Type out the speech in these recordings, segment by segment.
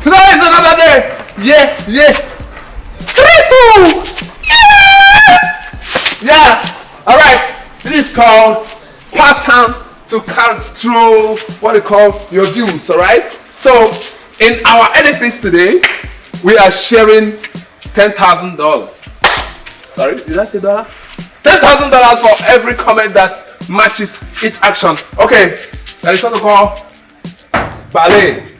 Today is another day. Yeah. 3-2. Yeah. All right. This is called pattern to control what you call your views. All right. So in our edifice today, we are sharing $10,000. Sorry, did I say dollar? $10,000 for every comment that matches each action. Okay, that is what we call ballet.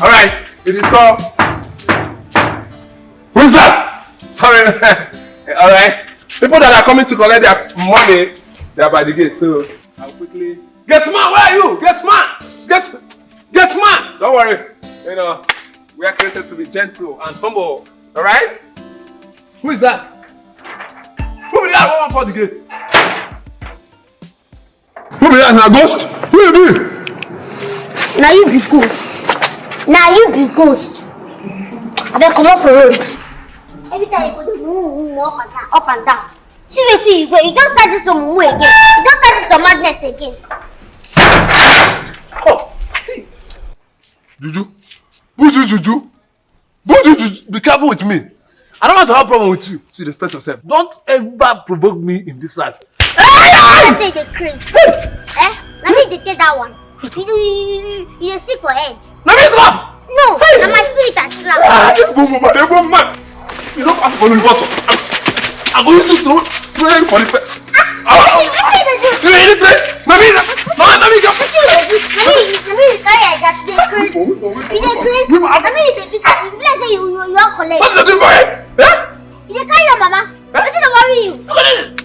All right, it is called. Who's that? Sorry. All right, people that are coming to collect their money, they are by the gate. So I'll quickly get man. Where are you? Get man. Get man. Don't worry. You know we are created to be gentle and humble. All right. Who is that? Who is that? One for the gate. Who is that? Now ghost. Who is it? Now you be ghost. I better come off the road. Every time you go up and down. See where you go. You don't start this some more again. You don't start this some madness again. Oh, see. Juju. Buju, be careful with me. I don't want to have a problem with you. See, respect yourself. Don't ever provoke me in this life. I say you're crazy. Let me take that one. You're sick for head. Let me slap! No, hey. My spirit has slapped. Man. You don't have to follow the bottle. I'm going to throw for the face. You in the place? Let me go. Let me carry that. You're crazy. You're crazy. Let me let's say you're collect. What did you do for it? You carry your mama. What did I worry you?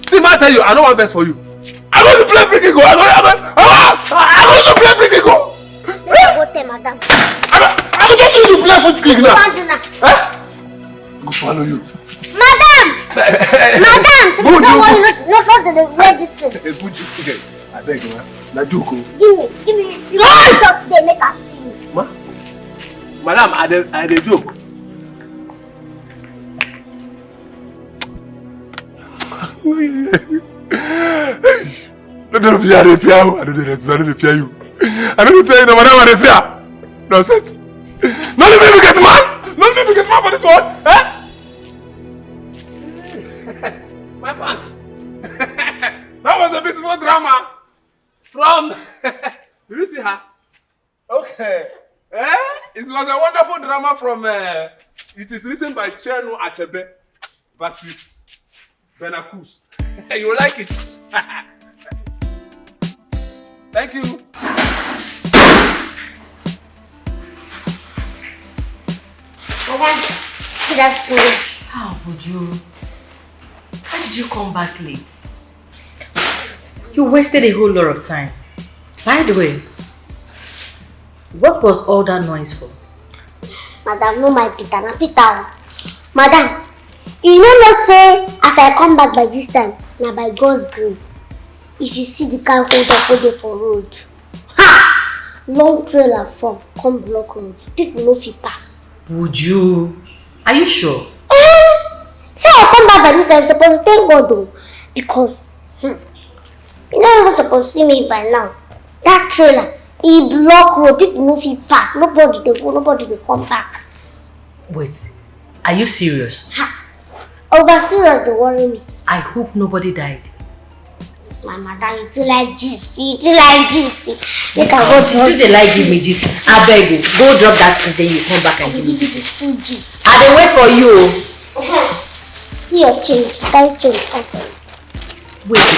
See, man, I tell you, I don't want best for you. I'm going to play free kick. I'm going to play free kick. Go tell madam. I'm going to play free kick now. Go swallow you. Madam! Don't worry, not the register. I beg you, man. Najuko. Give me. You can't talk today, make us see you. Ma? Madam, I dey joke. I don't fear you. No, madam, I dey fear. Nonsense. Not let me get mad. Not let me get mad for this one. Eh? My pants. That was a beautiful drama from. Did you see her? Okay. It was a wonderful drama from. It is written by Chenu Achebe versus Benakus. You will like it. Thank you. Good afternoon. How would you? Why did you come back late? You wasted a whole lot of time. By the way, what was all that noise for? Madam, no my Peter, na Peter. Madam, you know say as I come back by this time, na by God's grace. If you see the car hold up there for road, ha! Long trailer form, come block road. People no fit pass. Would you? Are you sure? Say I come back by this time, I'm supposed to thank God though. Because, you're not even supposed to see me by now. That trailer, he block road, people no fit pass. Nobody dey go, nobody dey come back. Wait, are you serious? Ha! Over serious, they worry me. I hope nobody died. It's my mother, you too like gist, Make I go to you. They like give me gist. I beg you, go drop that and then you come back and give me gist. I dey wait for you. See your change, carry change. Wait,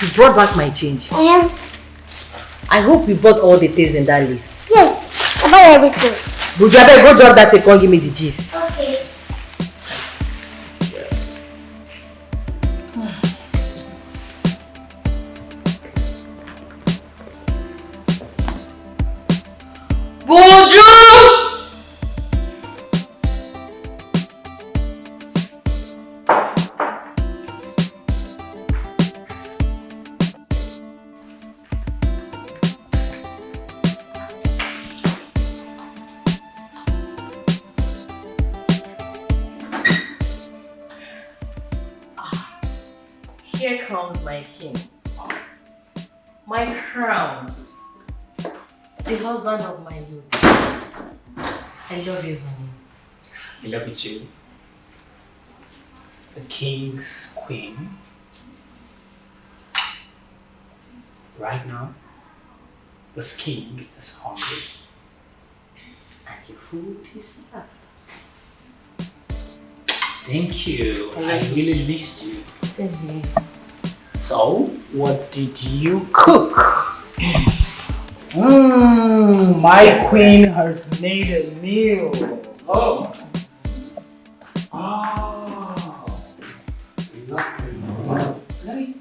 you brought back my change. I hope you bought all the things in that list. Yes, I bought everything. Would you go drop that and come give me the gist? Okay. Buju! Here comes my king. my crown, the husband of my youth. I love you, honey. I love you too. The king's queen. Right now, this king is hungry. And your food is up. Thank you. I really missed you. Same here. So, what did you cook? My queen has made a meal. Oh. Oh. Lovely.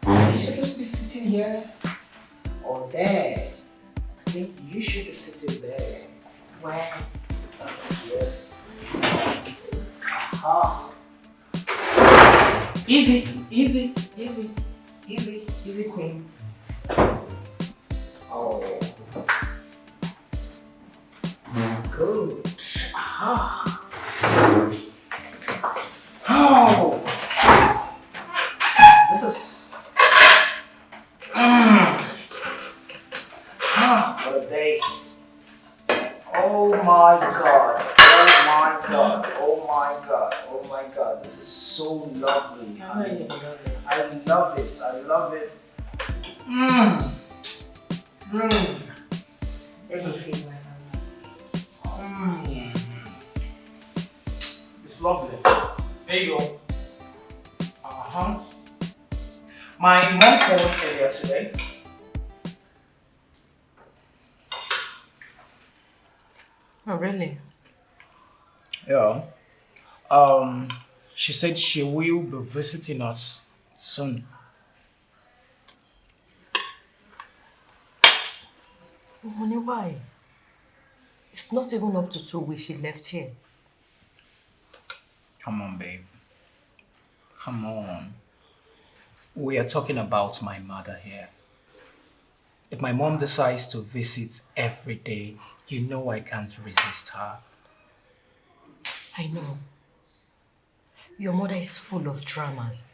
Are you supposed to be sitting here or there? I think you should be sitting there. Where? Yes. Ah. Easy, easy, easy, easy, easy, queen. Oh. Good. Ah. Oh. This is. What a day. Oh my god. Oh my god. Oh my god. Oh my god. This is so lovely. Honey. I love it. I love it. Let me feel my hand. It's lovely. There you go. My mom called earlier today. Oh, really? Yeah. She said she will be visiting us soon. Honey, why? It's not even up to 2 weeks she left here. Come on, babe. Come on. We are talking about my mother here. If my mom decides to visit every day, you know I can't resist her. I know. Your mother is full of dramas.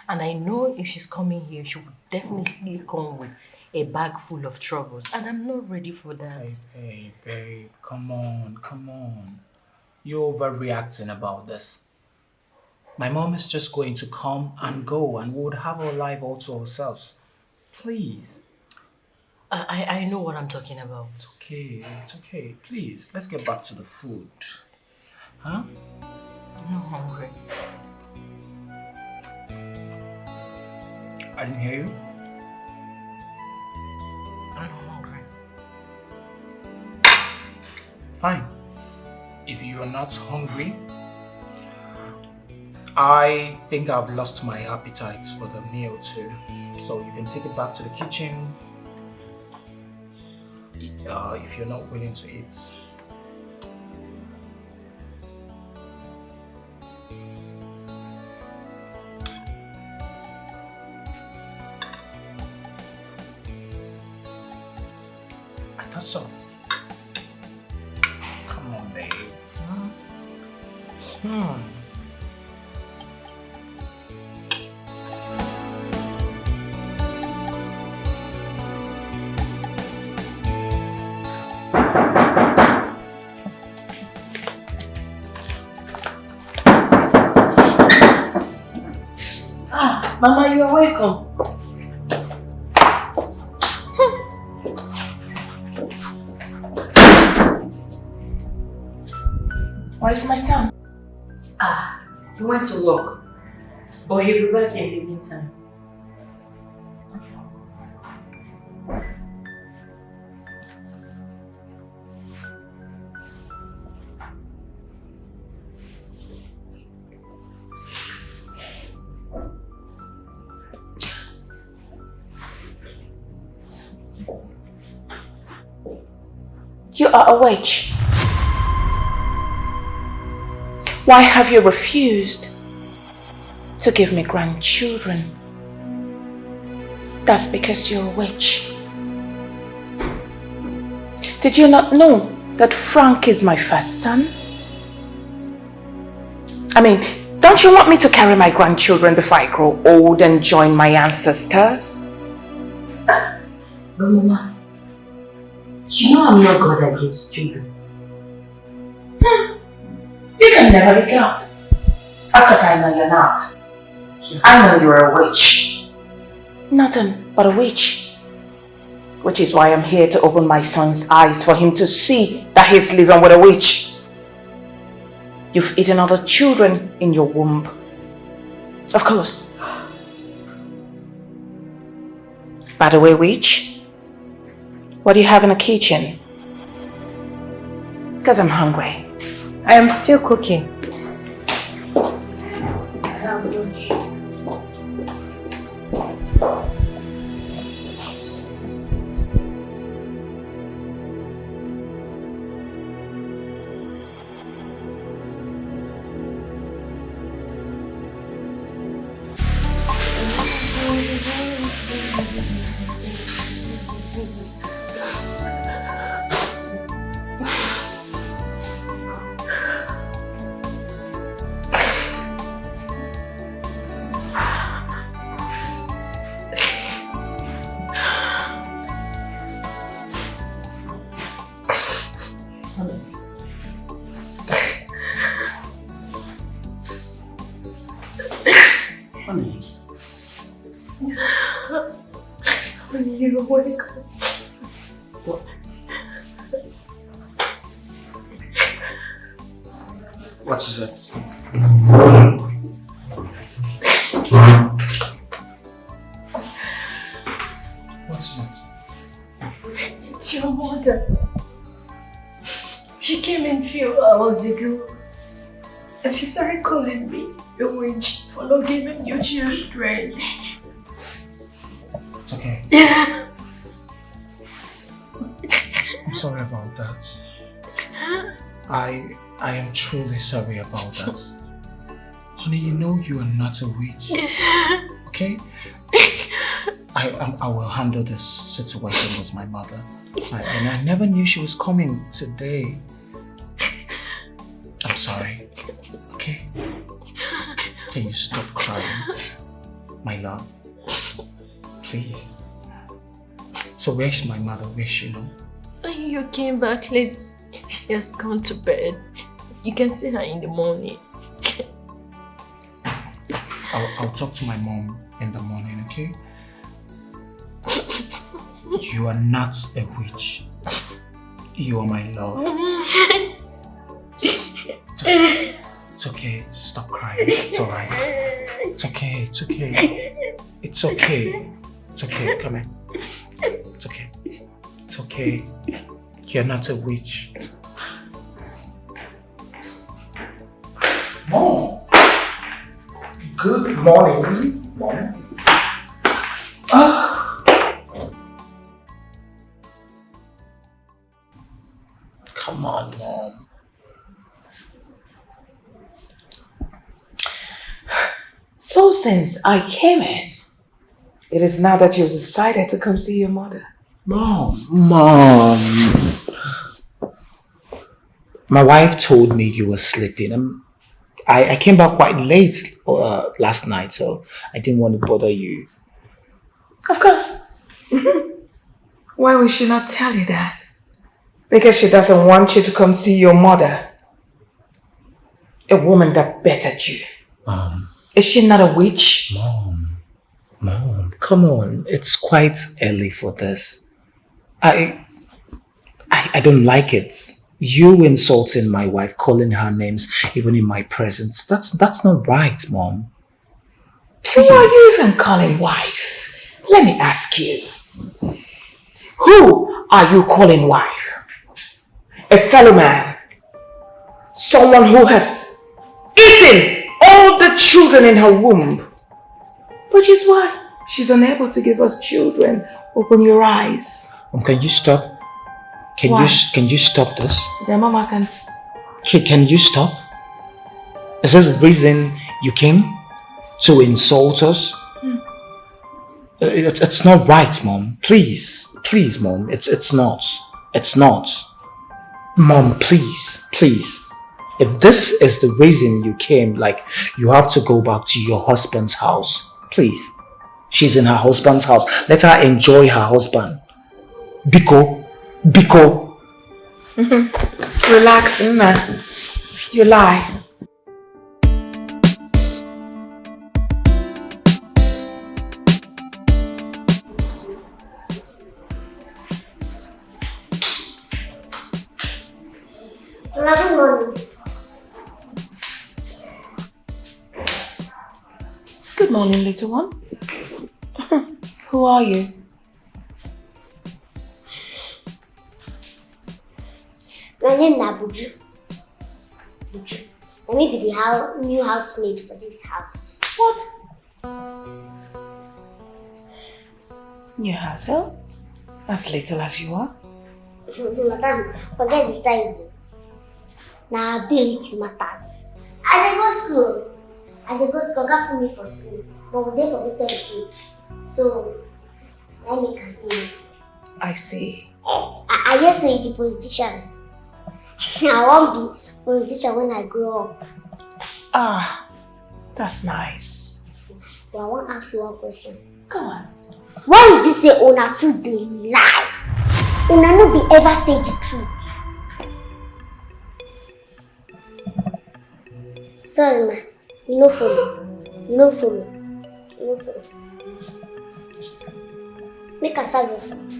And I know if she's coming here, she would definitely come with a bag full of troubles. And I'm not ready for that. Hey, babe, come on, come on. You're overreacting about this. My mom is just going to come and go and we would have our life all to ourselves. Please. I know what I'm talking about. It's okay, it's okay. Please, let's get back to the food. Huh? I'm not hungry. I didn't hear you. I'm not hungry. Fine. If you are not hungry, I think I've lost my appetite for the meal too. So you can take it back to the kitchen if you're not willing to eat. I thought so. Come on, babe. Mama, you are welcome. Where is my son? He went to work, but he'll be back in the meantime. You are a witch. Why have you refused to give me grandchildren? That's because you're a witch. Did you not know that Frank is my first son? Don't Don't you want me to carry my grandchildren before I grow old and join my ancestors? But Mama, you know I'm not God that gives children. You can never be God. Because I know you're not. I know you're a witch. Nothing but a witch. Which is why I'm here to open my son's eyes for him to see that he's living with a witch. You've eaten other children in your womb. Of course. By the way, witch, what do you have in the kitchen? Because I'm hungry. I am still cooking. You're awake. What is it? What is it? It's your mother. She came in a few hours ago and she started calling me a witch for not giving you children. It's okay. I'm sorry about that. I am truly sorry about that. Honey, you know you are not a witch. Okay? I will handle this situation with my mother. And I never knew she was coming today. I'm sorry. Okay? Can you stop crying? My love. Please. So where's my mother? Where's she now? You came back late. She has gone to bed. You can see her in the morning. I'll talk to my mom in the morning, okay? You are not a witch. You are my love. It's okay. Stop crying. It's alright. It's okay. It's okay. It's okay. It's okay. Come here. It's okay. It's okay. You're not a witch. Mom. Good morning. Mom. Come on, Mom. So since I came in, it is now that you've decided to come see your mother. Mom. My wife told me you were sleeping. I came back quite late last night, so I didn't want to bother you. Of course. Why would she not tell you that? Because she doesn't want you to come see your mother. A woman that bettered you. Mom. Is she not a witch? Mom, come on. It's quite early for this. I don't like it. You insulting my wife, calling her names, even in my presence. That's not right, Mom. Who are you even calling wife? Let me ask you. Who are you calling wife? A fellow man? Someone who has eaten all the children in her womb. Which is why she's unable to give us children. Open your eyes. Mom, can you stop? Can you stop this? The mama can't. Can you stop? Is this the reason you came? To insult us? It's not right, Mom. Please, Mom. It's not. Mom, please. If this is the reason you came, like, you have to go back to your husband's house. Please. She's in her husband's house. Let her enjoy her husband. Biko. Relax, Nna. You lie. Good morning. Good morning, little one. Who are you? My name is Buju. Let me be the new housemaid for this house. What? New house help? As little as you are? Madam, forget the size. Now ability matters. I dey go school. God put me for school. But we dey for me. So, let me continue. I see. I just say the politician. I won't be politician when I grow up. Ah, that's nice. But I want to ask you one question. Go on. Why you be say una two dey lie? Una no be ever say the truth. Sorry ma, you no follow. Make I serve your food.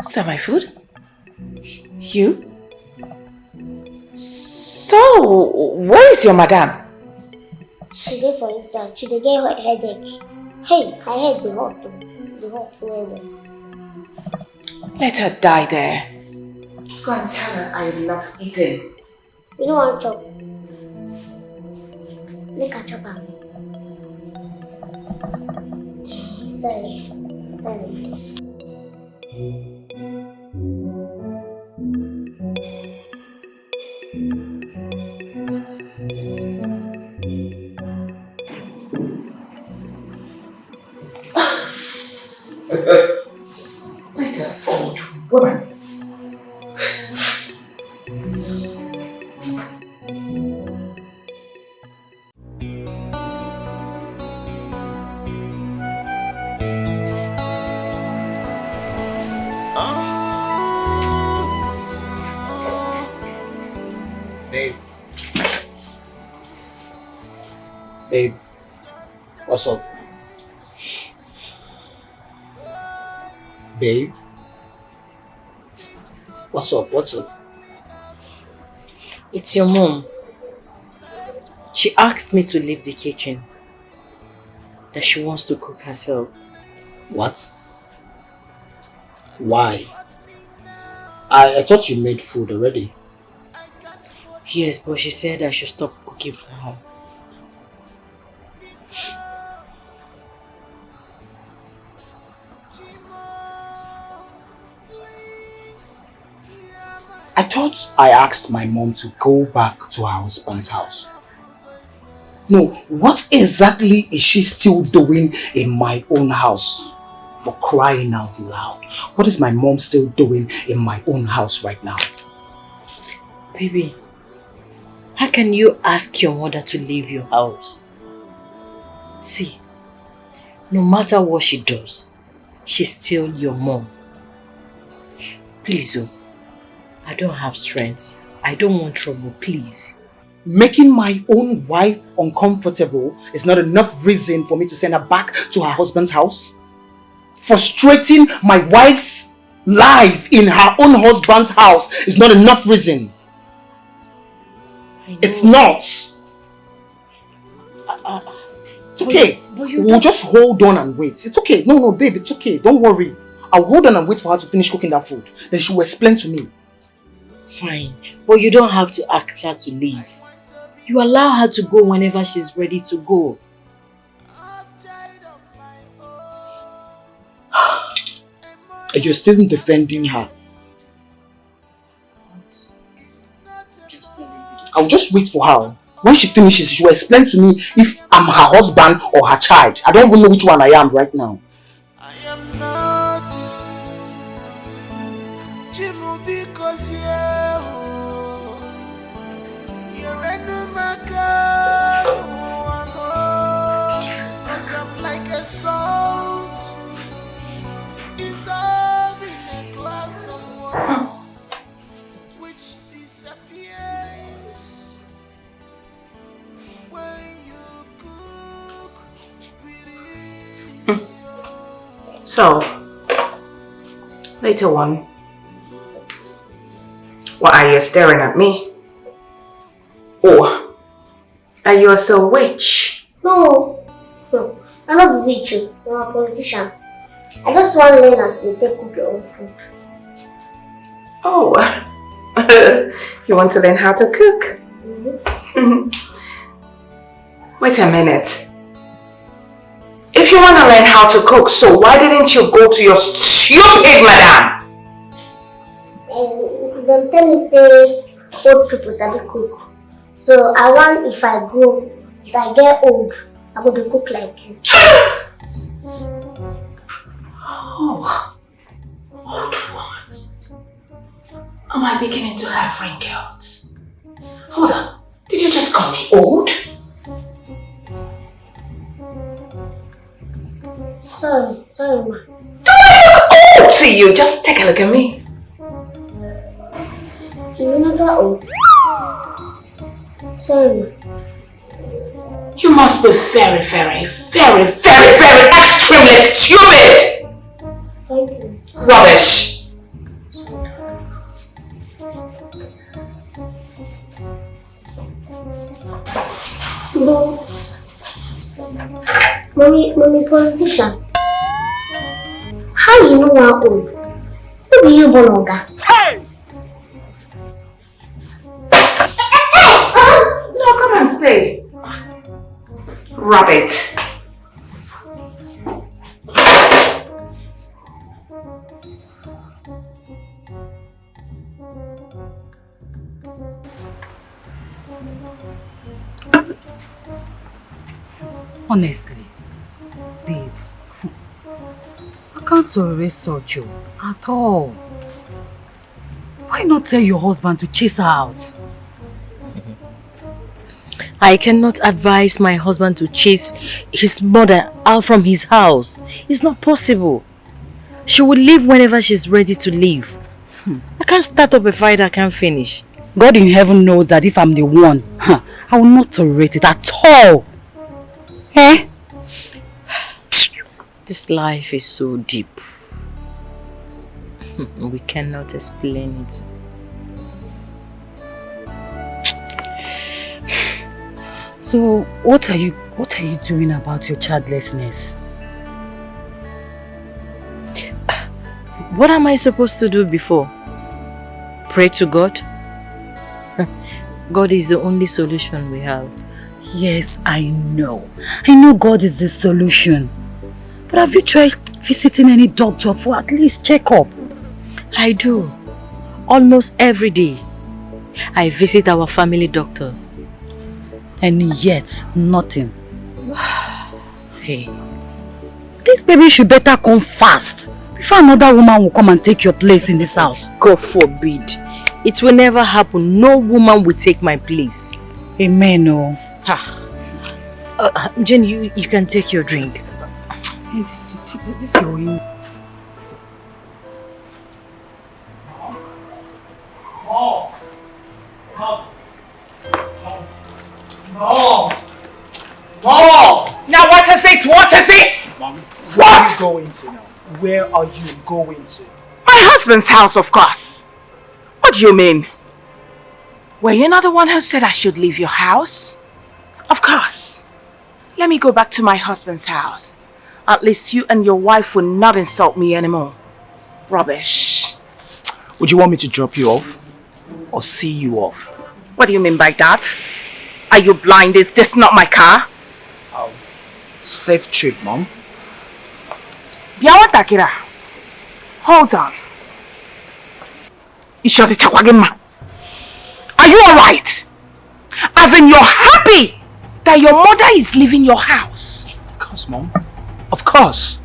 Serve my food? You? So, where is your madam? She dey for inside. She dey get her headache. Hey, her head dey hot too. Dey hot well. Let her die there. Go and tell her I am not eating. You no wan chop? Make I chop am. Sorry. Little old woman. Babe, what's up? Babe? What's up? It's your mom. She asked me to leave the kitchen. That she wants to cook herself. What? Why? I thought you made food already. Yes, but she said I should stop cooking for her. I thought I asked my mom to go back to her husband's house. No, what exactly is she still doing in my own house? For crying out loud. What is my mom still doing in my own house right now? Baby, how can you ask your mother to leave your house? See, no matter what she does, she's still your mom. Please, oh, I don't have strength. I don't want trouble, please. Making my own wife uncomfortable is not enough reason for me to send her back to her husband's house? Frustrating my wife's life in her own husband's house is not enough reason. It's not. It's okay. We'll just hold on and wait. It's okay. No, babe, it's okay. Don't worry. I'll hold on and wait for her to finish cooking that food. Then she will explain to me. Fine, but you don't have to ask her to leave. You allow her to go whenever she's ready to go. And you're still defending her. Just tell me. I'll just wait for her. When she finishes, she will explain to me if I'm her husband or her child. I don't even know which one I am right now. I am not Jimu because yeah. I'm like a salt dissolving a glass of water, which disappears when you cook with it. So, later on, why are you staring at me? Or are you also a witch? No, I'm not a witch. I'm a politician. I just want to learn as to take cook your own food. Oh, you want to learn how to cook? Wait a minute. If you want to learn how to cook, so why didn't you go to your stupid madam? Them tell me say old people sabi cook. So I want if I get old, I'm going to cook like you. Oh, old woman. Am I beginning to have wrinkles? Hold on. Did you just call me old? Sorry, ma. Do I look old to you? Just take a look at me. You're never old. Sorry, ma. You must be very, very, very, very, very extremely stupid! Thank you. Rubbish! No. Mommy politician. How you know I'm old? Who be you born Oga? Hey! No, come and stay. Rabbit. Honestly, babe, I can't tolerate such at all. Why not tell your husband to chase her out? I cannot advise my husband to chase his mother out from his house. It's not possible. She will leave whenever she's ready to leave. I can't start up a fight I can't finish. God in heaven knows that if I'm the one, I will not tolerate it at all. Eh? This life is so deep. We cannot explain it. So what are you doing about your childlessness? What am I supposed to do before? Pray to God? God is the only solution we have. Yes, I know. I know God is the solution. But have you tried visiting any doctor for at least checkup? I do. Almost every day. I visit our family doctor. And yet, nothing. Okay. This baby should better come fast before another woman will come and take your place in this house. God forbid. It will never happen. No woman will take my place. Amen. Oh. Jenny, you can take your drink. This is your in. No! Now what is it? What is it? Mom, What? are you going to now? Where are you going to? My husband's house, of course. What do you mean? Were you not the one who said I should leave your house? Of course. Let me go back to my husband's house. At least you and your wife will not insult me anymore. Rubbish. Would you want me to drop you off? Or see you off? What do you mean by that? Are you blind? Is this not my car? Oh. Safe trip, Mom. Biawa Takira. Hold on. Ishoti Chakwagema. Are you alright? As in you're happy that your mother is leaving your house? Of course, Mom. Of course.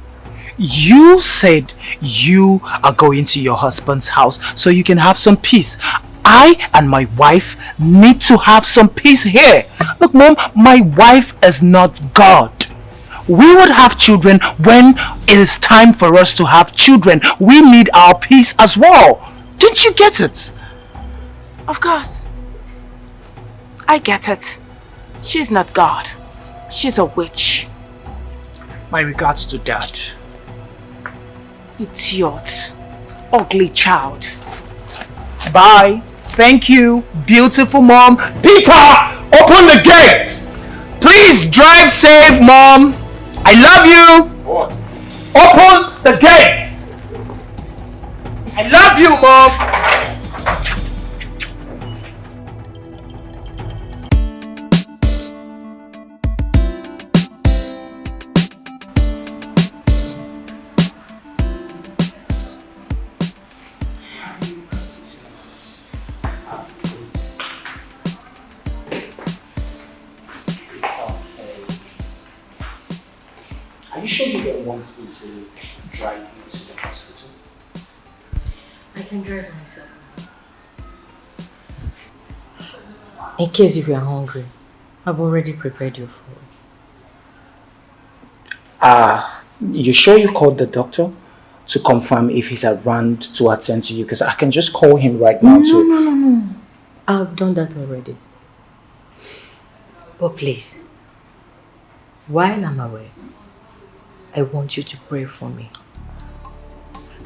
You said you are going to your husband's house so you can have some peace. I and my wife need to have some peace here. Look, Mom, my wife is not God. We would have children when it is time for us to have children. We need our peace as well. Didn't you get it? Of course. I get it. She's not God. She's a witch. My regards to Dad. Idiot. Ugly child. Bye. Thank you, beautiful Mom. Peter, open the gates. Please drive safe, Mom. I love you. What? Open the gates. I love you, Mom. Are you sure you don't want me to drive you to the hospital? I can drive myself. In case if you are hungry, I've already prepared your food. You sure you called the doctor to confirm if he's around to attend to you? Because I can just call him right now No. I've done that already. But please, while I'm away, I want you to pray for me.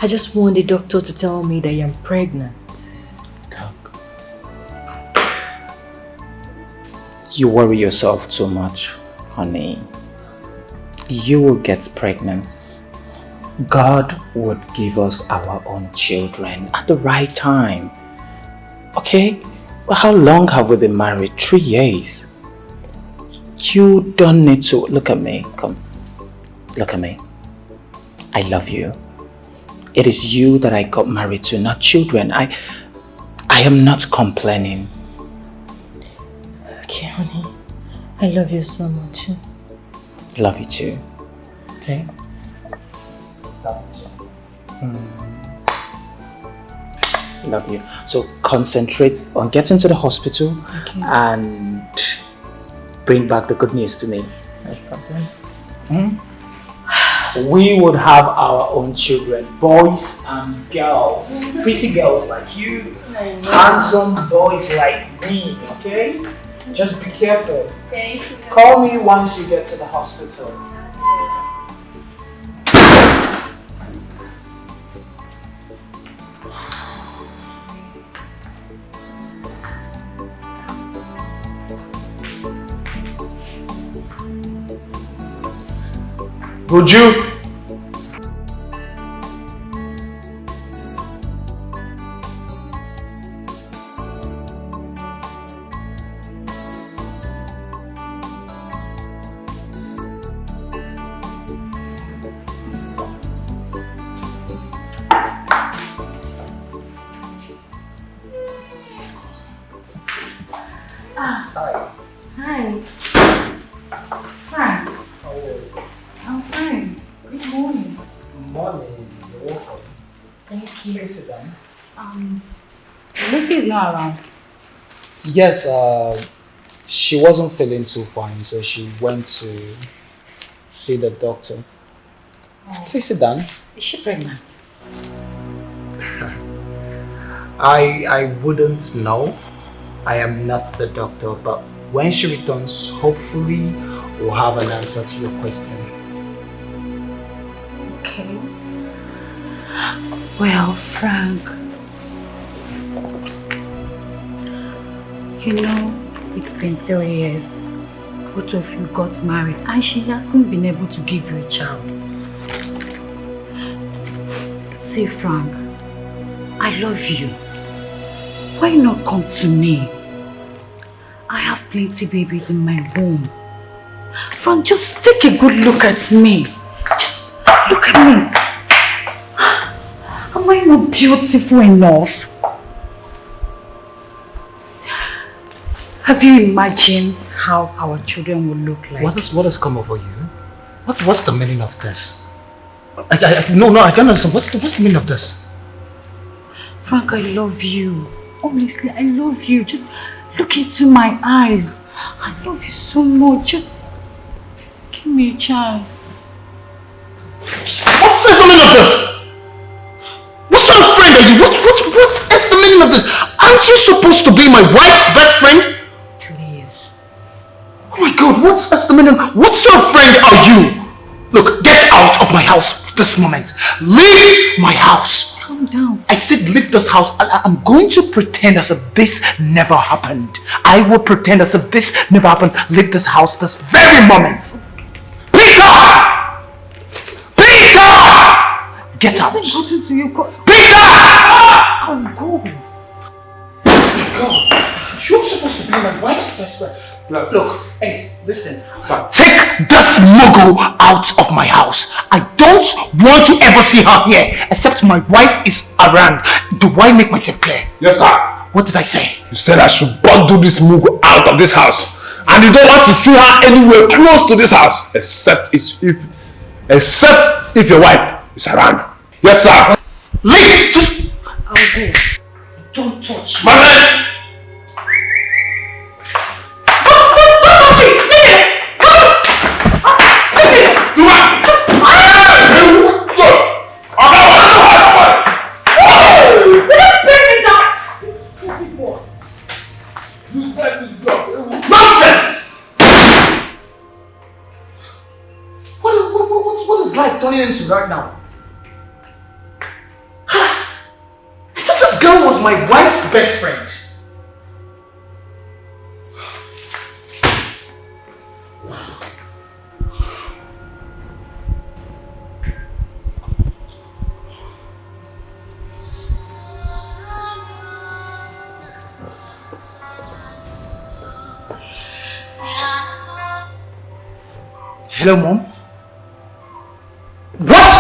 I just want the doctor to tell me that I am pregnant. Doc, you worry yourself too much, honey. You will get pregnant. God would give us our own children at the right time. Okay? But how long have we been married? 3 years. You don't need to... Look at me. Come. Look at me. I love you. It is you that I got married to, not children. I am not complaining. Okay, honey. I love you so much. Love you too. Okay? Love you too. Love you. So concentrate on getting to the hospital and bring back the good news to me. No problem. We would have our own children, boys and girls, pretty girls like you, handsome boys like me, okay? Just be careful. Thank you. Call me once you get to the hospital. Would you? Hi. Fine. I'm fine. Good morning. Morning, you're welcome. Thank you. Please sit down. Lucy is not around. Yes, she wasn't feeling too fine, so she went to see the doctor. Please sit down. Is she pregnant? I wouldn't know. I am not the doctor, but when she returns, hopefully we'll have an answer to your question. Okay. Well, Frank, you know, it's been 3 years. Both of you got married and she hasn't been able to give you a child. See, Frank, I love you. Why not come to me? I have plenty babies in my womb. Frank, just take a good look at me. Just look at me. Am I not beautiful enough? Have you imagined how our children will look like? What has come over you? What's the meaning of this? No, I don't understand. What's the meaning of this? Frank, I love you. honestly, I love you. Just look into my eyes. I love you so much. Just give me a chance. What's the meaning of this? What sort of friend are you? What is the meaning of this? Aren't you supposed to be my wife's best friend? Please. Oh my God, what's the meaning? What sort of friend are you? Look, get out of my house this moment. Leave my house. Calm down. I said leave this house. I'm going to pretend as if this never happened. I will pretend as if this never happened. Leave this house this very moment. Peter! Peter! Get out. Listen to you. Peter! I'll go. God, you're supposed to be my wife's best friend. Look, hey, listen. Take this mogul out of my house. I don't want to ever see her here, except my wife is around. Do I make myself clear? Yes, sir. What did I say? You said I should bundle this mogul out of this house. And you don't want to see her anywhere close to this house, except if your wife is around. Yes, sir. Leave! Just... I'll go. Don't touch me. My man! Nonsense! What is life turning into right now? I thought this girl was my wife's best friend. Hello, Mom? What?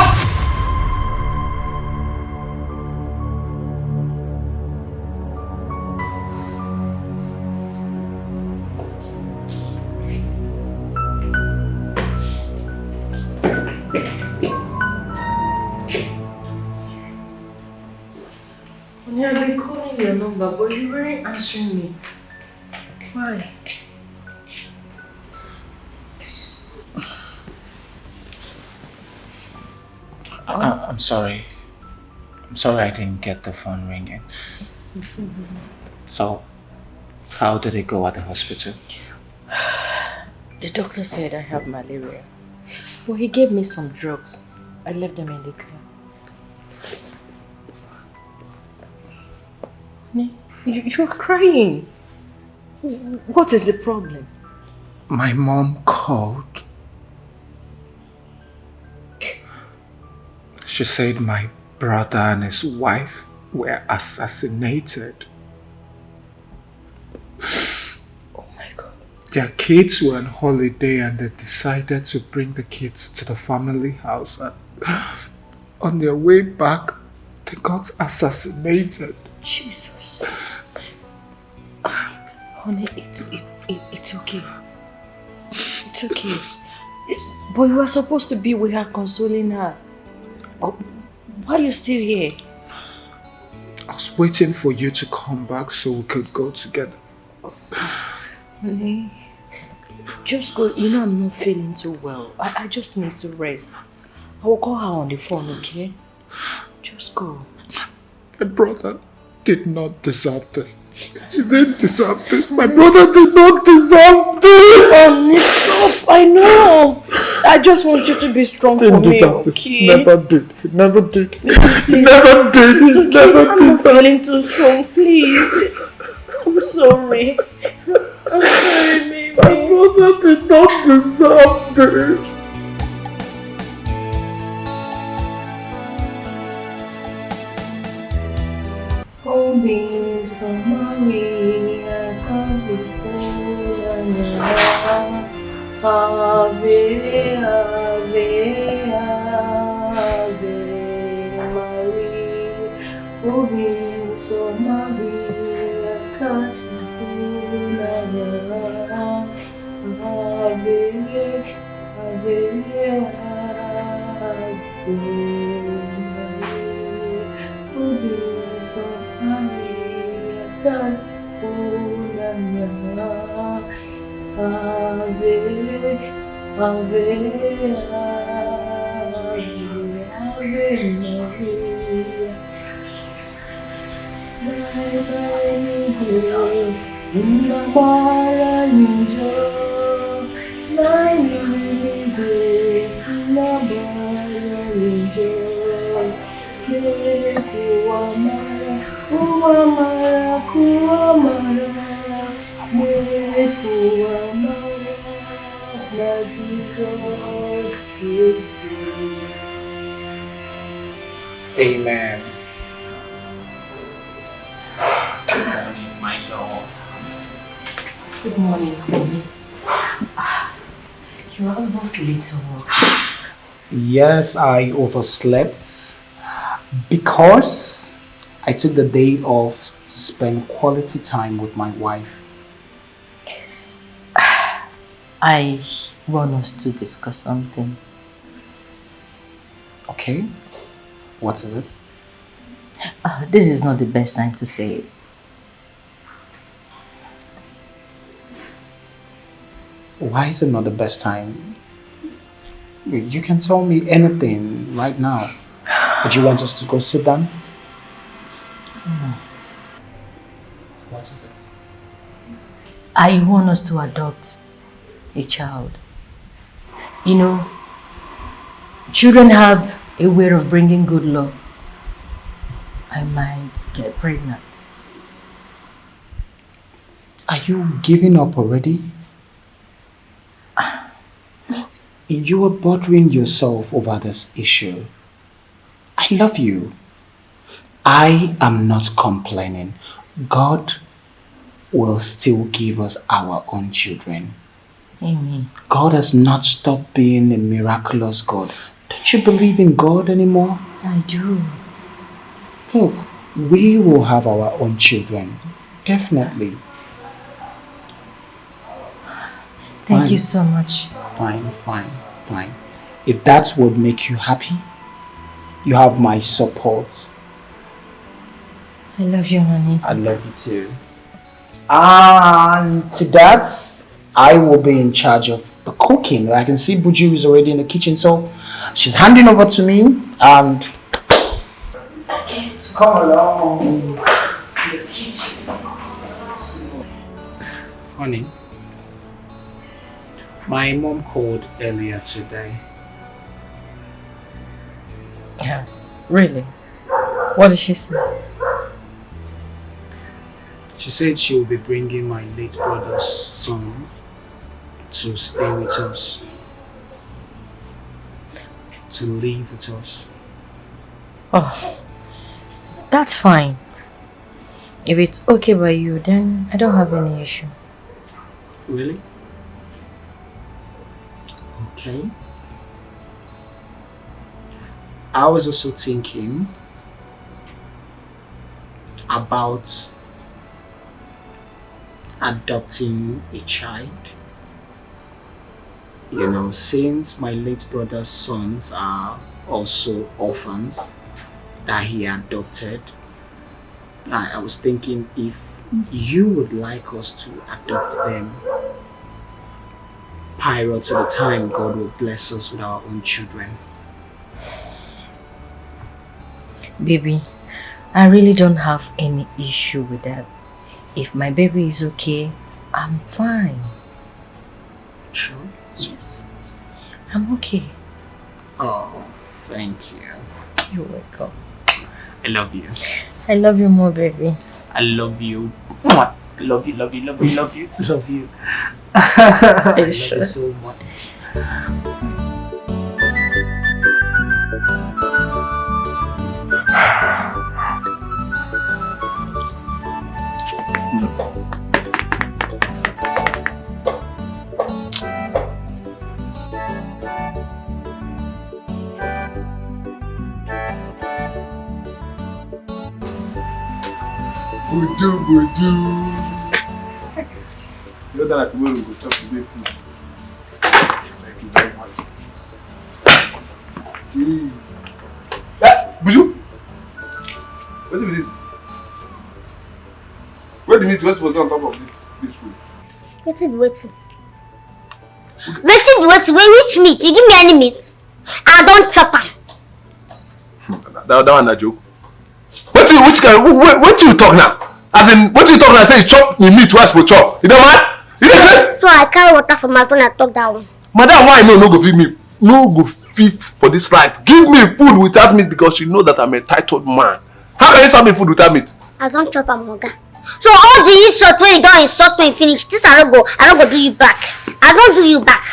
I've been calling your number, but you weren't answering me. Why? I'm sorry. I'm sorry I didn't get the phone ringing. So, how did it go at the hospital? The doctor said I have malaria, but he gave me some drugs. I left them in the car. You're crying. What is the problem? My mom called. She said my brother and his wife were assassinated. Oh my God. Their kids were on holiday and they decided to bring the kids to the family house. And on their way back, they got assassinated. Jesus. Honey, it's okay. It's okay. But you are supposed to be with her, consoling her. Why are you still here? I was waiting for you to come back so we could go together. Honey, just go. You know I'm not feeling too well. I just need to rest. I will call her on the phone, okay? Just go. My brother did not deserve this. He didn't deserve this. My brother did not deserve this. Honey, stop. I know. I just want you to be strong for me, okay? He never did. He never did. Please. He never did. He Okay, never I'm did. not feeling too strong, please. I'm sorry. I'm sorry, baby. My brother did not deserve this. Oh, be so mommy, I can't be full Ave, Ave, Ave Maria. Oh, be so mommy, I can't be full Ave, Ave, Ave Maria. Oh, be so Maria, Amen. Good morning, my love. Good morning, honey. You are almost late to work. Yes, I overslept because I took the day off to spend quality time with my wife. I want us to discuss something. Okay, what is it? This is not the best time to say it. Why is it not the best time? You can tell me anything right now. But you want us to go sit down? No. What is it? I want us to adopt a child. You know, children have a way of bringing good luck. I might get pregnant. Are you giving up already? You are bothering yourself over this issue. I love you. I am not complaining. God will still give us our own children. Amen. God has not stopped being a miraculous God. Don't you believe in God anymore? I do. Look, we will have our own children. Definitely. Thank you so much. Fine. If that would make you happy, you have my support. I love you, honey. I love you too. And to that, I will be in charge of the cooking. I can see Buju is already in the kitchen, so she's handing over to me. And so come along to the kitchen. Honey, my mom called earlier today. Yeah, really? What did she say? She said she will be bringing my late brother's son to stay with us, to live with us. Oh, that's fine. If it's okay by you, then I don't have any issue. Really? Okay. I was also thinking about adopting a child. You know, since my late brother's sons are also orphans that he adopted, I was thinking if you would like us to adopt them prior to the time God will bless us with our own children. Baby, I really don't have any issue with that. If my baby is okay, I'm fine. Sure? Yes, I'm okay. Oh, thank you. You're welcome. I love you. I love you more, baby. I love you. Love you, love you, love you, love you, love you. Are you I sure? love you so much. Buju. You know that tomorrow we will chop today food. Thank you very much. Buju! What is this? Where the meat was on top of this food? What's it waiting? Waiting, which meat? You give me any meat? I don't chop am. That one a joke. What you talk now? As in, what you talk now? Say you chop me meat, what's for chop? You know what? You know this? So I carry water for my phone and talk that one. Madam, why no go feed me? No go fit for this life. Give me food without meat because you know that I'm a entitled man. How can you serve me food without meat? I don't chop am, oga. So all the insult when you don't insult me finish, this I don't go do you back. I don't do you back.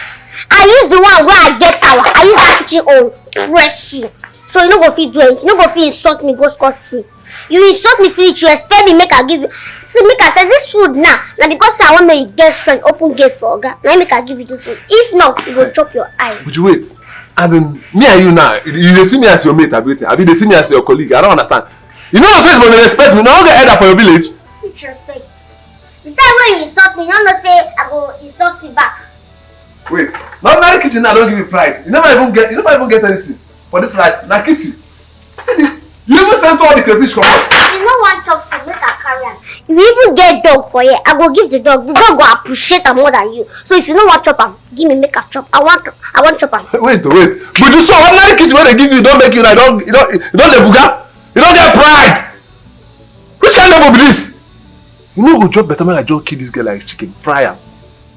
I use the one where I get power. I use that kitchen own press you. So you no go fit do anything. You no go fit insult me, go scot free. You insult me finish, you expect me make I give you. See, make I tell this food now. Now because I want me get strength, open gate for oga. Now make I give you this food. If not, you go chop your eye. Would you wait? As in, me and you now, you see me as your mate, abi they see me as your colleague. I don't understand. You know what I'm saying? When they respect me, now I get elder for your village. Which respect? The time when you insult me, you don't know say I go insult you back. Wait, not in the kitchen now, don't give me pride. You never even get anything for this life. Na kitchen. See, you even censor all the crayfish come out. If you no want chop food, make I carry am. If you even get dog for here, I go give the dog. The dog go appreciate am more than you. So if you no want chop am, give me make I chop. I want chop am. Wait. But you saw ordinary kitchen when they give you, don't make you like you don't the buga. You don't get pride. Which kind of be this? You know go chop better man I just kill this girl like chicken, fry am,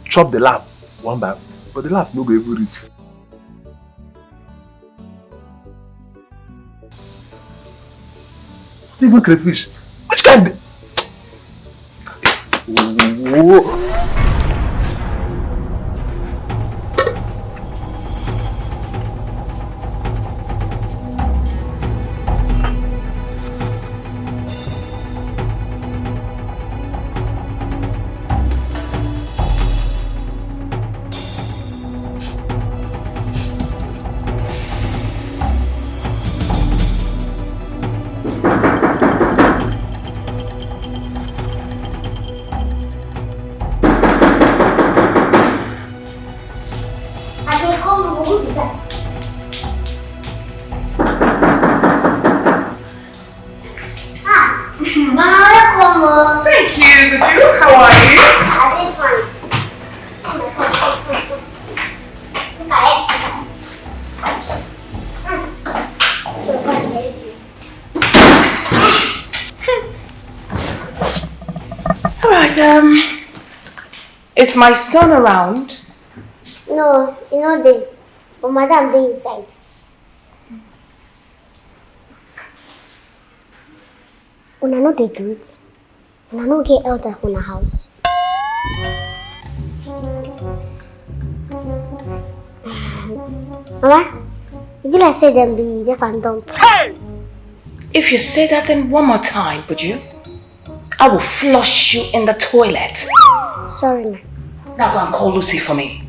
chop the lamb one by one. But the lamb no go even reach. What even crayfish? Which kind of... Whoa. Thank you, Buju. How are you? I'm fine. Alright, is my son around? No, you know they. But madam dey inside. Una no dey greet. Una no get elder for una house. Mama, you be like say them be deaf and dumb. Hey! If you say that then one more time, Buju, I will flush you in the toilet. Sorry, ma. Now go and call Lucy for me.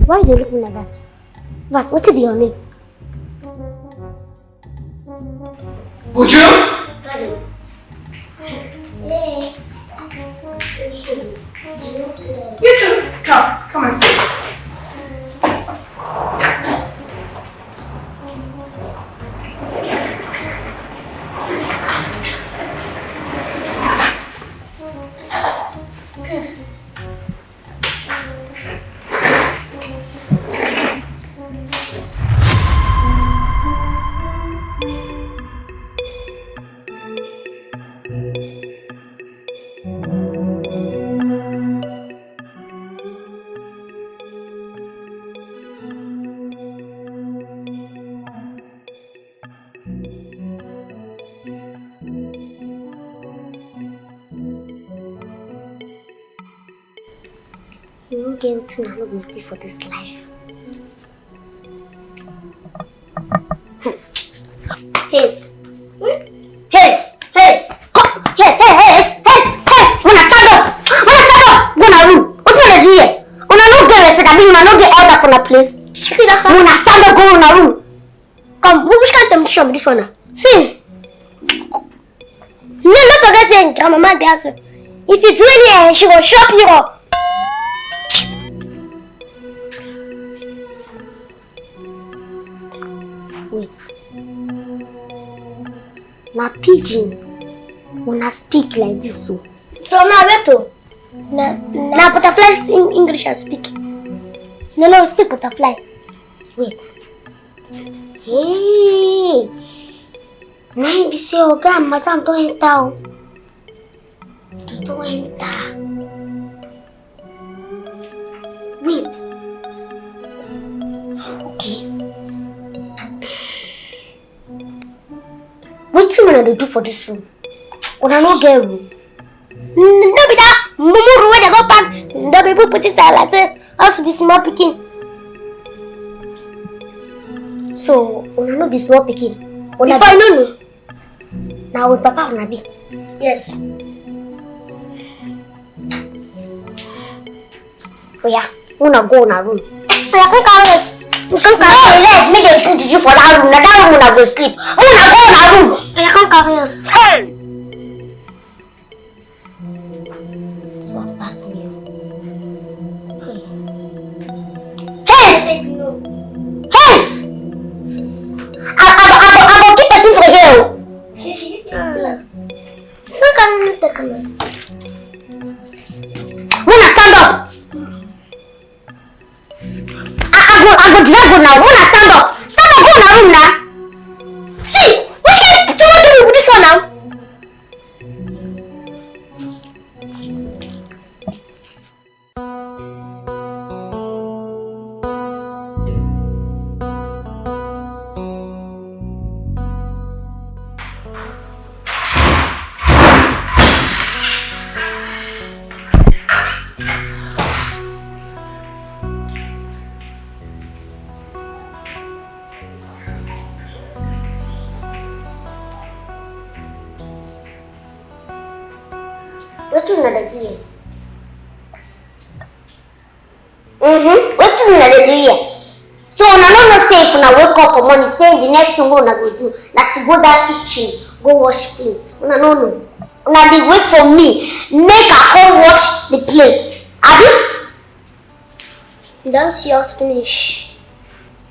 Why do you look me like that? What be your name? Buju? Sorry. Hey. You too. Come and sit. Good. You don't get anything I don't see for this life. Yes. Yes. Come here. Yes. Wanna stand up. Go na room. What you wanna do here? Wanna no get respect. I mean, wanna no get elder from the place. Wanna stand up. Go na room. Come. Which kind of temptation be this one? See. No, don't forget saying your mama dey ask you. If you do anything, she will shop you up. Wait. Na pigeon when I speak like this, so now wait to. Now butterfly in English I speak. No, speak butterfly. Wait. Hey. Now be say oga madam don't enter. Don't enter. Wait. Okay. What you wanna do for this room? Una no get room. No be that mumu room where they go pack. The people put it like say us be small picking. So una no be small picking. If I know. Now with Papa una be. Yes. Oh yeah, una go in a room. I can carry it. You can't carry it. Let's make them put you for that room. Now that room una go sleep. Una go in a room. I can't carry it. Hey! This one pass me. Hey! Hey! I go keep person for here. No can take a look. Wanna stand up? I go drag go now. Wanna stand up? Stand up, go in a room now. See, what you do with this one now? What's another day? What's another day? So una no say if una wake up for morning, say the next thing una go do, na to go that kitchen, go wash plate. Una no know. Una dey wait for me, make I come wash the plate. Abi? Don't see us finish.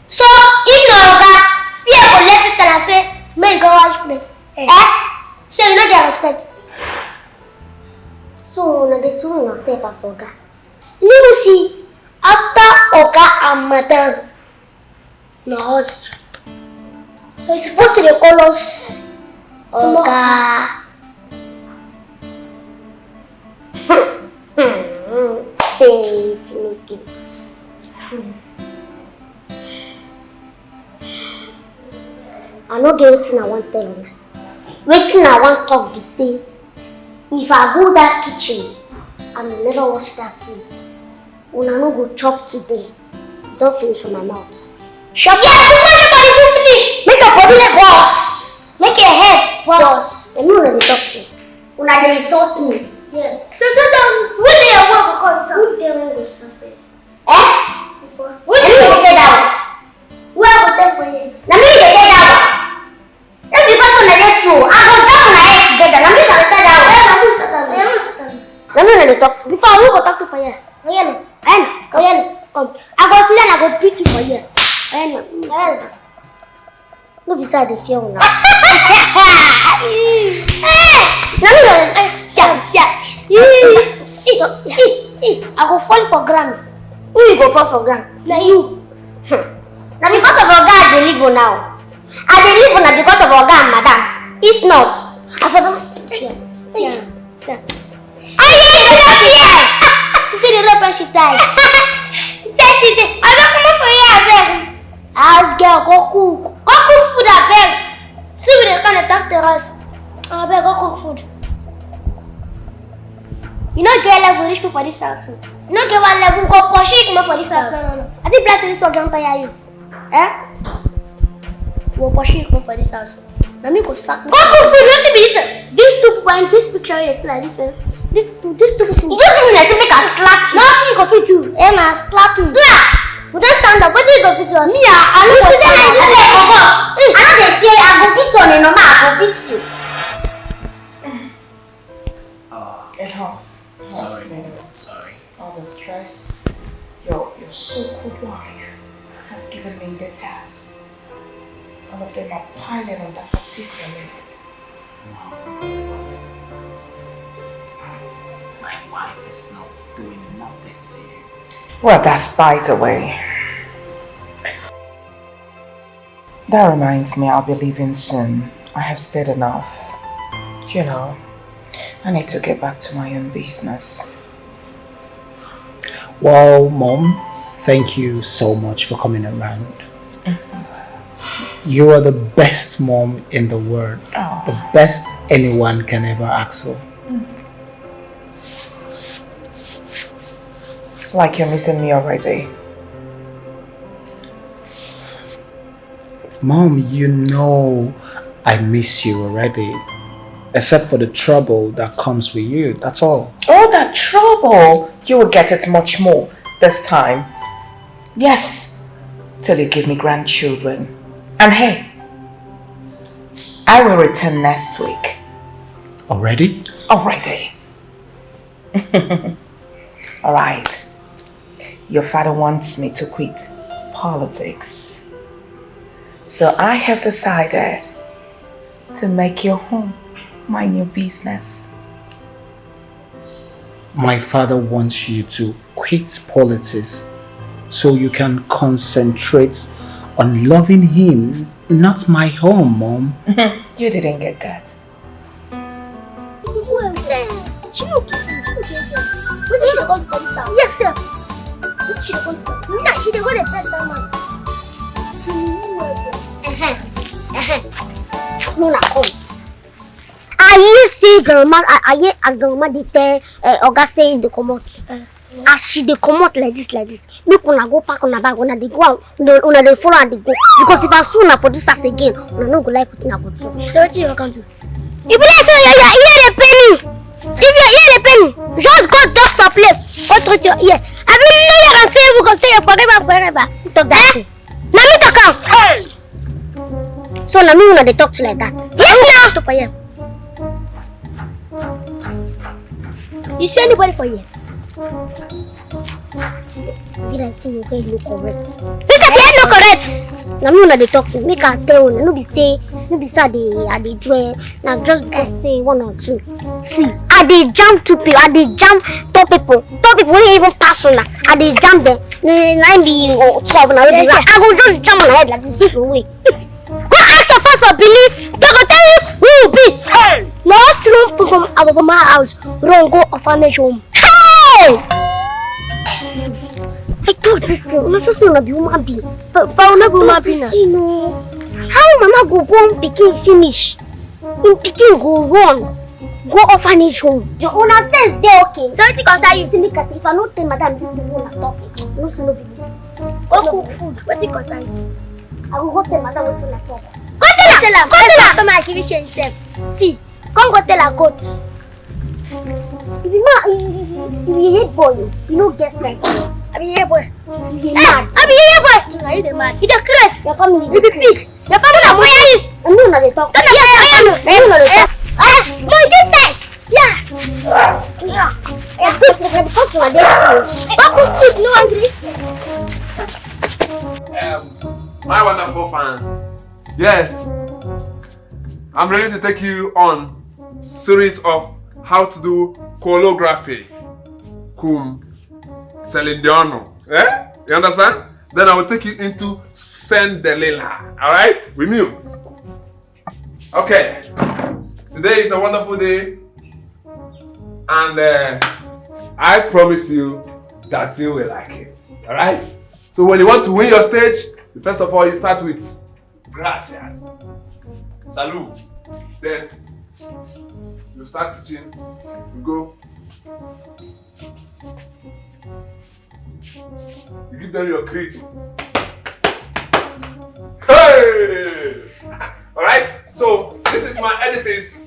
So if na oga, fear go let it tell her say, make go wash plate. So you no get respect. So na dey see yourself as oga. You see, after oga and madam, no us. So you're supposed to dey call us oga. Hey, Chineke. I no get wetin I wan tell una. Wetin I wan talk be say, if I go that kitchen and never wash that plate, una no go chop today. Don't finish for my mouth. Shut up! Yeah, because your body will finish. Make your body like boss. Make your head boss. And you wanna talk to you. Una dey insult me. Yes. So when they are work, we call insult. Who's there when we suffer? Before. When you get that one? Where go take for you? Na me dey get that one. If the person na get you, I go jump on head together. Na me dey get that one. Na me dey talk to. Before we go talk to for you. Oyana, come. I go sit down. I go beat you for you. Oyana. No beside the fear now. I go fall for ground. Who you go fall for ground? Na you. Now because of your God, they live now. I they live now because of your God, madam. If not, I forgot. Sir. She the rope and she died. I don't come for you, I beg. House girl, go cook. Go cook food, I beg. See we they can't attack the rest. I beg, go cook food. You know get level rich people for this house. You know get one level go push it for this house. No. I think bless this one don't tire you. We'll push it for this house. Let me go sack. Go cook food, you to be this. These two people in this picture is like this. These two people. You don't mean like to make a slap you. Nothing you go fit do. Man, slap you. Slap! We don't stand up. What do you go fit do us? Me, I don't sit there and do that for God. I know they fear I go beat you on a normal. I go beat you. It hurts. Sorry. All the stress your so-called wife has given me in this house. All of them are piling on that particular leg. wife is not doing nothing to you. Well, that's by the way. That reminds me, I'll be leaving soon. I have stayed enough. You know, I need to get back to my own business. Well, Mom, thank you so much for coming around. You are the best mom in the world. Oh. The best anyone can ever ask for. Like you're missing me already. Mom, you know I miss you already. Except for the trouble that comes with you, that's all. All that trouble, you will get it much more this time. Yes, till you give me grandchildren. And hey, I will return next week. Already? Already. Alright. Your father wants me to quit politics. So I have decided to make your home my new business. My father wants you to quit politics so you can concentrate on loving him, not my home, Mom. You didn't get that. Yes, sir. She did what it said, man. No, come. Are you see grandma? Are you as grandma did tell Oga saying they come out? As she dey come out like this, make una go pack una bag, una dey go out, una dey follow and dey go. Because if I sue una for this house again, una no go like wetin I go do. So what you come to? If you like say you hear the penny, if you hear the penny, just go dust your place. Go touch your ear. I mean, you can say we go stay forever. Talk that thing. Now me talk am. Hey. So now me una dey talk to like that. Yes, now. For you. You see anybody for you? Be like say your head no correct. Make I say no correct. Now me una dey talk to. Make I tell una. No be say I dey do. Now just because say one or two. See, I dey jam two people. I dey jam top people. Top people wey even pass una. I dey jam them. Nine be 12 na. I go just jam on head like this throw away. Go ask your passport, believe. They go tell you who you be. Hey. No slow from our mama house. Run go orphanage home. Hey! I thought this thing. I'm just saying, be human being. But una be human being. No. How mama go born pikin finish? In pikin go run. Go orphanage home. Your owner says they okay. So what you concern you? See me cat. If I not tell madam this thing una talking, no see no be. Go cook food. What you concern you? I will go tell madam what una talk. Go tell her. Go tell her. Come and give you change self. See, come go tell her goat. If you hate boy, you don't get sense. I be here boy. You be mad. I be here boy. You dey mad. You dey crazy. Your family. You be pig. Your family na boy. I know na dey talk. Yes, I know. I know na dey talk. Boy, this side. Yeah. Yeah. Because you are there. Back food, no angry. My wonderful fan. Yes. I'm ready to take you on series of how to do choreography. Cum Celindiano. Eh? You understand? Then I will take you into Sendelila. Alright? With me. Okay. Today is a wonderful day. And I promise you that you will like it. Alright? So when you want to win your stage, first of all you start with gracias. Salud. Then you start teaching. You go. You give them your credit. Hey! Alright? So this is my edifice.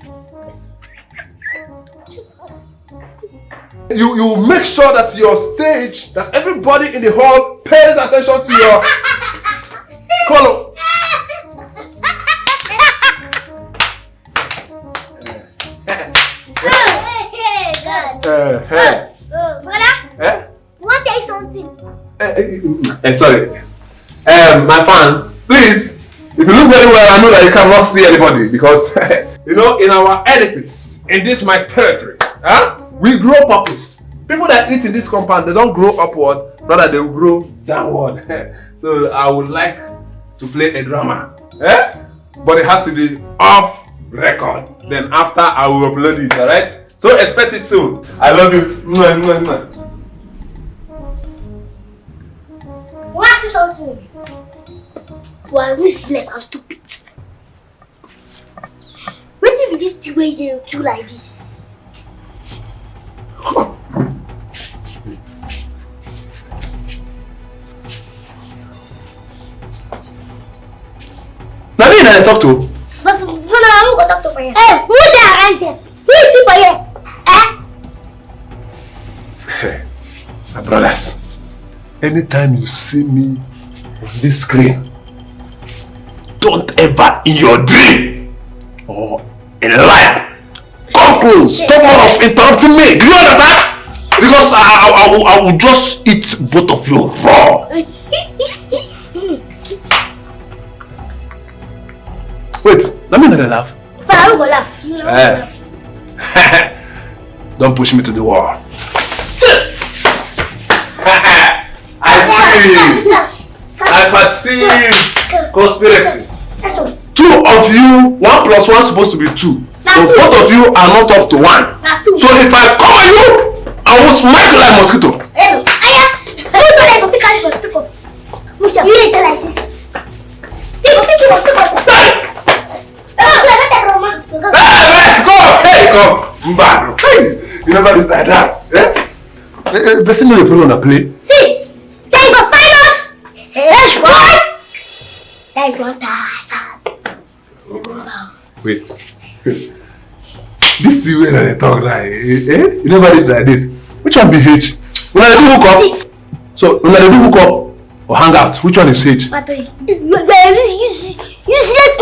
You make sure that your stage, that everybody in the hall pays attention to your color. Hey. Brother? You want to tell you something? Sorry. My fan, please, if you look very well, I know that you cannot see anybody because, you know, in our edifice, in this my territory, we grow puppies. People that eat in this compound, they don't grow upward, rather they will grow downward. So I would like to play a drama. But it has to be off record. Then after I will upload it, alright? So expect it soon. I love you. Mwah, mwah, mwah. What is something? You are useless and stupid. What if this the way you do like this? Now me I talk to. But for now, I'm going to talk to for you. Hey, who there right there? Who is it for you? Hey, my brothers, anytime you see me on this screen, don't ever in your dream or in life come close. Stop more of interrupting me. Do you understand? Because I will just eat both of you raw. Wait, let me not laugh. I will go laugh. Don't push me to the wall. I perceive conspiracy. 2 of you, 1 plus 1 is supposed to be 2. So both of you are not up to 1. So if I come on you, I will smack you like mosquito. You ain't like this. Come. You never is like that. Person know you put on a play. See, they go find us. That's what? That is 1,000. Wait. This is the way that they talk like, You never is like this. Which one be H? When I do hook up. So when I do hook up or hang out, which one is H? Useless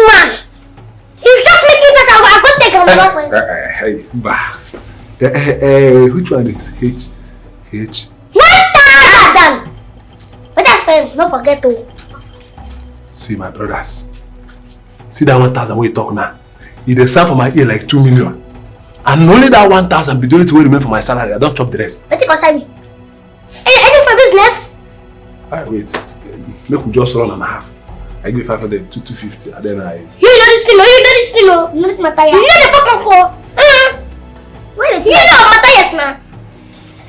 man. You just make me better. I'm going to take another for you. Which one is H? H? 1,000. But that's fine. Don't forget to. See my brothers. See that 1,000 where you talk now. It sound for my ear like 2 million. And only that 1,000 be the only thing remain for my salary. I don't chop the rest. What you concern me? Any for business? Alright, wait. Make we just run and a half. I give 500 to 250 and then I... You know this thing, You know this Matthias. You know the fucking call. You know Matthias now.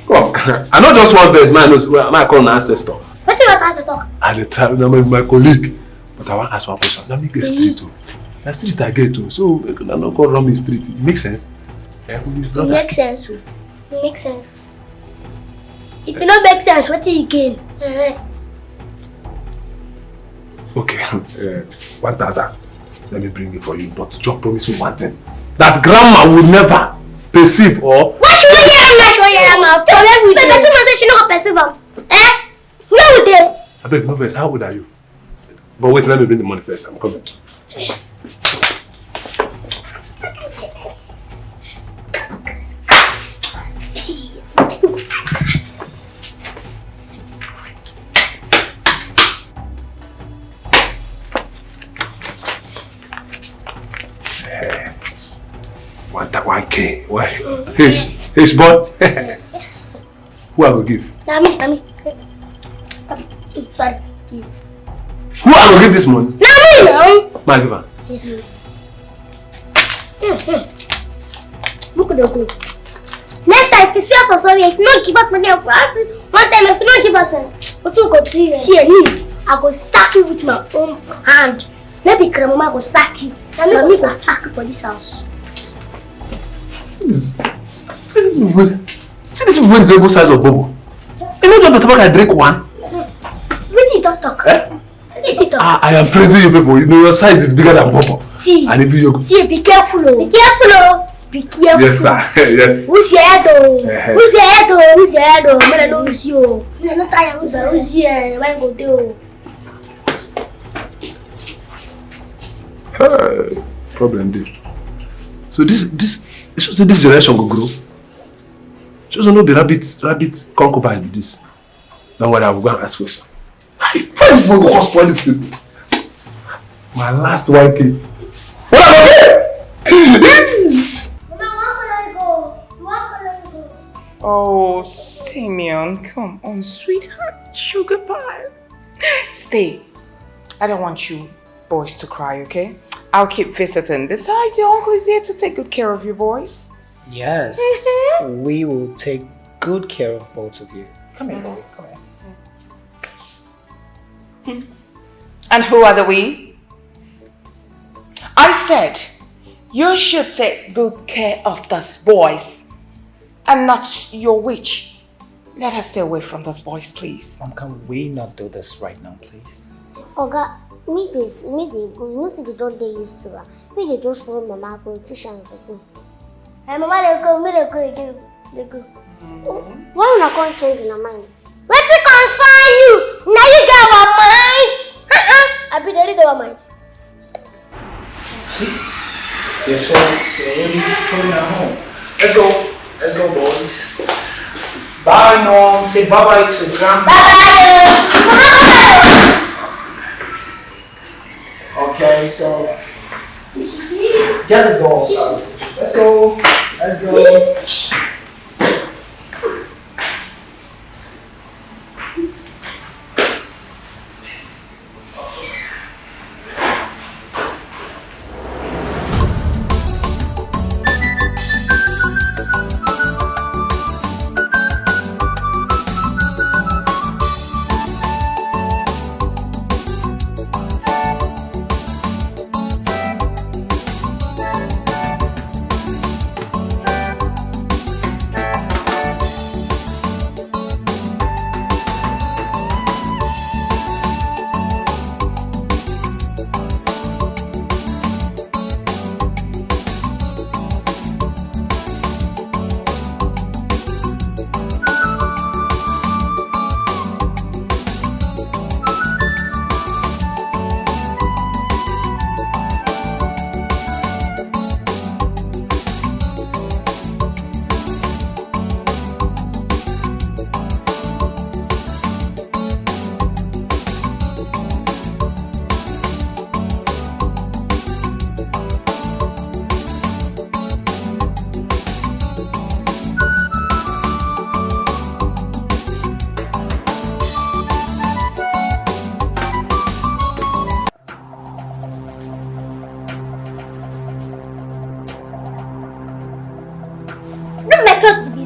Come, I not just one verse, man knows where I call an ancestor. What's your time to talk? And the travel number with my colleague. But I want to ask one question. Let me get straight to. The street I get to. So I don't call around the street. It makes sense. It makes sense. It makes sense. If it don't make sense, what do you gain? Okay, 1,000. Let me bring it for you. But just promise me one thing. That grandma will never perceive or... What do you mean I'm not sure you're not? But that's not she not perceive them. Where would they? I beg, no verse. How old are you? But wait, let me bring the money first. I'm coming. One K. Why? H boy. Yes. Who I will give? Nami. Sorry. Who I will give this money? Nami. My giver. Yes. Look at the good. Next time, if you see us for sorry, if you don't give us money, one time if you don't give us, what you go do? See me, I go sack you with my own hand. Maybe grandma go sack you. Mommy go sack you for this house. See this woman is the able size of Bobo. You know the better I drink one. What you just talk? I am praising you people. You know your size is bigger than Bobo. See, and if you be careful, Be careful. Yes, sir. Yes. Who's your head? Who's your head? Man, I know who's you. I'm not tired. Who's here? Why go do? Problem there. So this shows this generation will grow. Shows no be rabbit concubine with this. Now what I will go and ask question. Why is going to spoil this thing? My last 1K. What am I doing? Oh, Simeon, come on, sweetheart, sugar pie. Stay. I don't want you boys to cry, okay? I'll keep visiting. Besides, your uncle is here to take good care of you boys. Yes, we will take good care of both of you. Come here, boy. Come here. And who are the we? I said you should take good care of those boys and not your witch. Let us stay away from those boys, please. Mom, can we not do this right now, please? Oga, me they go. You know, see, they don't they use to. Me they just follow mama politicians they go. Hey, mama they go, me they go again. They go. Why you not going to change your mind? What to concern you? Now you get our mind. I be there, you get our mind. See? They're already coming at home. Let's go. Let's go, boys. Bye, Mom. Say bye-bye to Grandma. Bye-bye. Okay, so get the dog. Let's go. Let's go.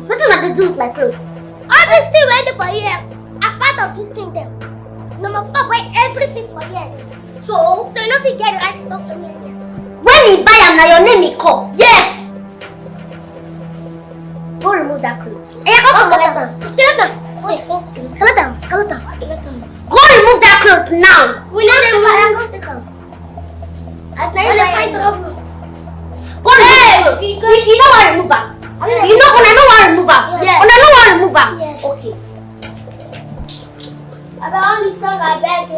What do I do with my clothes? All this thing waiting for here. A part of this thing there. No, my papa buy everything for here. So you know if you get it right, talk to me again. When he buy them, now your name will come. Yes. Go remove that clothes. Hey, go collect them. Collect them. Collect them. Collect them. Go remove that clothes now. We know them. Go take them. As now you find trouble. Go remove. You know what remove them. You know when I know how to remove her? Yes. When I know how to remove her? Yes. Okay. I only saw my bag.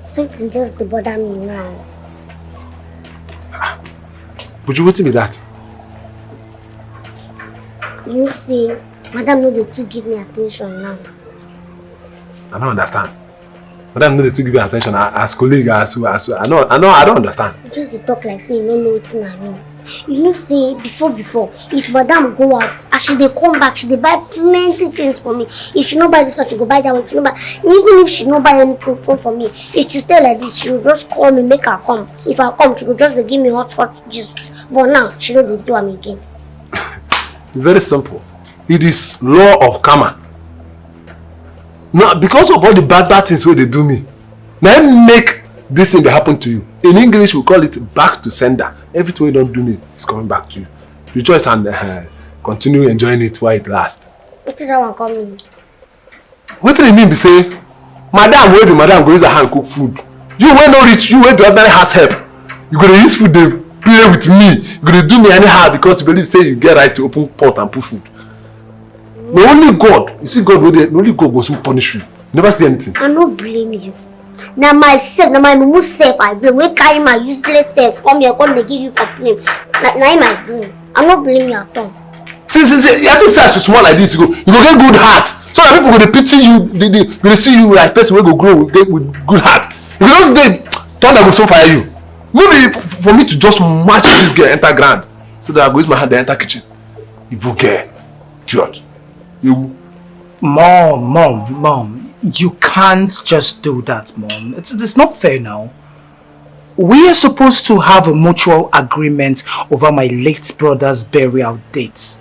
Something just to bother me now. But you waiting me that? You see, Madam no dey too give me attention now. I don't understand. Madam no dey too give me attention as colleague, as I don't understand. You just dey talk like say you don't know what I mean. You know, say, before, if madam go out, as she dey come back, she dey buy plenty things for me. If she no buy this one, she go buy that one. She no buy. Even if she no buy anything for me, if she stay like this, she will just call me, make her come. If I come, she go just dey give me hot gist. But now, she no dey do am again. It's very simple. It is law of karma. Now, because of all the bad things where they do me, now make this thing that happen to you. In English, we call it back to sender. Everything you don't do me is coming back to you. Rejoice and continue enjoying it while it lasts. What's that one coming? What do you mean? Be say, madam, where the madam go use her hand cook food? You will not reach. You will the ordinary house help. You gonna use food they play with me. You gonna do me anyhow because you believe say you get right to open pot and put food. The only God, you see God, only God will soon punish you. You never see anything. I don't blame you. Now myself, now my mumu self, I blame. We carry my useless self, come here, come they give you complaint. Now my blame. I don't blame you at all. See, you have to say as you small like this, you go get good heart. So that people gonna pity you, they gonna see you like person will go grow with good heart. If you don't get thunder go so fire you. Maybe for me to just match this girl enter ground, so that I go use my hand to enter kitchen. Evil girl, idiot. You, Mom, you can't just do that, Mom. It's not fair now. We are supposed to have a mutual agreement over my late brother's burial dates.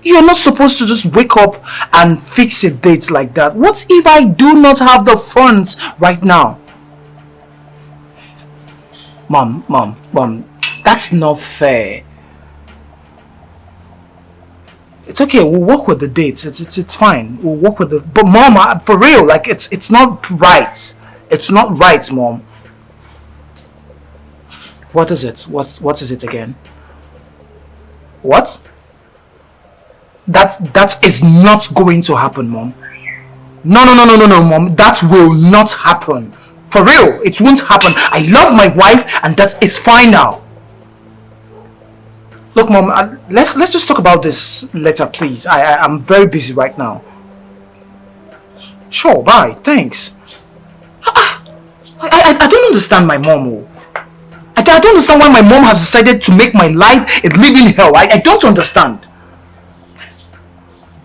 You're not supposed to just wake up and fix a date like that. What if I do not have the funds right now? Mom, that's not fair. It's okay, we'll work with the dates. It's fine. We'll work with the... But Mom, for real, like it's not right. It's not right, Mom. What is it? What is it again? What? That is not going to happen, Mom. No, Mom. That will not happen. For real, it won't happen. I love my wife and that is fine now. Look, Mom, let's just talk about this later, please. I'm very busy right now. Sure, bye. Thanks. I don't understand my mom. I don't understand why my mom has decided to make my life a living hell. I don't understand.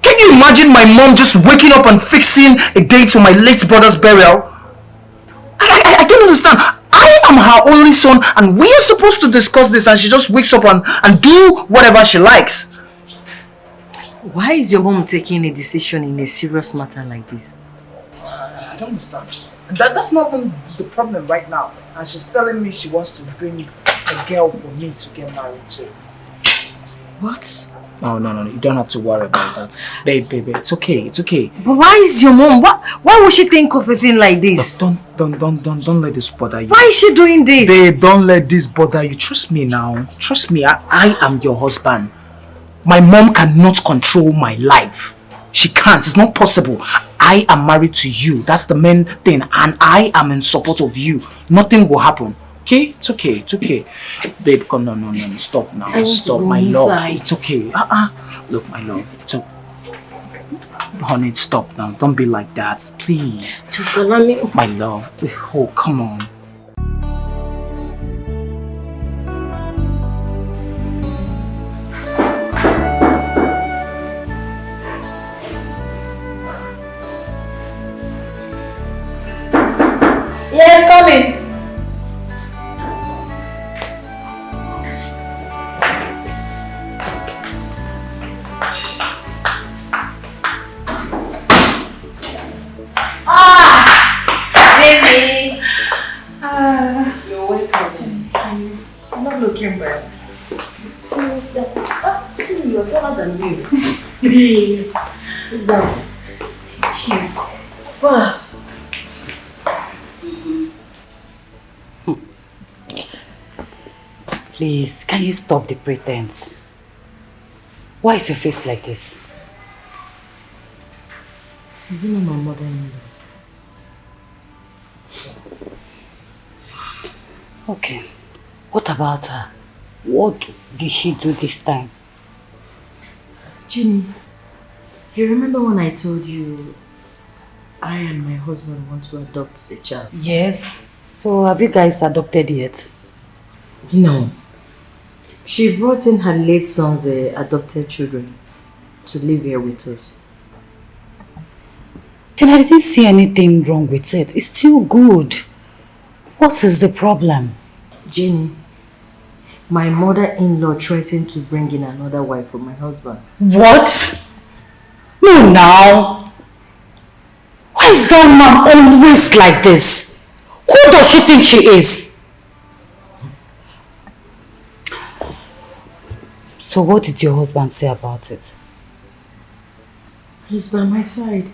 Can you imagine my mom just waking up and fixing a date for my late brother's burial? I don't understand. I am her only son and we are supposed to discuss this and she just wakes up and do whatever she likes. Why is your mom taking a decision in a serious matter like this? I don't understand. That's not even the problem right now. And she's telling me she wants to bring a girl for me to get married to. What? No, you don't have to worry about that. Babe, it's okay. But why is your mom? Why would she think of a thing like this? Look, don't let this bother you. Why is she doing this? Babe, don't let this bother you. Trust me now. Trust me, I am your husband. My mom cannot control my life. She can't. It's not possible. I am married to you. That's the main thing. And I am in support of you. Nothing will happen. Okay? It's okay. Babe, come, no. Stop now. Stop, my love. It's okay. Look, my love. So, honey, stop now. Don't be like that. Please. Just allow me. My love. Oh, come on. Yes, coming. Baby. You're welcome. I'm not looking bad. You're taller than me. Please. Sit down. Thank you. Wow. Please, can you stop the pretense? Why is your face like this? Is it not my mother-in-law? Okay. What about her? What did she do this time? Ginny, you remember when I told you I and my husband want to adopt a child? Yes. So have you guys adopted yet? No. She brought in her late son's adopted children to live here with us. Then I didn't see anything wrong with it. It's still good. What is the problem? Jenny, my mother-in-law threatened to bring in another wife for my husband. What? No, now. Why is that man always like this? Who does she think she is? So what did your husband say about it? He's by my side.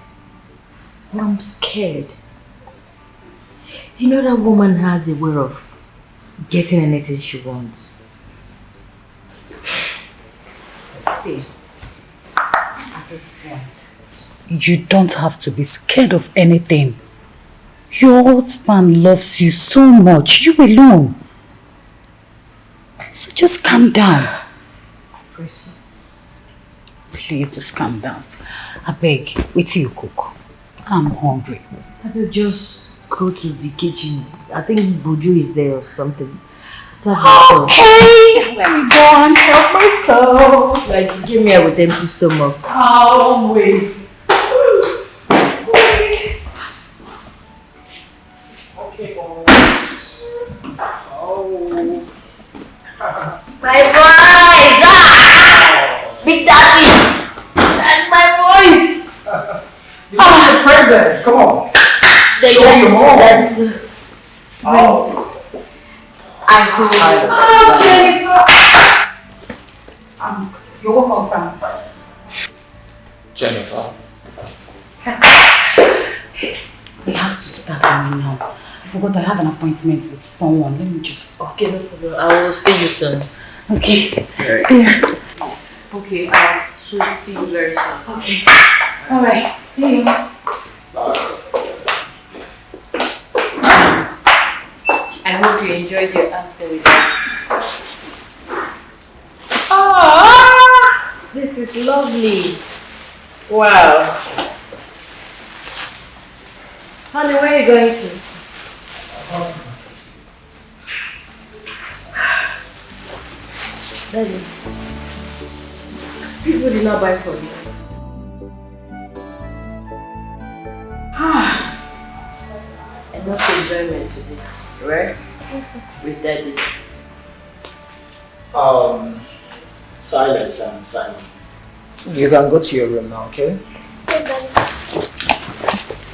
I'm scared. You know that woman has a way of getting anything she wants. See, at this point, You don't have to be scared of anything. Your husband loves you so much. You alone. So just calm down. I pray so. Please just calm down. I beg, wait till you cook. I'm hungry. I will just go to the kitchen. I think Buju is there or something. Serve myself. Okay, let me go and help myself. Like you came here with empty stomach. Always. Okay, boys. Oh. My voice! Ah! Big Daddy! That's my voice! You got the present. Come on. Show your mom. Oh. I hope. Oh, Jennifer! You're welcome, Frank. Jennifer. We have to start going now. I forgot I have an appointment with someone. Let me just... Okay, no problem. I will see you soon. Okay. Right. See you. Yes. Okay, I'll see you very soon. Okay. Alright. See you. I hope you enjoyed your answer with us. This is lovely. Wow. Honey, where are you going to? Daddy, people did not buy for me. Enough enjoyment today, right? Yes, sir. With Daddy. Silence and Simon. You can go to your room now, okay? Yes,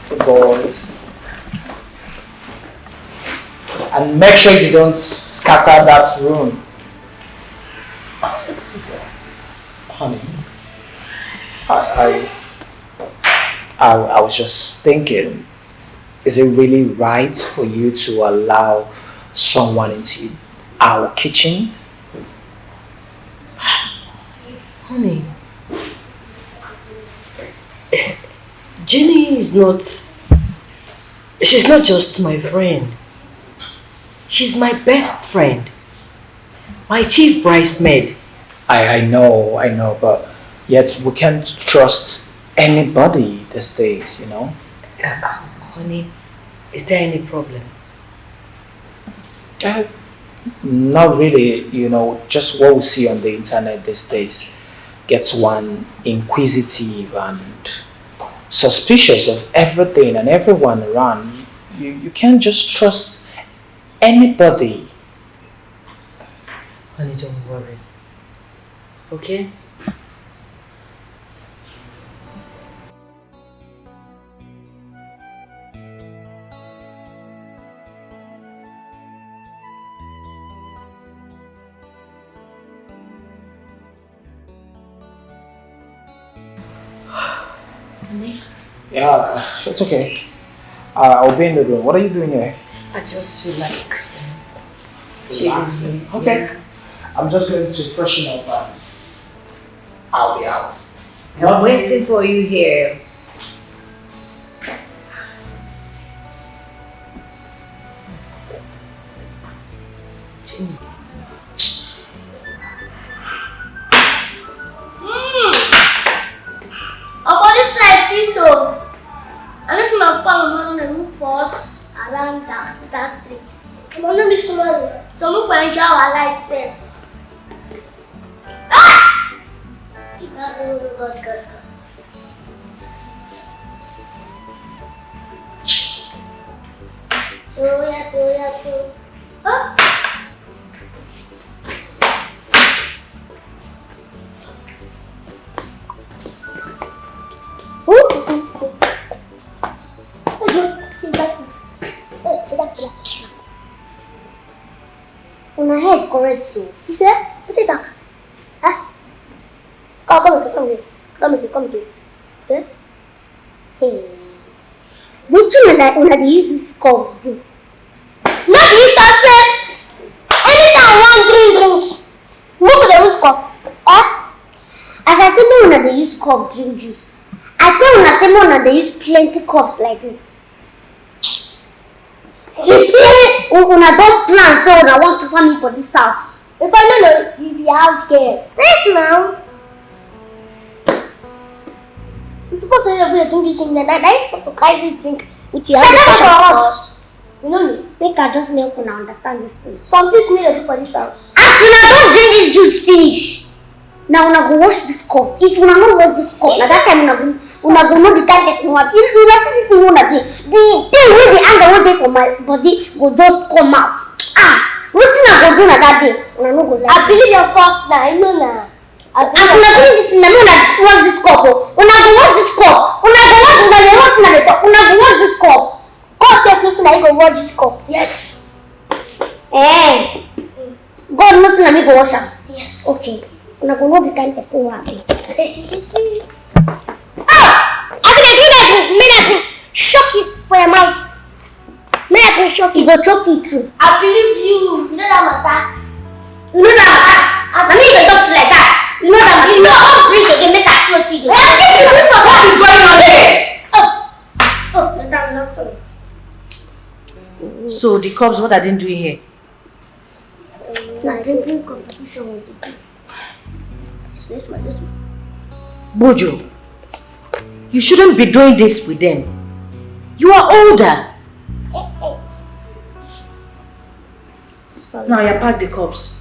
Daddy. Boys. And make sure you don't scatter that room. Honey, I was just thinking, is it really right for you to allow someone into our kitchen? Honey, Jenny is not, she's not just my friend. She's my best friend. My chief bridesmaid. I know, but yet we can't trust anybody these days, you know? Honey, is there any problem? Not really, you know, just what we see on the internet these days gets one inquisitive and suspicious of everything and everyone around. You can't just trust anybody. Honey, don't worry. Okay? Yeah, it's okay. I'll be in the room. What are you doing here? I just feel like Relaxing. Okay. I'm just going to freshen up and I'll be out. I'm waiting for you here. Oh, this is sweet though. I guess my papa will look for us around that street. I'm gonna be sorry. So look when enjoy our life first. God. So. Huh? Una head correct so. He said, what is that? Huh? Come here. See? Hey. Which one they use these cups do? Not you can say anytime one drink. Move the which cup. As I say when they use cup drink juice. I tell when they use plenty cups like this. You say una don't plan so una want to suffer me for this house. If I don't know, you be a house girl. Yes, now. You're supposed to have drink this in the night. I'm supposed to carry this drink with your house. You know me? Make I just make una understand this thing. Something's needed to for this house. As una don't drink this juice finish. Now una go wash this cup. If una not wash this cup, now that time una go know the kind of thing. If una see this thing una do, the thing with the anger wey dey for my body go just come out. Wetin I go do na that day? Una no go like. I believe your first now. I know now. As una drink this thing, una wash this cup. Una go wash this cup. Una go wash this cup. God say close na you go wash this cup. Yes. God knows na me go wash am. Yes. Okay. Una go know the kind person wey I be. I can shock it for your mouth. May I can shock it, go choke it through. I believe you. You know that matter. You know that matter. I mean the talk like that. You know that you know all drink again make us float you. What is going on there? Oh, that's not so. So the cops, what are they doing here? Drinking competition with the Yes, man. Bojo, you shouldn't be doing this with them. You are older. Sorry. Now you pack the cups.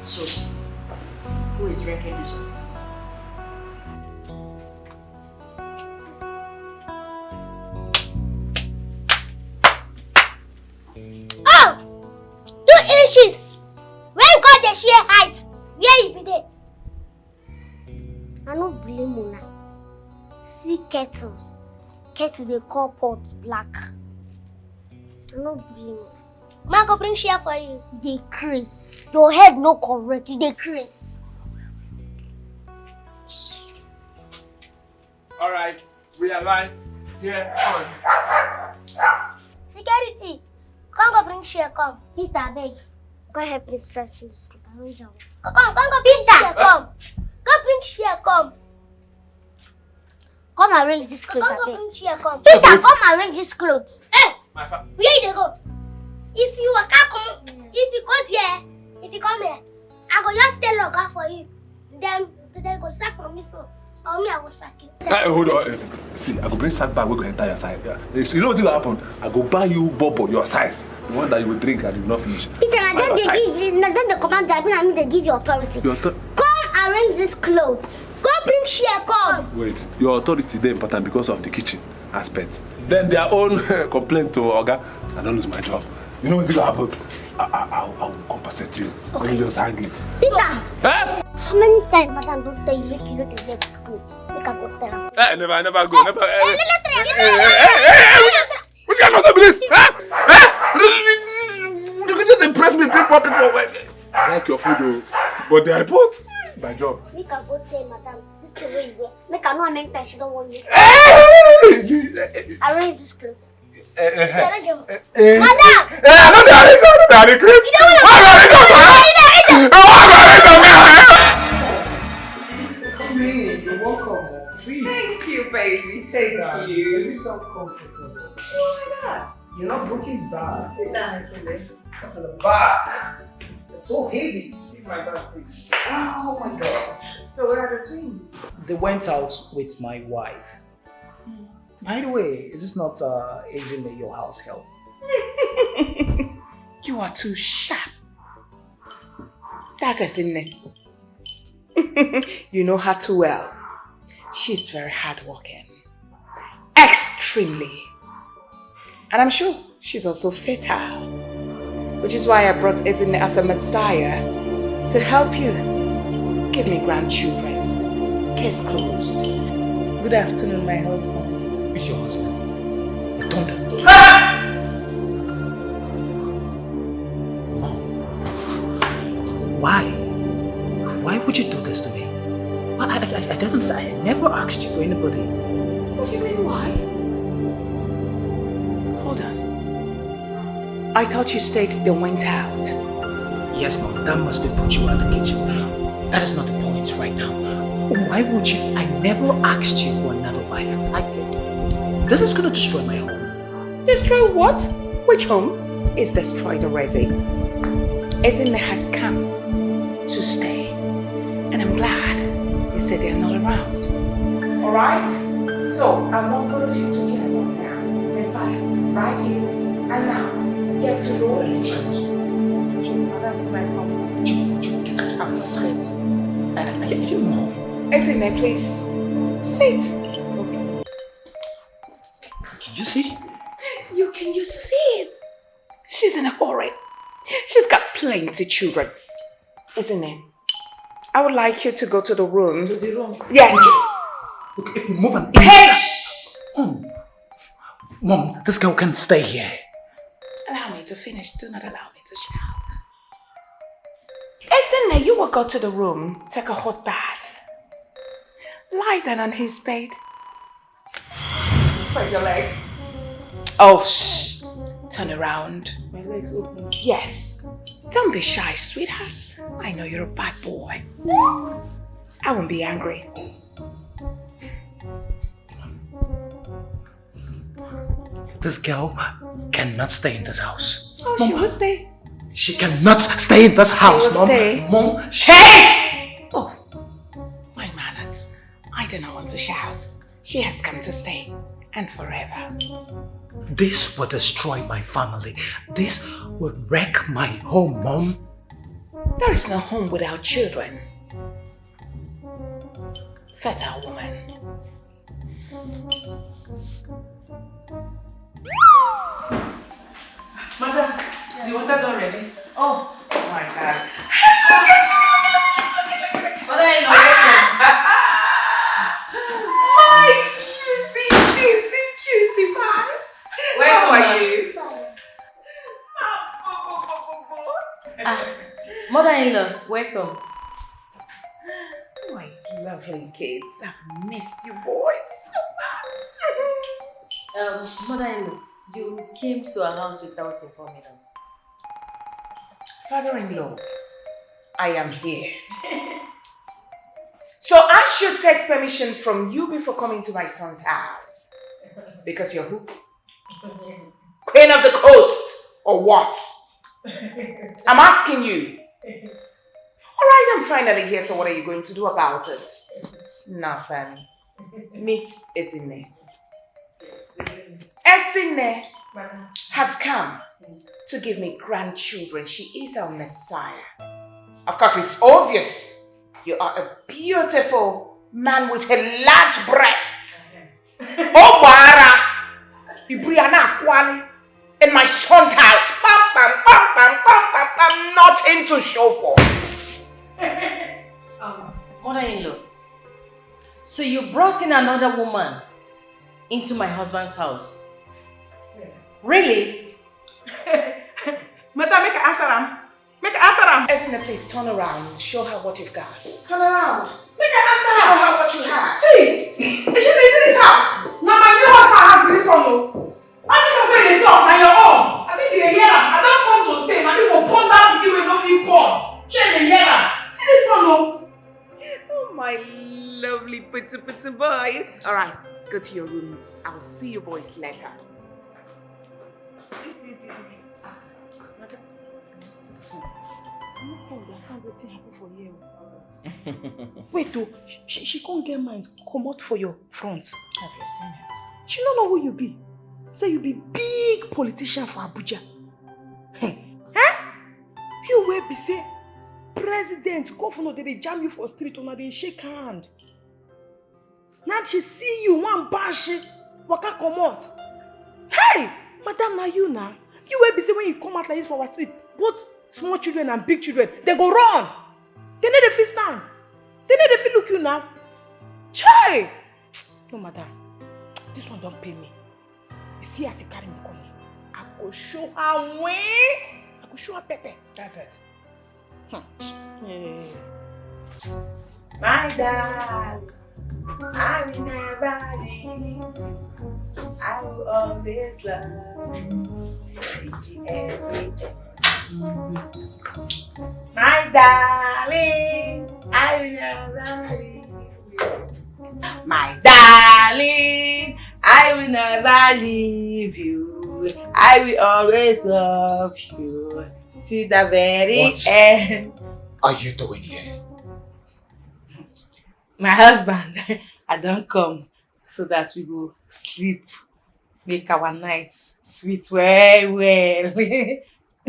So, who is drinking this one? Oh! 2 inches! When God the sheer height, where you be there? I don't blame una. See kettles. Kettle they call pot black. I don't blame una. Man go bring share for you. They craze. Your head no correct. They craze. Alright, we are live here on. Security, come go bring share, come. Peter, beg. Go ahead, please stretch in the scoop. I don't know. Come go Peter, come. Come bring share, come. Come arrange this clothes. Come bring share, come. Peter, come arrange this clothes. Hey, where you go? If you come here, I go just tell Loga for you. Then they go sack from this one. Or me, I will sack it. Hold on. See, I go bring sack bag, we go enter your side. You know what will happen? I go buy you bubble your size. The one that you will drink and you will not finish. Peter, then the command that I mean they give you authority. Come arrange this clothes. Go bring share, come. Wait, your authority is important because of the kitchen aspect. Then their own complaint to Oga, I don't lose my job. You know what will happen? I will compensate you. Okay. Let me just hang it. Peter! How many times Madam don't tell you make you not to wear this clothes? Make I go tell us. Never go. Which kind of nonsense is this? You can just impress me, people. I like your food though. But the report, my job. Make I go tell Madam, this is the way you wear. Make I know I make that she don't want you. Arrange this clothes. Madam! I'm not the arrangement, Chris. You don't Come in, you're welcome. Please. Thank you, baby. Thank you. Get yourself comfortable. Why not? You're not looking bad. Sit down, Ezine. What's in the back? It's so heavy. Leave my bag, please. Oh my god. So where are the twins? They went out with my wife. By the way, is this not Ezine, your house help? You are too sharp. That's Ezine. You know her too well. She's very hardworking. Extremely. And I'm sure she's also fertile. Which is why I brought Ezine as a messiah to help you. Give me grandchildren. Case closed. Good afternoon, my husband. Who's your husband? You don't. Mom. Why? Why would you do this to me? I don't understand. I never asked you for anybody. What do you mean, why? Hold on. I thought you said they went out. Yes, Mom, that must be put you out the kitchen. That is not the point right now. Why would you? I never asked you for another wife. This is gonna destroy my home. Destroy what? Which home? Is destroyed already. Ezine has come to stay. And I'm glad you said they're not around. Alright? So, I want both of you to get along now. In fact, right here and now, get to know each other. Madam, so my mom. Get out of sight. You know. Ezine, please. Sit. Okay. Can you see? Can you see it? She's in a hurry. She's got plenty of children. Ezine, I would like you to go to the room. To the room? Yes. Look, if you move an inch. Hey! Mom, this girl can stay here. Allow me to finish. Do not allow me to shout. Ezine, you will go to the room, take a hot bath. Lie down on his bed. Spread your legs. Oh, shh. Turn around. My legs open. Yes. Don't be shy, sweetheart. I know you're a bad boy. I won't be angry. This girl cannot stay in this house. Oh, Mom, she will stay. She cannot stay in this house, Mom. Stay. Mom, Hey! Oh, my manners. I do not want to shout. She has come to stay, and forever. This will destroy my family. This will wreck my home, Mom. There is no home without children. Fertile woman. Madam, the water not ready. Oh my God. Mother-in-law, My cutie pie. Where are you? Mother-in-law, welcome. My lovely kids, I've missed you boys so much. Mother-in-law, you came to our house without informing us. Father-in-law, I am here. So I should take permission from you before coming to my son's house. Because you're who? Queen of the coast, or what? I'm asking you. Alright, I'm finally here, so what are you going to do about it? Nothing. Meet Ezine. Ezine has come to give me grandchildren. She is our messiah. Of course, it's obvious. You are a beautiful man with a large breast. Oh, Bara! Ibriana Kwani in my son's house. Bam, bam, bam, bam, bam, bam, bam. Nothing to show for. Mother-in-law, so you brought in another woman into my husband's house? Really? Madam, make her answer him. Make her answer him. Ezine, please turn around. Show her what you've got. Turn around. Make her answer her. Show her what you have. See, it's in this house. Now my new husband has this one. I just want to say the dog, now your own. I think they hear him. I don't come to stay. Now people ponder that people will not feel come. Share the hear him. See this one, Oh, my lovely pretty boys. All right, go to your rooms. I'll see you boys later. I don't understand what happened for you. Wait, though, she can't get mine. Come out for your front. Have you seen it? She don't know who you be. Say you be big politician for Abuja. Huh? You will be say president, governor, they jam you for street or they shake hand. Now she see you one bash, waka come out. Hey, madam, now you now. You will be say when you come out like this for our street, both small children and big children, they go run. They need a fit stand. They need a fit look you now. Chai! No, madam. This one don't pay me. You see as you carry me come here. I go show her way. I go show her pepper. That's it. Hey. My dad, I will never leave. I will always love you every day. My darling, I will never leave you. My darling, I will never leave you. I will always love you till the very end. What are you doing here? My husband, I don't come so that we go sleep, make our nights sweet well.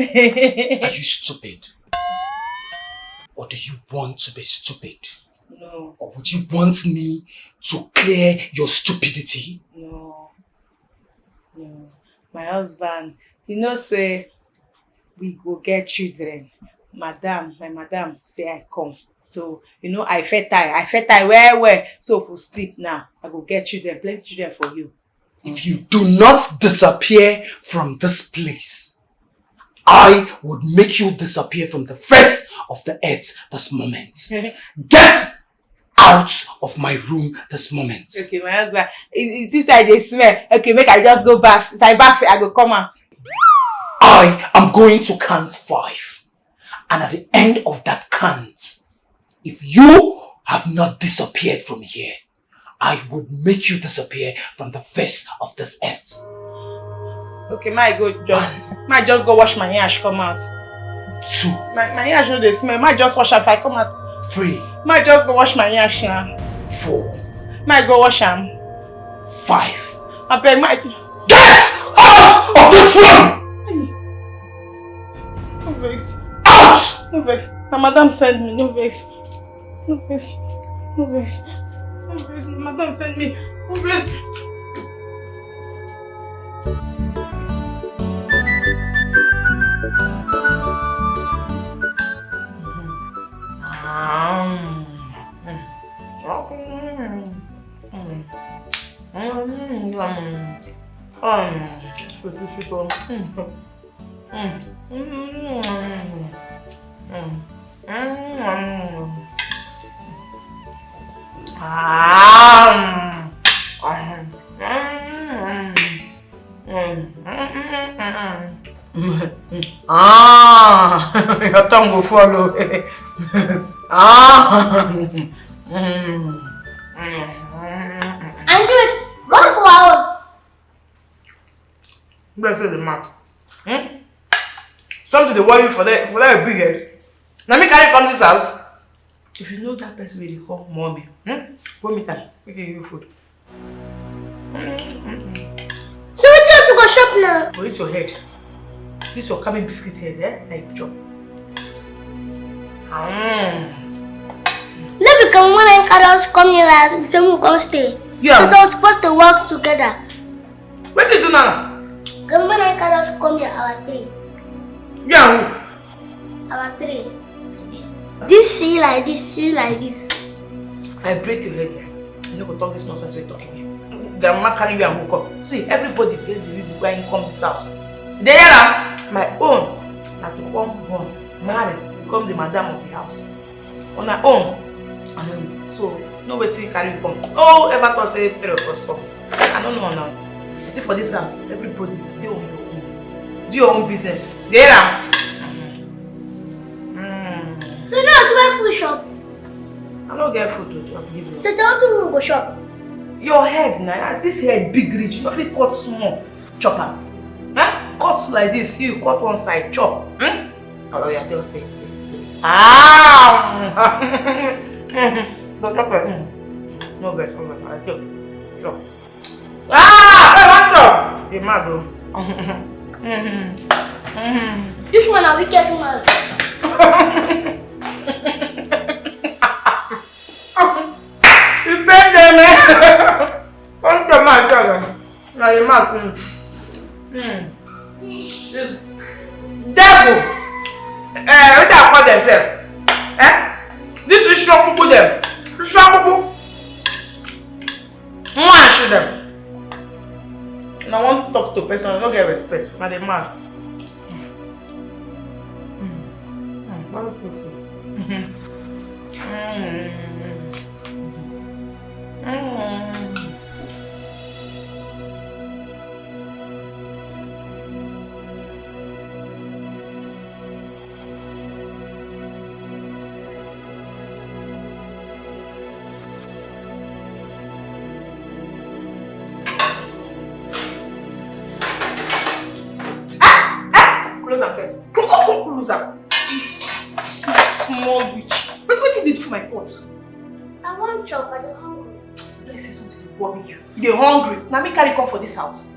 Are you stupid? Or do you want to be stupid? No. Or would you want me to clear your stupidity? No. My husband, say we go get children. My madam say I come. So, I fertile well. So for sleep now, I go get children, plenty children for you. If you do not disappear from this place, I would make you disappear from the face of the earth this moment. Get out of my room this moment. Okay, my husband, it's inside they smell. Okay, make I just go bath. If I bath, I go come out. I am going to count 5. And at the end of that count, if you have not disappeared from here, I would make you disappear from the face of this earth. Okay, might just go wash my hair and come out. 2. My hair no dey smell. Might just wash am if I come out. 3. Might just go wash my hair now. 4. Might go wash am. 5. I beg might. Get out of this room! No vex. Out! No vex. My madam sent me. No vex. No vex. No vex. No vex. My madam sent me. No vex. Your tongue will follow. And do it. What for our Bless the mark. Something to worry you for that big head. Now me carry come this house. If you know that person will call mommy, go meet her. We give you food. So what else you go shop now? Go eat your head. This your coming biscuit head, like chop. Let me come when I carry us come here and say we go stay. Yeah. So we're supposed to work together. What you do now? Come when I carry us come here, our 3. Yeah. Our 3. Like this. This see like this, see like this. I break your head. You know go talk this nonsense we're talking here. Grandma carry you and hook up. See, everybody get the reason why you come this house. They are my own. That to come home, marry, become the madam of the house. On my own. And so no waiting carry you come. Oh, ever thought say 3 of us come. I don't know now. You see for this house, everybody do your own. Do your own business. They are. So now do us food shop. I don't get food to give you. So tell you we go shop. Your head now, as this head big rich, you don't feel cut small. Chop am. Huh? cut like this, you cut one side, chop. Oh yeah, just stay. Ah! No, chop it. No, I just chop. Ah! Hey, what's up? You're mad, bro. This one a wicked man. You beg them, man. Come to my brother. Now you're mad. This devil. What do they call themselves? This is strong people them. Strong people. Man, shoot them. And I want to talk to a person, I don't get respect. Now they mad. What do you think? Close up first. Close up. Small witch. What did you do for my pot? I want chop, but I'm hungry. Let me say something to worry you. You're hungry. Now me carry come for this house.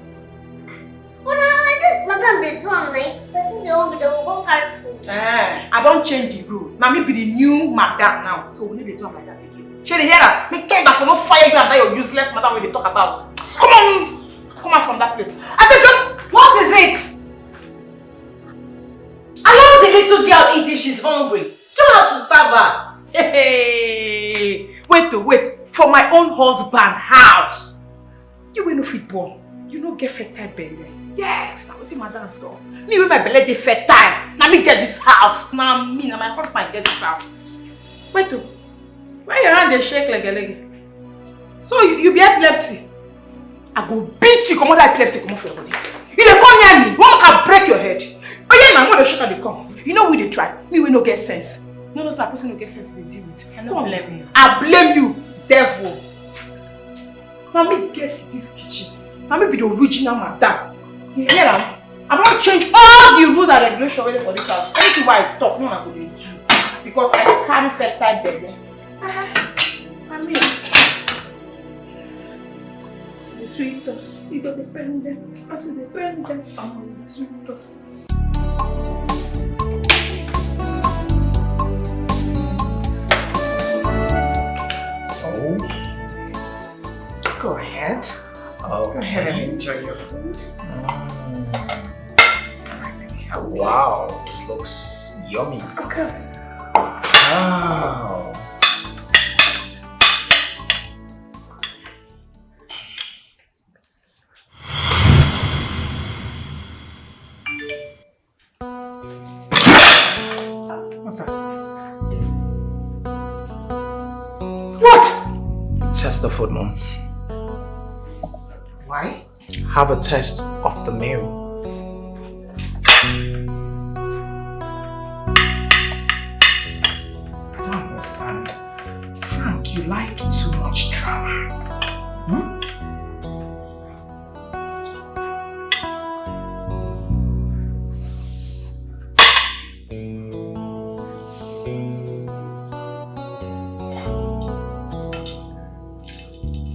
Well, now like this, madam, they do am like person they hungry, they will go carry food. I don't change the rule. Now me be the new madam now. So we need to do am like that again. Shey dey hear that? Me tell that for no fire you and that your useless madam when they talk about. Come on! Come out from that place. I said just what is it? Allow the little girl eat if she's hungry. You don't have to starve her. Hey, wait. For my own husband house. You will no fit born. You no get fertile belly. Yes, now what's madam do? Me with my belly dey fertile. Now me get this house. Now me and my husband get this house. Wait, why your hand dey shake like a leg? So you be epilepsy? I go beat you. Come on, that epilepsy come off your body. You dey come near me. One can break your head. Oh yeah, now when the sugar they come. You know we dey try. Me we no get sense. No, that person no get sense to deal with. I don't blame you. I blame you, devil. Now me get this kitchen. Now me be the original madam. You hear am? I don't change all the rules and regulations ready for this house. Anything why I talk, no one go dey do. Because I carry fertile baby. I mean, the sweetest, you don't depend them. As you depend them, I'm on the sweetest. Go ahead. Okay. Go ahead and enjoy your food. Wow, this looks yummy. Of course. Wow. What's that? What? Test the food, Mom. Why? Have a taste of the meal. I don't understand. Frank, you like too much drama.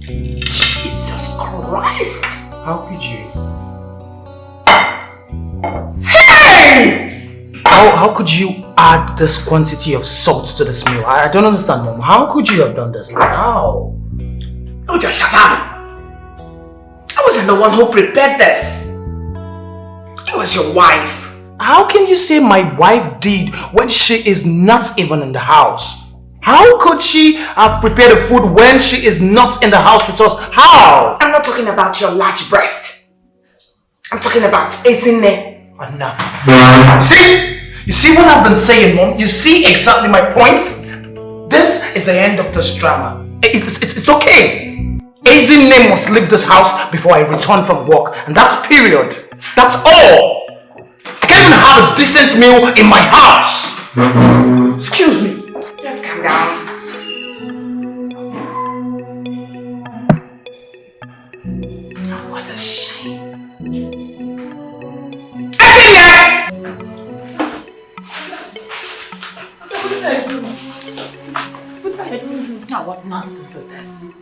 Jesus Christ! How could you? Hey! How could you add this quantity of salt to this meal? I don't understand, Mom. How could you have done this? How? Oh, just shut up! I wasn't the one who prepared this. It was your wife. How can you say my wife did when she is not even in the house? How could she have prepared the food when she is not in the house with us? How? I'm not talking about your large breast. I'm talking about Ezine. Enough. You see what I've been saying, Mom? You see exactly my point? This is the end of this drama. It's okay. Ezine must leave this house before I return from work. And that's period. That's all. I can't even have a decent meal in my house. Excuse me. Just calm down. What a shame. I don't do. Now what nonsense is this?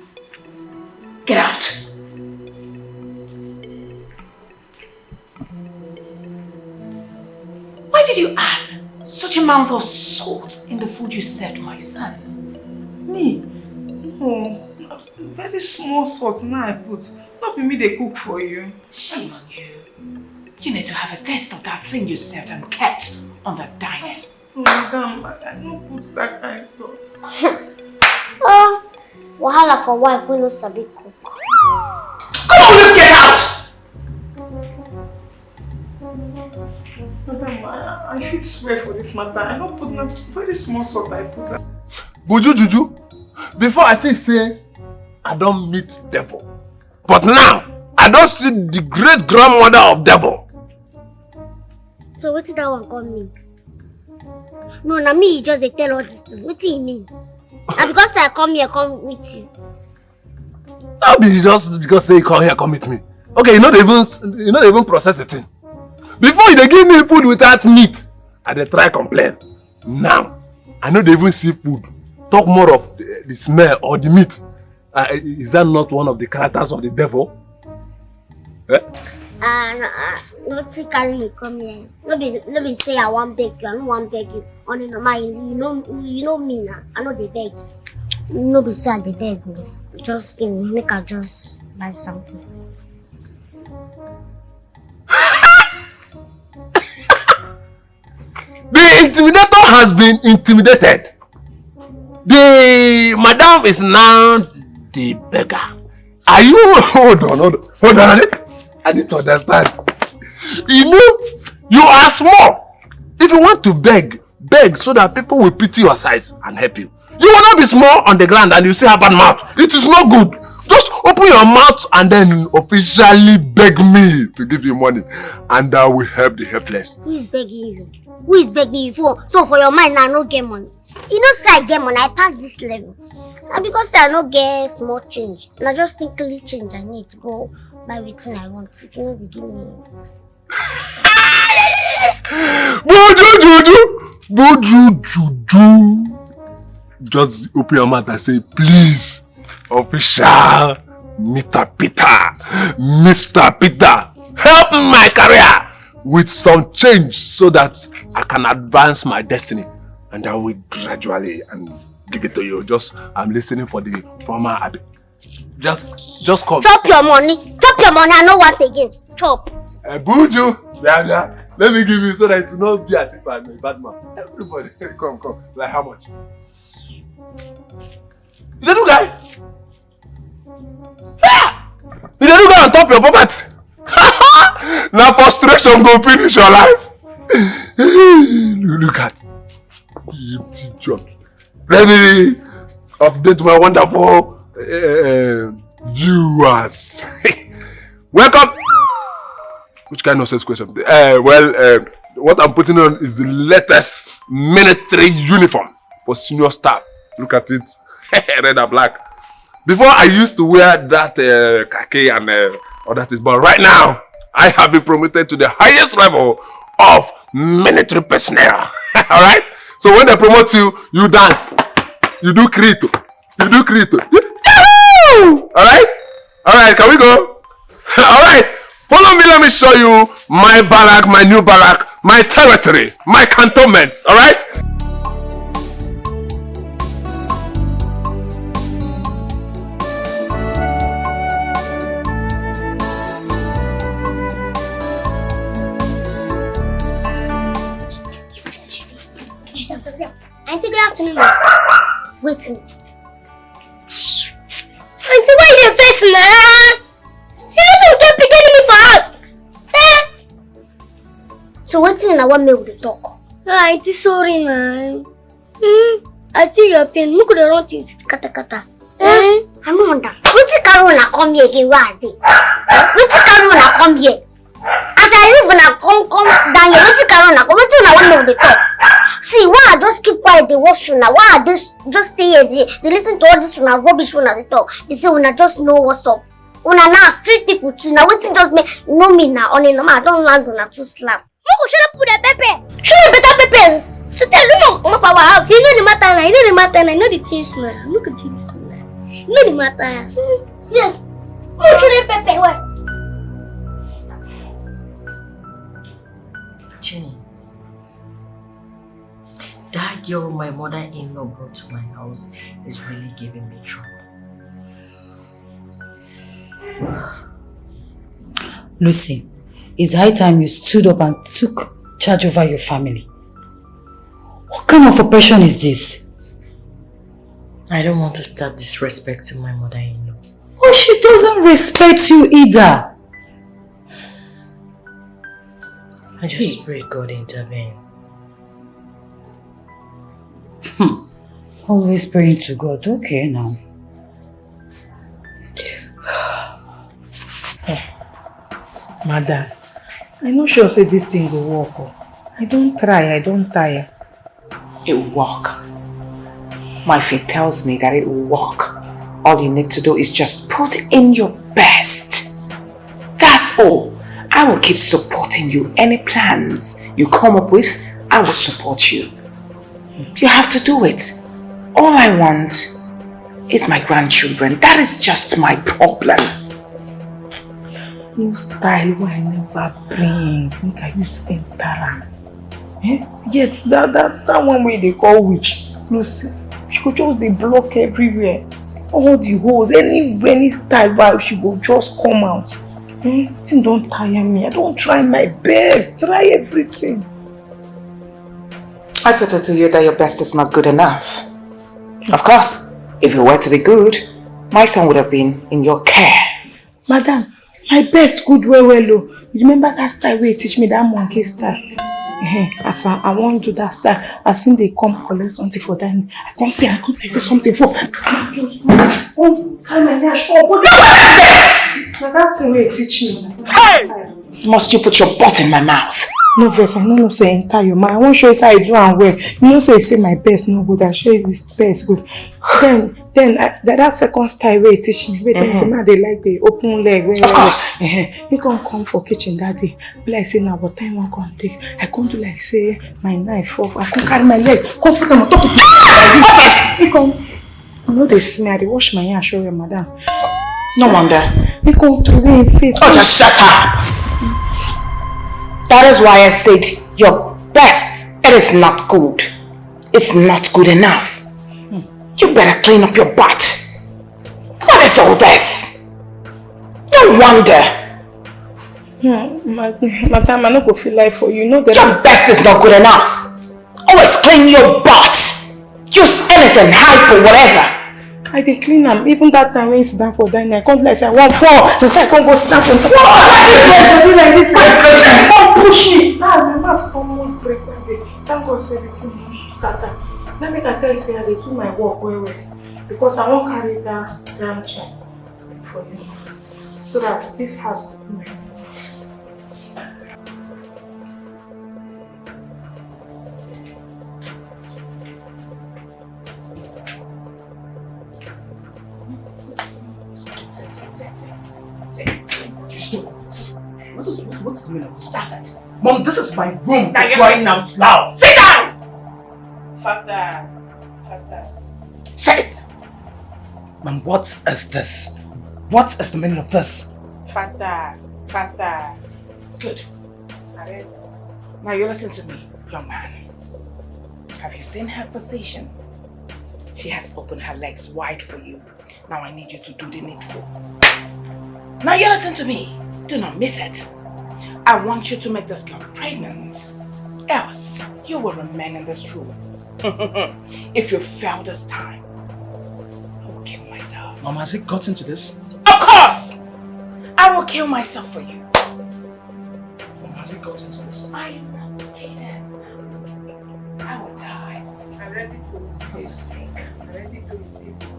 Get out! Why did you add such amount of salt in the food you served my son? Me? Oh, very small salt now I put. Not be me they cook for you. Shame on you. You need to have a taste of that thing you served and kept on the dining. Oh, madam, I don't put that kind of salt. Oh, wahala for wife we no sabi cook. Come on, you get out! Madam, I should swear for this matter. I don't put not very small salt I put. Buju Juju, before I think say I don't meet devil. But now I don't see the great grandmother of devil. So what did that one call me? No, na me you just dey tell all this thing. What do you mean? And because I come here, come meet you. That'll be just because say you come here, come meet me. Okay, you know they even process the thing. Before you dey give me food without meat, I dey try complain. Now, I know they even see food. Talk more of the smell or the meat. Is that not one of the characters of the devil? Eh? Not to carry me come here. No be say I want beg you. I don't want beg you. Only normal, you know me now. I know they beg. No be say I dey beg you. Just give me, make I just buy something. The intimidator has been intimidated. The madam is now the beggar. Are you? Hold on. I need to understand. You know, you are small. If you want to beg so that people will pity your size and help you. You will not be small on the ground and you say a bad mouth. It is not good. Just open your mouth and then officially beg me to give you money, and that will help the helpless. Who is begging you? Who is begging you for? So for your mind now, I no get money. You know, say I get money, I pass this level. And because I no get small change, and I just think little change I need to go buy everything I want. If you know to give me. Buju. Just open your mouth and say, please, official Mr. Peter, help my career with some change so that I can advance my destiny. And I will gradually and give it to you. I'm listening for the former Abby. Just come. Chop your money, I know what again. Chop. Buju, let me give you so that it will not be as if I'm a bad man. Everybody, come. Like how much? You don't do guy? You don't do guy on top of your pocket? Now frustration go finish your life. Look at it. Let me update my wonderful viewers. Welcome. Which kind of nonsense question? What I'm putting on is the latest military uniform for senior staff. Look at it. Red and black. Before I used to wear that khaki and all that is, but right now I have been promoted to the highest level of military personnel. Alright? So when they promote you, you dance. You do krito. Alright, can we go? Alright, follow me, let me show you my barrack, my new barrack, my territory, my cantonments. Alright? Auntie, good afternoon. Wait. Auntie, why you face me? You know to get beginning me first. So what's in I want me with the talk? Auntie, sorry, man. I feel your pain. You could have run to kata. I don't understand. What's the car when I come here again? What's the car when I come here? As I live when I come sit down here, what's the car when I come? What's when I want me with the talk? See, why I just keep quiet, they watch you now? Why I just stay here, they listen to all this when I rubbish when I talk. You see, when I just know what's up. When I now street people too, now waiting just make know me now. Only no I don't land when I too slap. You go shut up with the pepper. Shut up better pepper. So tell you come up our house. You know the matter now. You know the matter now. You know the things now. Look at this now. You know the matter. Yes. Who should I pay? What? Jenny, that girl my mother-in-law brought to my house is really giving me trouble. Lucy, it's high time you stood up and took charge over your family. What kind of oppression is this? I don't want to start disrespecting my mother-in-law. Oh, she doesn't respect you either. I just pray God intervene. Always praying to God. Okay, now. Madam, I no sure say this thing will work. I don't try, I don't tire. It will work. My faith tells me that it will work. All you need to do is just put in your best. That's all. I will keep supporting you. Any plans you come up with, I will support you. You have to do it. All I want is my grandchildren. That is just my problem. New style wey I never bring. Make I use enter. Yet that one way they call witch. Lucy, she could just dey block everywhere. All the holes, any style where she will just come out. Thing don't tire me. I don't try my best. Try everything. I put it to you that your best is not good enough. Of course, if it were to be good, my son would have been in your care. Madam, my best good well. You remember that style where you teach me that monkey style? As I want to do that style, as soon they come collect something for that, I can't say something for. That's the way you teach me. Hey! Must you put your butt in my mouth? No verse, I know say enter your mind. I won't show you how I do and well. You know say my best no good. I show you this best good. Then that second style where you teach me. Wait, say man they like the open leg. Of course. You can't come for kitchen that day. Be like say now what time I can't take. I can't do like say my knife off. I can't carry my leg. Come put them on top of me. You come. You know they smell. They wash my hair. Show you, madam. No wonder. You come to me in face. Oh, just shut up. That is why I said your best. It is not good. It's not good enough. You better clean up your butt. What is all this? No wonder. Madam, I no go feel like for you. Know that your best is not good enough. Always clean your butt. Use anything, hype or whatever. I dey clean them. Even that time when you sit down for dining, I can't like say I want fall. Instead I can't go sit down for like this. My goodness! Don't push me. My mouth almost break that day. Thank God say the thing scatter. Let me tell you say I dey do my work well because I won't carry that grandchild for you, so that this house will be my What's the meaning of this? That's it. Mom, this is my room. Now you're crying out loud. Sit down! Father. Say it. Mom, what is this? What is the meaning of this? Father. Good. Now you listen to me, young man. Have you seen her position? She has opened her legs wide for you. Now I need you to do the needful. Now you listen to me. Do not miss it. I want you to make this girl pregnant. Else, you will remain in this room. If you fail this time, I will kill myself. Mom, has it gotten to this? Of course! I will kill myself for you. Mom, has it gotten to this? I am not kidding. I will die. I'm ready to receive. For your sake. I'm ready to receive it.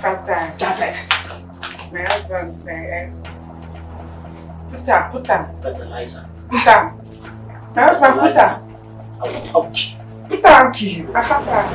Father. That's it. My husband, Put down. Fertilizer. Put down. My husband, put down. Ouch. Put down, kill you. Father.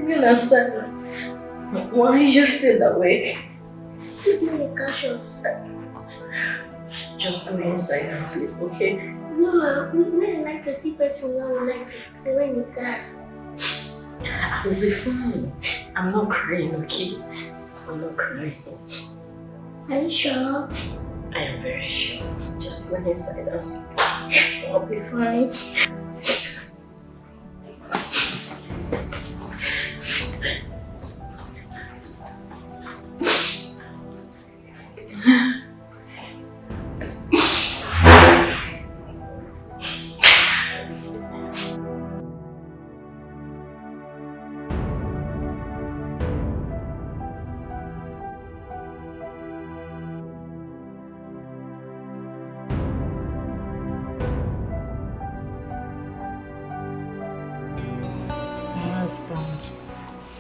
Sleeping outside. Why are you still awake? Sleeping in the cautious. Just go inside and sleep, okay? No, when I like to see person, I would like to go in the car. I will be fine. I'm not crying, okay? I'm not crying. Are you sure? I am very sure. Just go inside and sleep. I'll be fine.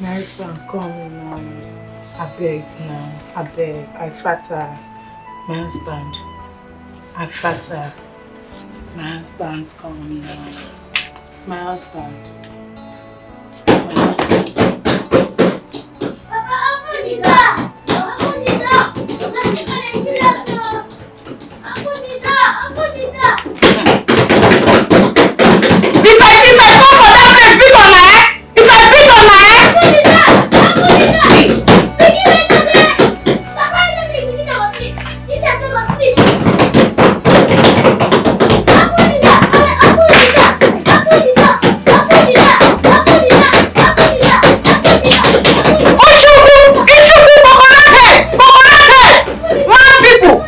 My husband, come now. I beg now. I beg. I fatter. My husband. I fatter. My husband, come now. My husband. Papa, open the door! Open the door! Open the door! Open the door! Open the door! If I come for that place, beat on my head! If I beat on my head! Open the door! Open the door! Picky, wait a minute! Papa, I don't think Picky will sleep. This time will sleep. Open the door! Open the door! Open the door! Open the door! Open the door! Open the door! Open the door! Nwachukwu! Coconut! Man people!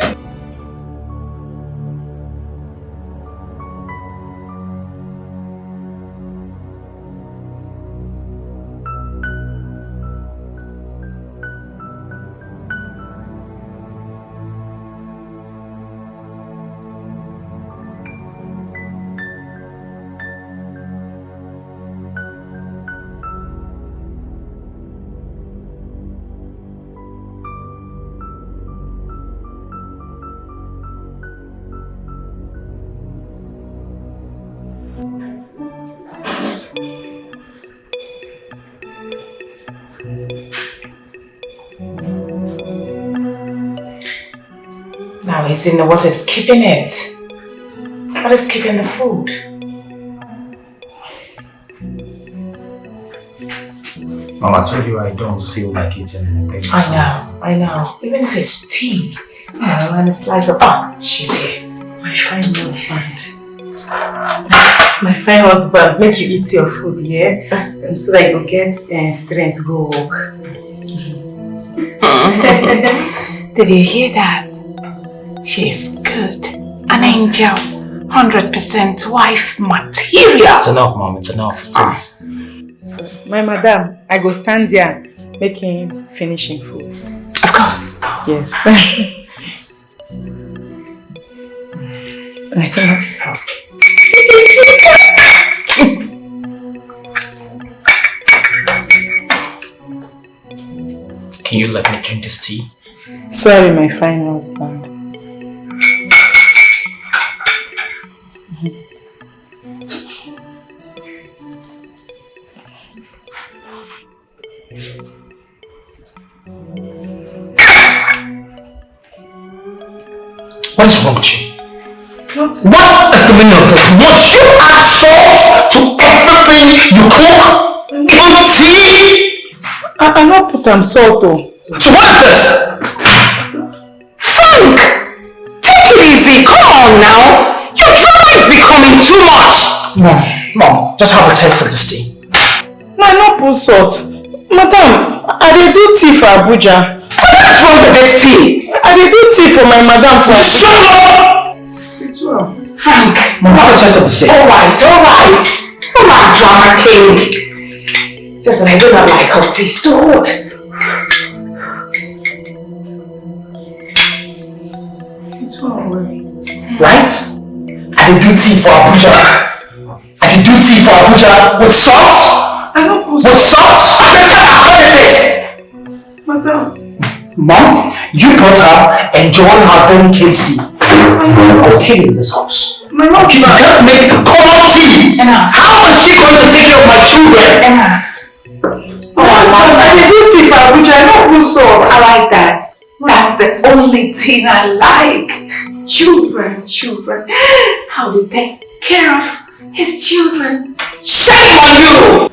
Now it's in what is keeping it? What is keeping the food? Mom, I told you I don't feel like eating anything. I know. Even if it's tea, and a slice of she's here. My fine husband. My fine husband, make you eat your food, yeah? So that you will get strength to go walk. Did you hear that? She's good. An angel. 100% wife material. It's enough, Mom. It's enough. Please. So, my madam, I go stand there making finishing food. Of course. Yes. Can you let me drink this tea? Sorry, my fine husband. What is wrong with you? What? What is the meaning of this? Must you add salt to everything you cook? Even tea? I not put on salt though. So what is this? Frank! Take it easy. Come on now. Your drama is becoming too much. Mom, just have a taste of this tea. No, I not put salt. Madam, I dey do tea for Abuja. What is wrong with this tea? I dey do tea for my madam for Shut up! Frank! Mom, have a taste of this tea. Alright. I'm not drama king. Just that I do not like hot tea. It's too hot. Right? I did do tea for Abuja. With sauce? I don't put With sauce? What is this? Madam. Mom, you brought her enjoying her delicacy. I'll kill you in this house. My You husband. can't make cold tea. Enough. How is she going to take care of my children? Enough. I like that. That's the only thing I like. Children. How to take care of his children. Shame on you!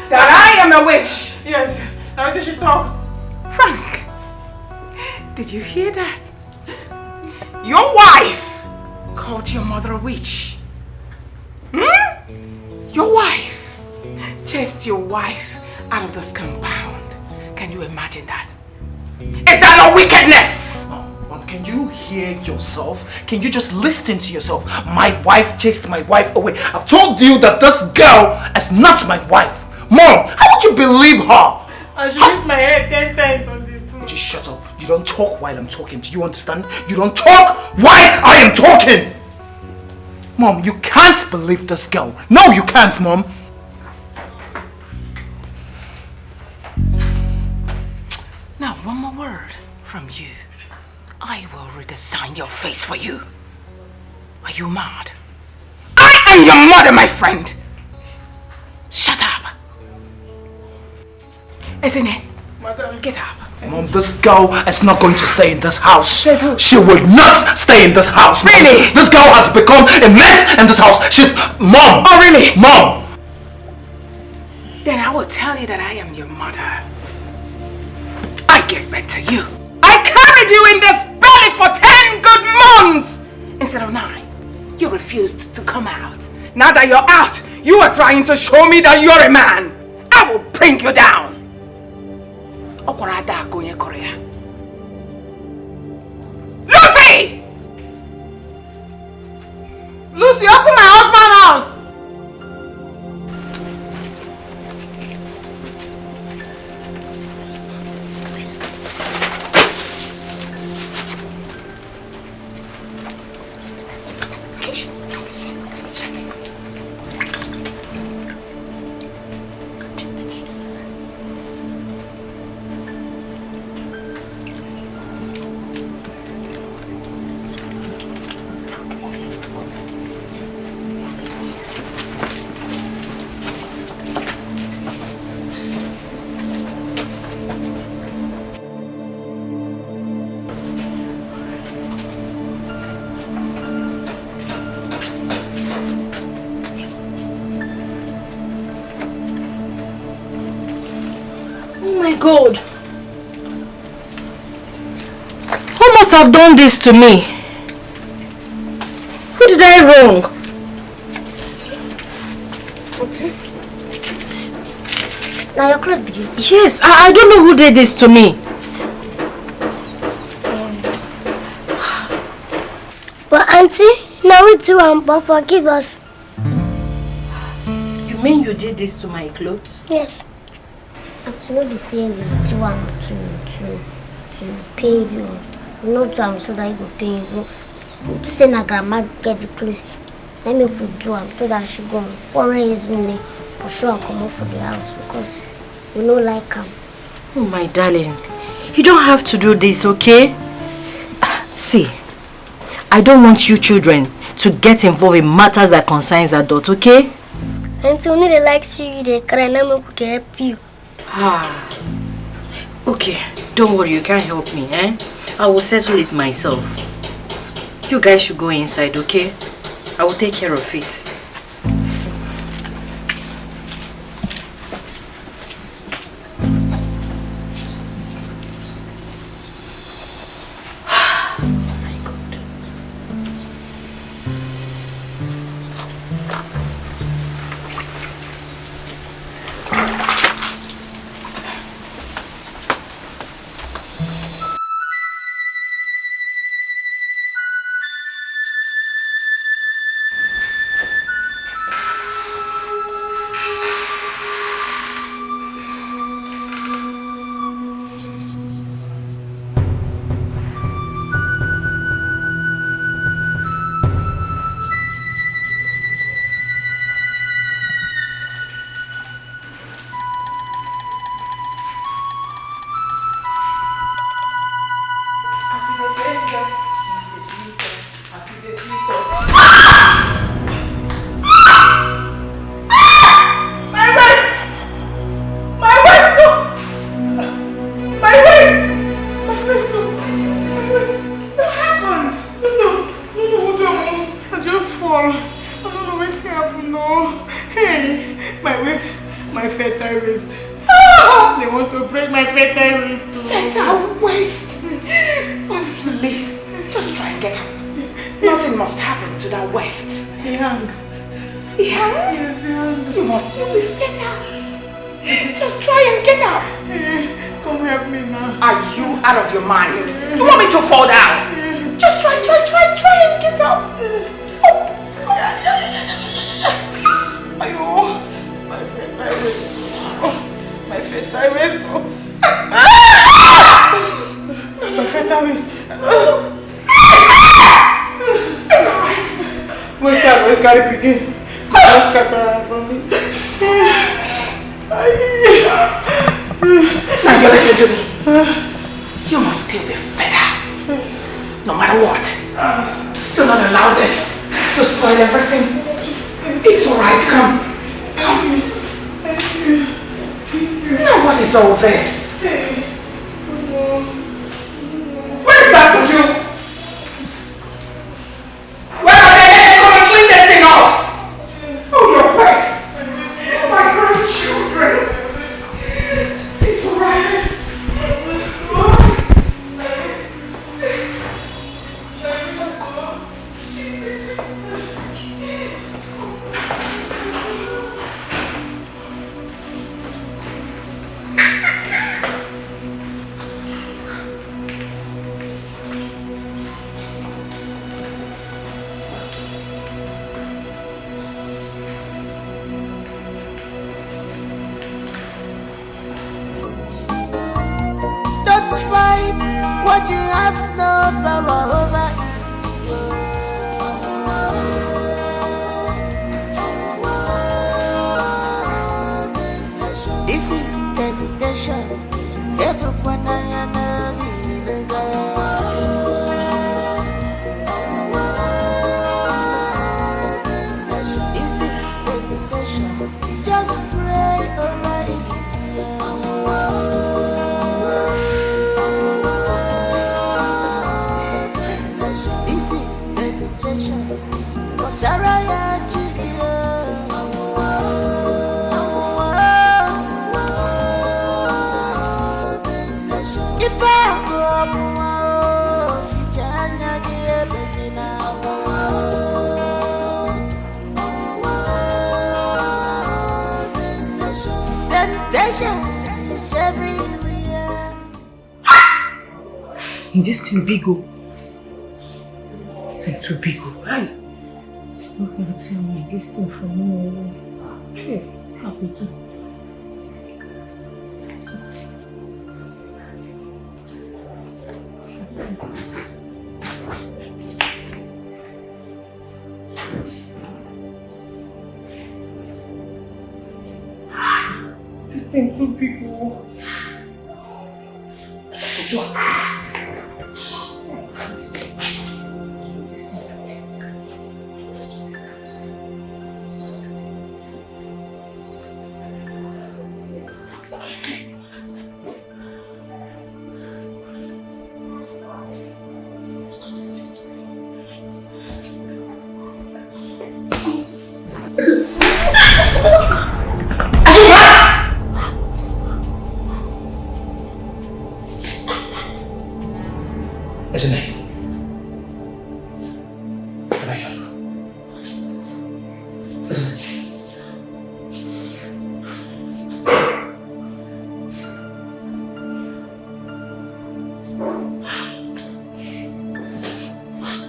That I am a witch. Yes. Now did she talk? Frank, did you hear that? Your wife called your mother a witch. Your wife chased your wife out of this compound. Can you imagine that? Is that not wickedness? Mom, can you hear yourself? Can you just listen to yourself? My wife chased my wife away. I've told you that this girl is not my wife. Mom, how would you believe her? And she hits my head 10 times on the floor. Just shut up. You don't talk while I'm talking. Do you understand? You don't talk while I am talking. Mom, you can't believe this girl. No, you can't, Mom. Now, one more word from you. I will redesign your face for you. Are you mad? I am your mother, my friend. Shut up. Isn't it? Madam, get up. Mom, this girl is not going to stay in this house. Says who? She will not stay in this house, Mom. Really? This girl has become a mess in this house. She's... Mom! Oh, really? Mom! Then I will tell you that I am your mother. I gave birth to you. I carried you in this belly for 10 good months instead of 9. You refused to come out. Now that you're out, you are trying to show me that you're a man. I will bring you down. Lucy! Lucy, open my husband's house! God. must have done this to me. Who did I wrong? Auntie? Now your clothes be this. Yes, I don't know who did this to me. But auntie, now we do but forgive us. You mean you did this to my clothes? Yes. Auntie, no be saying we do to pay you. We no do so that you go pay you. We say na grandma get the clothes. Let me put do so that she go. Or is in there. For sure I'll come out for the house because we no like him. Oh my darling, you don't have to do this, okay? See, I don't want you children to get involved in matters that concerns adults, okay? Auntie, we need to like see you they cry and we could help you. Okay, don't worry, you can't help me, eh? I will settle it myself. You guys should go inside, okay? I will take care of it. Temptation is everywhere. This thing big oh. This thing too big oh. Right? You can tell me this thing from me. Hey, how we do? This thing too big oh. Isn't it? Can I help? Isn't it?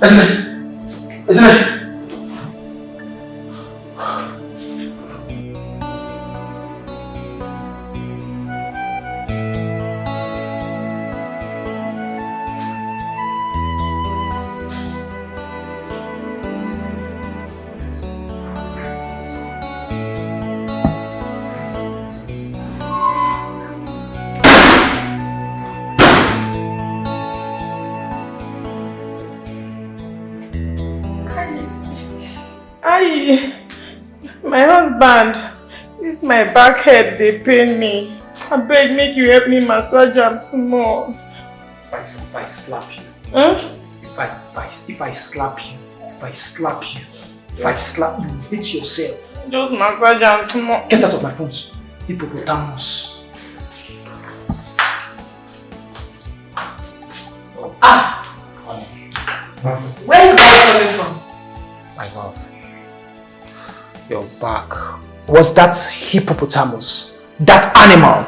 Isn't it? Isn't it? My husband, this my back head, they pain me. I beg, make you help me massage am small. If I slap you, Huh? if I slap you, hit yourself. Just massage am small. Get out of my front, hippopotamus. Where are you guys coming from? My love, your back was that hippopotamus, that animal.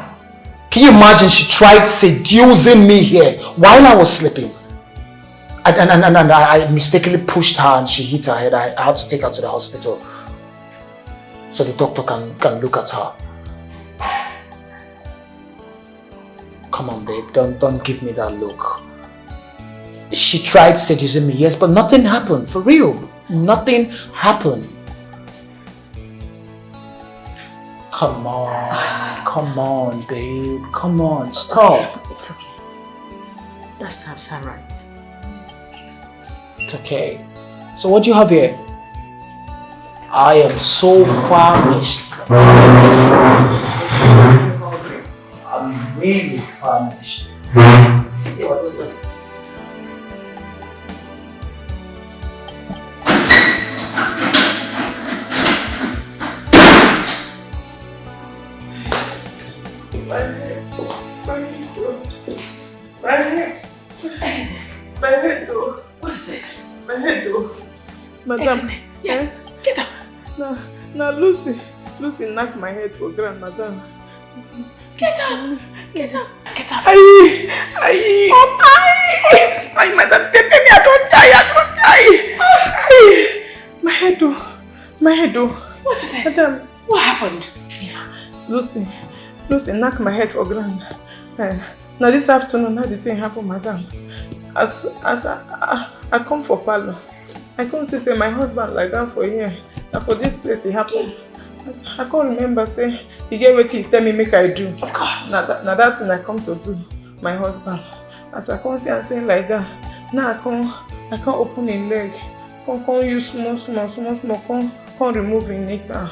Can you imagine she tried seducing me here while I was sleeping? And I mistakenly pushed her and she hit her head. I had to take her to the hospital so the doctor can look at her. Come on, babe, don't give me that look. She tried seducing me, yes, but nothing happened, for real. Nothing happened. Come on, babe. Come on, stop. It's okay. That serves her right. It's okay. So what do you have here? I am so famished. I'm really famished. What's this? My head though. What is it? My head though. Madam. Yes. Get up. Now Lucy knocked my head for ground, madam. Get up. Get up. Get up. Aye, madam, take me, I don't die. Aye. My head though. What is it? Madam. What happened? Lucy knocked my head for ground. Now this afternoon, how the thing happen, madam? As I come for parlor, I can't say my husband like that for here. And for this place it happened. I can't remember say he get what he tell me make I do. Of course. Now that thing I come to do, my husband. As I can't see and say like that, now I can't open his leg. Can't use small, can't remove his neck and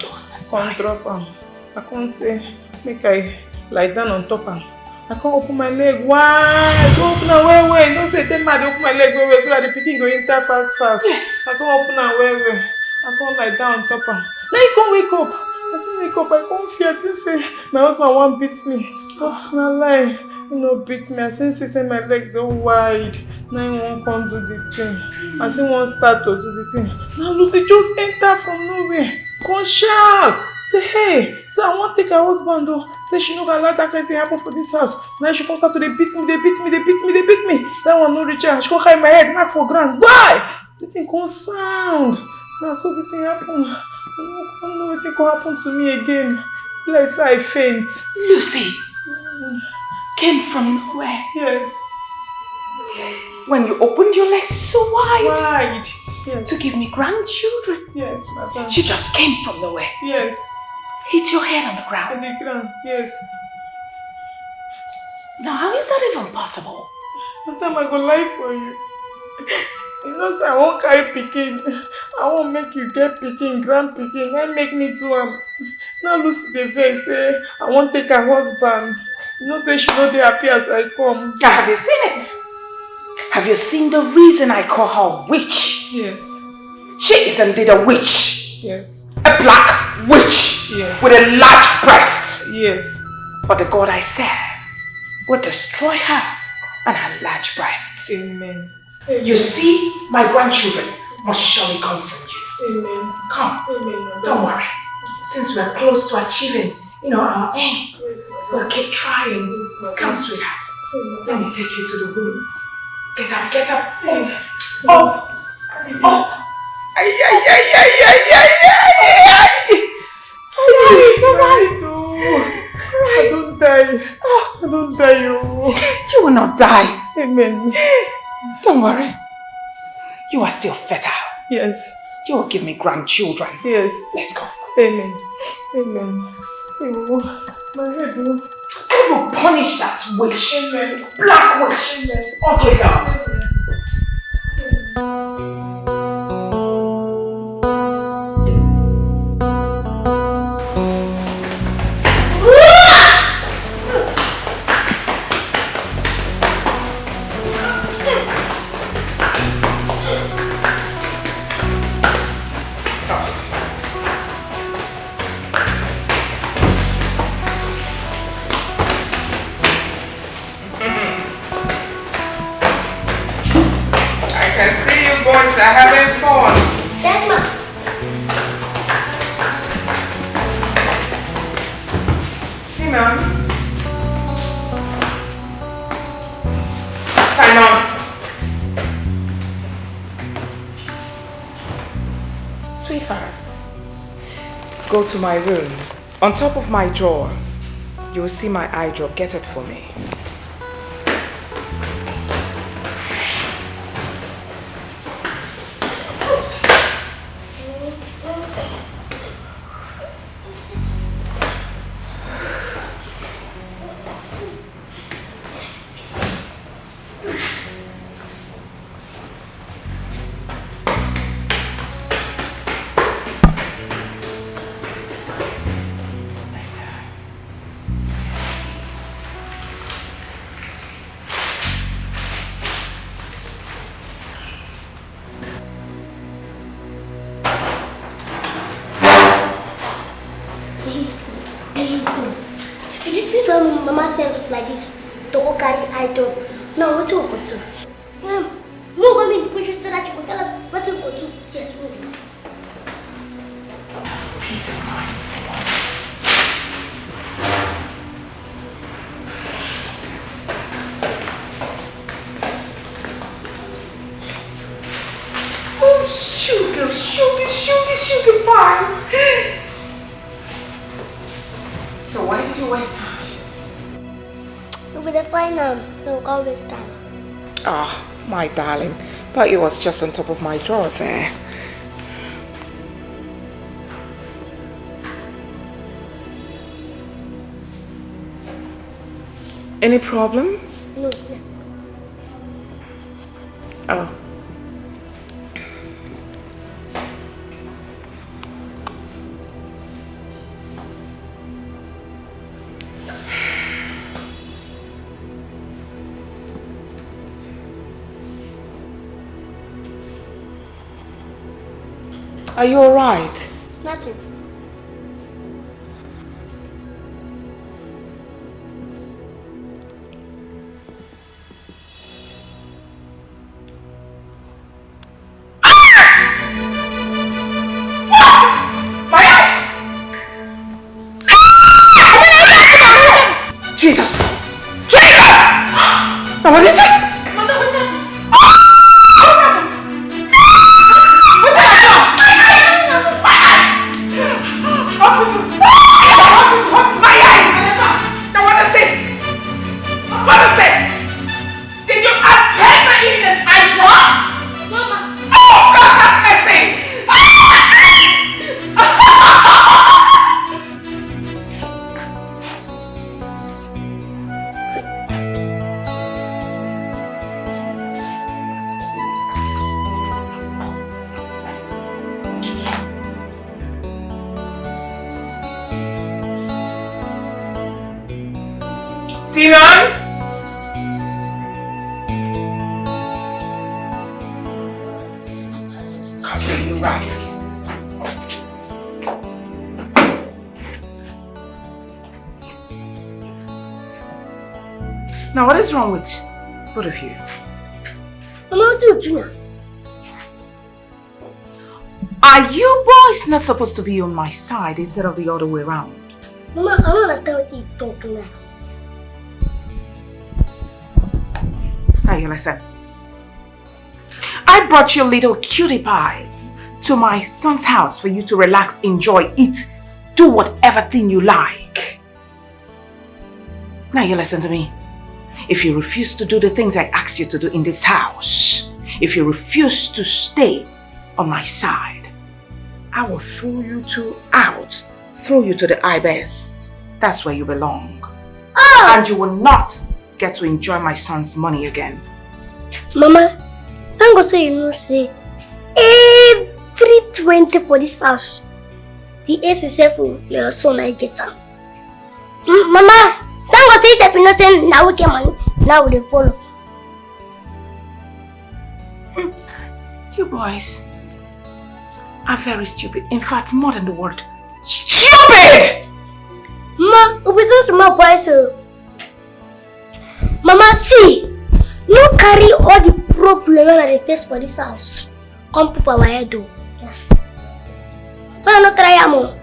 can't drop him. I can't say make I lie down on top him. I can't open my leg wide. Don't open her way. Don't say tell me I open my leg way so that the picking go enter fast. Yes. I can't open her way. I can't lie down on top her. Now you can't wake up. As I wake up, I can't fear. I think say my husband won't beat me. That's not lie. You know beat me. I think he say my leg go wide. Now he won't come do the thing. I think he won't start to do the thing. Now Lucy just enter from nowhere. Come shout. Say, hey, say I want to take her husband though. Say she no gonna let that kind of thing happen for this house. Now she come start to they beat me. That one no reach her. She come carry my head, knock for ground. Why? The thing come sound. Now so the thing happen. I don't know what thing can happen to me again. Like say I faint. Lucy came from nowhere. Yes. When you opened your legs so wide. Yes. To give me grandchildren. Yes, madam. She just came from nowhere. Yes. Hit your head on the ground. On the ground, yes. Now how is that even possible? Madam, I go lie for you. You know, say I won't carry pikin. I won't make you get pikin, grand pikin. I make me do Now Lucy the vex say I won't take her husband. You know, say she know they happy as I come. Have you seen it? Have you seen the reason I call her witch? Yes. She is indeed a witch. Yes. A black witch. Yes. With a large breast. Yes. But the God I serve will destroy her and her large breasts. Amen. You see, my grandchildren must surely come from you. Amen. Come. Amen. Don't worry. Since we are close to achieving, our aim, Yes, we'll keep trying. Yes, Come, sweetheart. Let me take you to the room. Get up, get up. Oh. It's alright. I don't die. I don't die, You will not die. Amen. Don't worry. You are still fertile. Yes. You will give me grandchildren. Yes. Let's go. Amen. Amen. Oh, my head. I will punish that witch. Amen. Black witch. Amen. Okay, girl. Are having fun. Yes, ma'am. Simon. Simon. Sweetheart, go to my room. On top of my drawer, you will see my eye drop. Get it for me. Mama sent us like this to go carry item. No, what you go to? Move go in the picture so that you can tell us what you go to. Yes, move. Peace of mind. Oh, sugar pie. So why did you waste time? With the fine so we can't waste time. Oh, my darling. But it was just on top of my drawer there. Any problem? No. Oh. Are you alright? Nothing. Now what is this? Madam, what's that? My eyes! Now what is this? What is this? Did you attend my illness? I dropped? Mama. Oh, God have mercy! Sinan? Come here, you rats. Now what is wrong with both of you? Mama, what do you do now? Are you boys not supposed to be on my side instead of the other way around? Mama, I don't understand what you're talking about. Now you listen. I brought you little cutie pies to my son's house for you to relax, enjoy, eat, do whatever thing you like. Now you listen to me. If you refuse to do the things I asked you to do in this house, if you refuse to stay on my side, I will throw you two out, throw you to the ibis. That's where you belong. Oh! And you will not get to enjoy my son's money again. Mama, thank God say you know say every 20 for this house, the ace is for your son I get them. Mama, thank God say that we not saying now we get money, now we follow. You boys are very stupid. In fact, more than the word stupid! Mama, we say some boys so. Mama, see, you carry all the problem that they face for this house. Come put for our head though. Yes. Why not try more?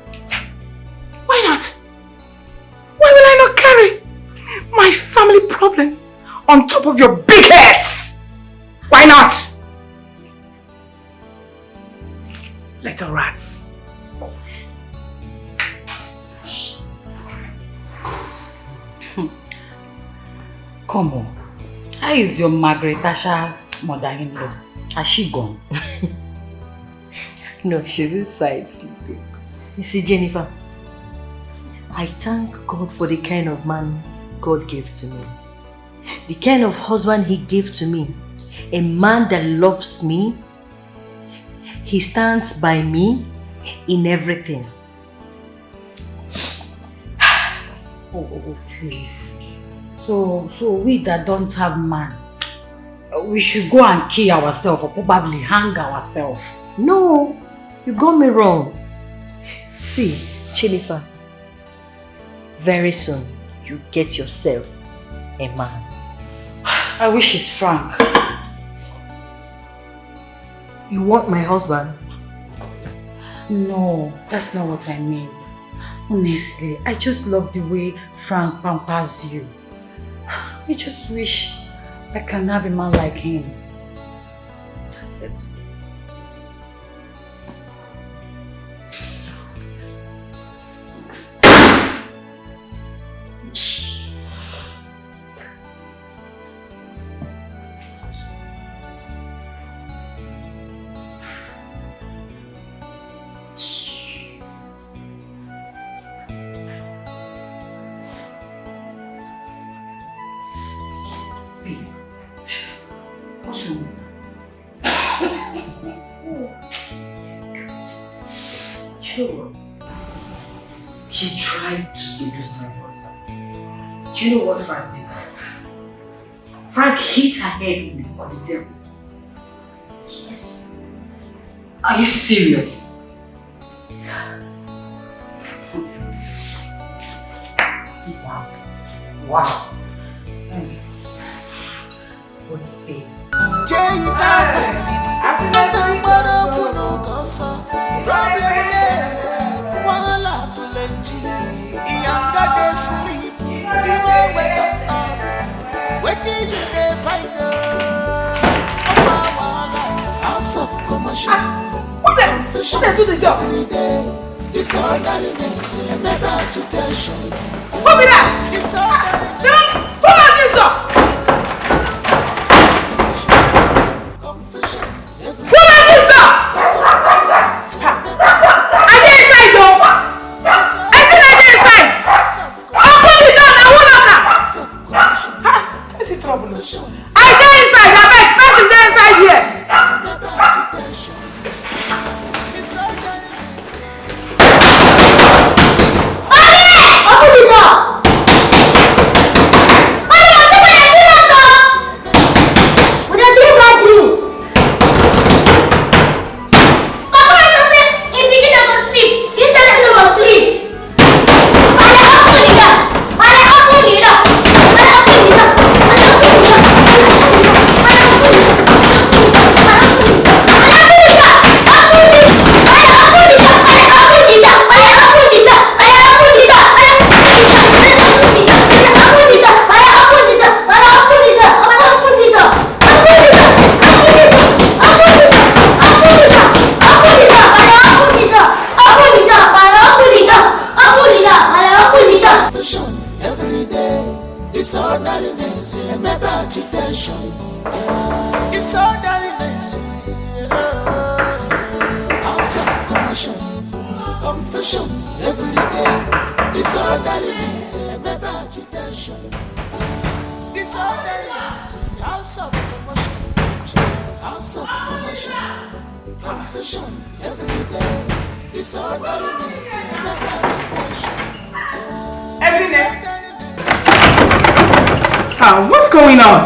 Why not? Why will I not carry my family problems on top of your big heads? Why not? Little rats. Come on. How is your Margaret Tasha mother-in-law? Has she gone? No, she's inside sleeping. You see, Jennifer, I thank God for the kind of man God gave to me. The kind of husband He gave to me. A man that loves me. He stands by me in everything. Oh, please. So we that don't have man, we should go and kill ourselves or probably hang ourselves. No, you got me wrong. See, Jennifer, very soon you get yourself a man. I wish it's Frank. You want my husband? No, that's not what I mean. Honestly, I just love the way Frank pampers you. I just wish I can have a man like him. That's it. She tried to seduce my husband. Do you know what Frank did? Frank hit her head on the table. Yes. Are you serious? Wow. What's pain? Waiting you there Confession. Okay, do the job. Disorderliness, maybe agitation. Open that! Pull out this door! Pull out this door! I get inside though! I said I get inside! Open the door, I won't knock her! What's the trouble? I get inside, I beg, pass is inside here! Open the door! Disorderliness, maybe agitation. Disorderliness, self-commission, confession every day. Disorderliness, maybe agitation. Disorderliness, self-commission, confession every day. Disorderliness, maybe agitation. Every day. What's going on?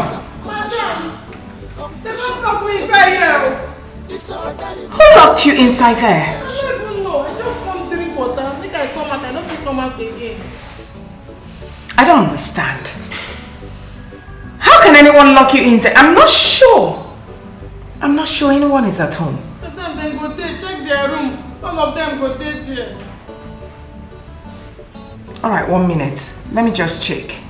Who locked you inside there? I don't even know. I just come drink water. I think I come out. I don't think come out again. I don't understand. How can anyone lock you in there? I'm not sure anyone is at home. Sometimes they go there, check their room. Some of them go there here. Alright, 1 minute. Let me just check.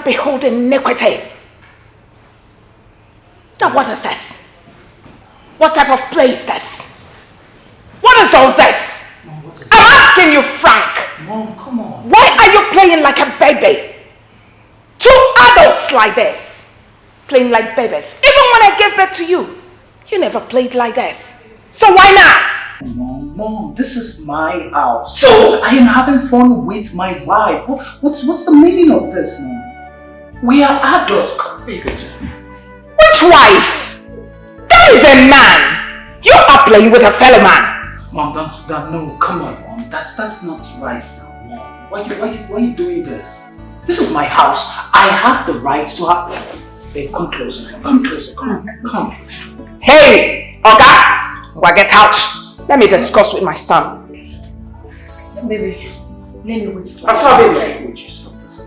Behold iniquity. Now what is this? What type of play is this? What is all this? Mom, I'm asking you, Frank. Mom, come on. Why are you playing like a baby? Two adults like this, playing like babies. Even when I gave birth to you, you never played like this. So why now? Mom, this is my house. So I am having fun with my wife. What's the meaning of this, Mom? We are adults. Which wives? That is a man. You are playing with a fellow man. Mom, no, come on, Mom. That's not right now, Mom. Why are you doing this? This is my house. I have the right to have. Hey, come closer. Come closer. Come. Hey, Oga, get out. Let me discuss with my son. Baby, let me wait. I'm sorry. Would you stop this?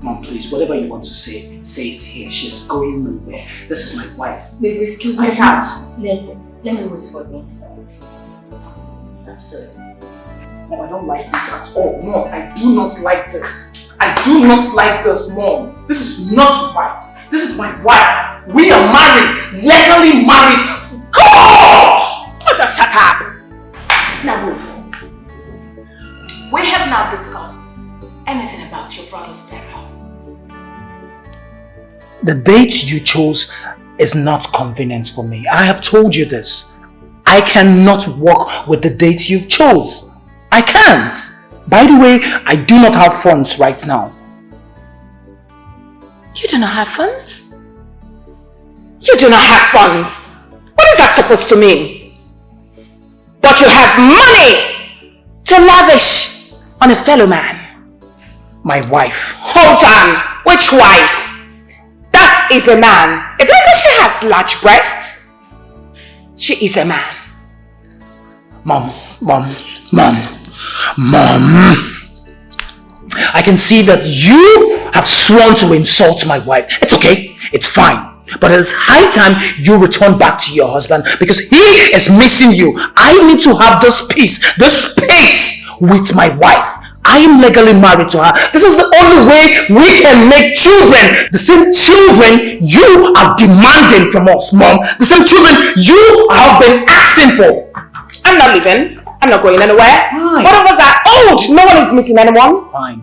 Mom, please, whatever you want to say it here. She's going nowhere. This is my wife. Baby, excuse me. I can't. Let me wait for me, son, please. I'm sorry. Mom, I don't like this at all. Mom, I do not like this. I do not like this, Mom. This is not right. This is my wife. We are married. Legally married. God! Oh, just shut up. Now move. We have not discussed anything about your brother's burial. The date you chose is not convenient for me. I have told you this. I cannot work with the date you've chose. I can't. By the way, I do not have funds right now. You do not have funds? You do not have funds? What is that supposed to mean? But you have money to lavish on a fellow man. My wife. Hold on. Which wife? That is a man. Is it because she has large breasts? She is a man. Mom. I can see that you have sworn to insult my wife. It's okay. It's fine. But it is high time you return back to your husband because he is missing you. I need to have this peace with my wife. I am legally married to her. This is the only way we can make children. The same children you are demanding from us, Mom. The same children you have been asking for. I'm not leaving. I'm not going anywhere. Fine. One of us are old. No one is missing anyone. Fine.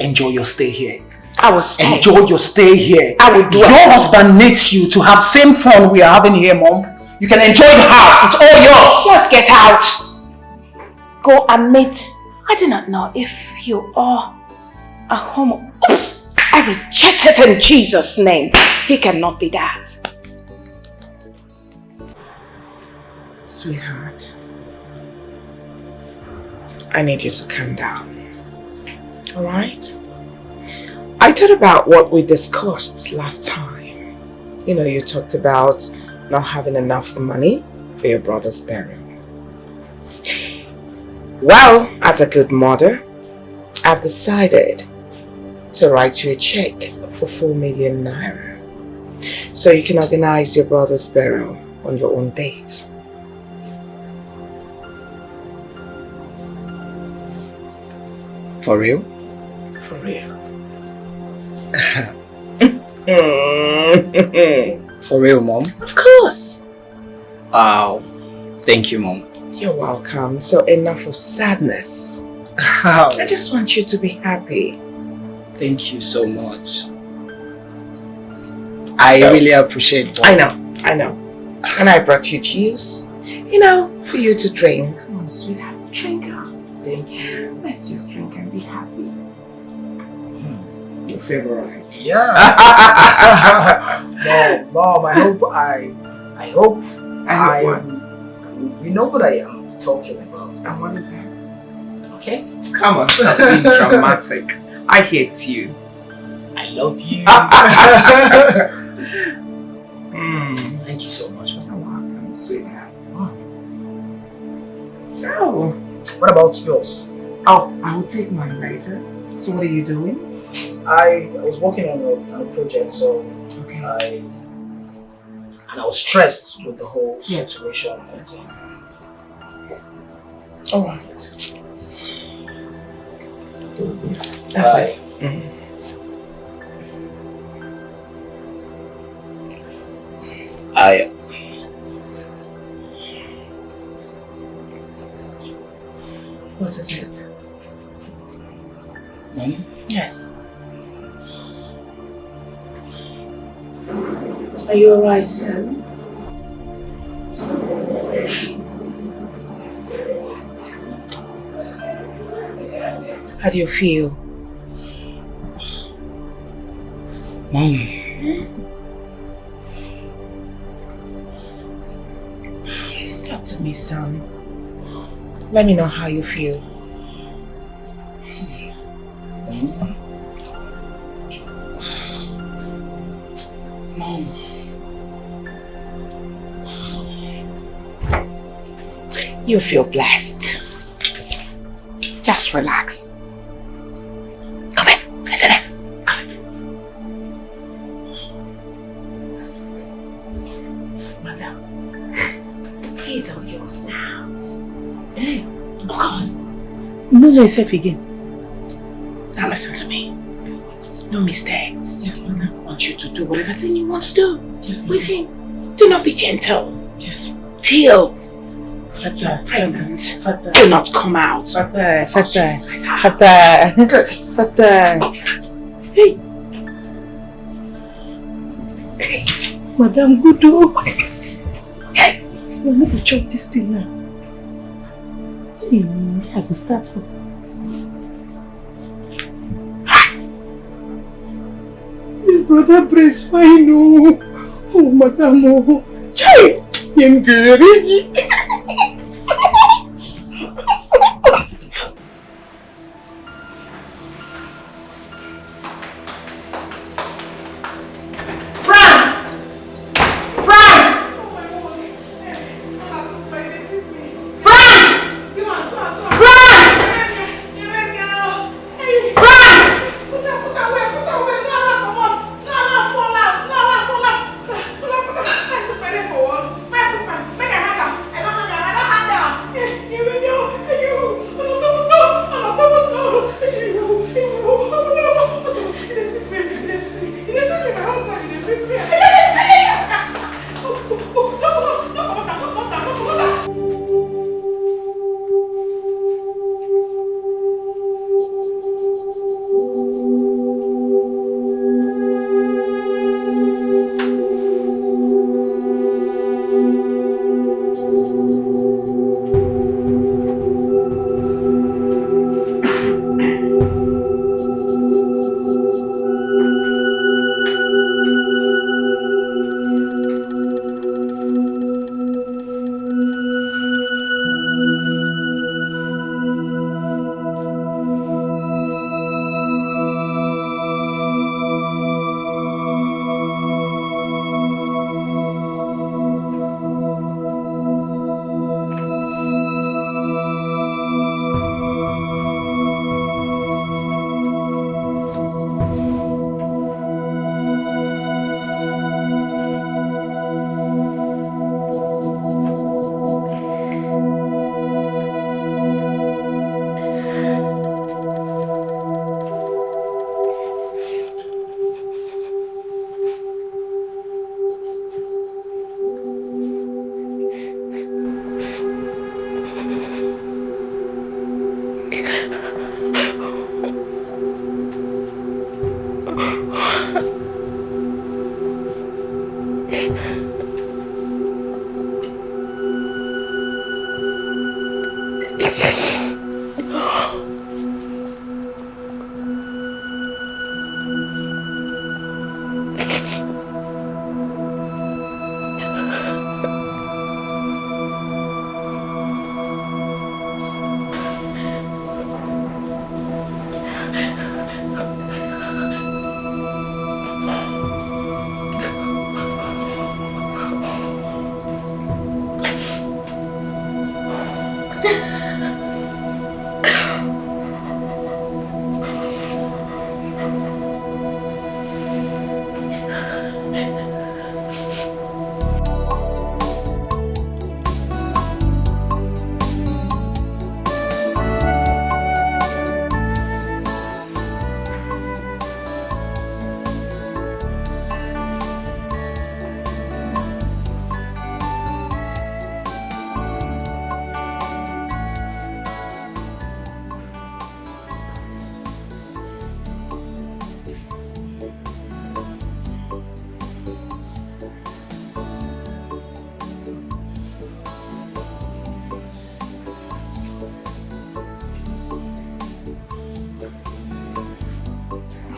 Enjoy your stay here. I will stay. Enjoy your stay here. I will do it. Your husband needs you to have same fun we are having here, Mom. You can enjoy the house. It's all yours. Just get out. Go and meet. I do not know if you are a homo. Oops! I reject it in Jesus' name. He cannot be that. Sweetheart, I need you to calm down. Alright? I thought about what we discussed last time. You know, you talked about not having enough money for your brother's burial. Well, as a good mother, I've decided to write you a check for 4 million naira so you can organize your brother's burial on your own date. For real? For real. For real, Mom? Of course. Wow. Thank you, Mom. You're welcome. So enough of sadness. How? I just want you to be happy. Thank you so much. I really appreciate it. I know. And I brought you juice, you know, for you to drink. Come on, sweetheart, drink up. Thank you. Let's just drink and be happy. Your favorite. Yeah. Mom, I hope you know what I am talking about. And what is that? Okay? Come on, stop being dramatic. I hate you. I love you. Thank you so much. You're welcome, sweetheart. So, what about yours? Oh, I will take mine later. So what are you doing? I was working on a project, so okay. I was stressed with the whole situation. Alright. That's it. What is it? Yes. Are you alright, Sam? How do you feel? Mom. Talk to me, son. Let me know how you feel. You feel blessed. Just relax. Come here, listen here. Madam, he's all yours now. Of course. You know yourself again. Now listen to me. No mistakes. Yes, madam. I want you to do whatever thing you want to do. Yes, with him. Do not be gentle. Yes. Till Father, pregnant. Father. Do not come out. Father, Father. Good. Father. Hey. Madam, good. Hey. So I'm going to chop this thing now. I will start from. This brother prays fine, oh, madam, oh, chai, I'm getting.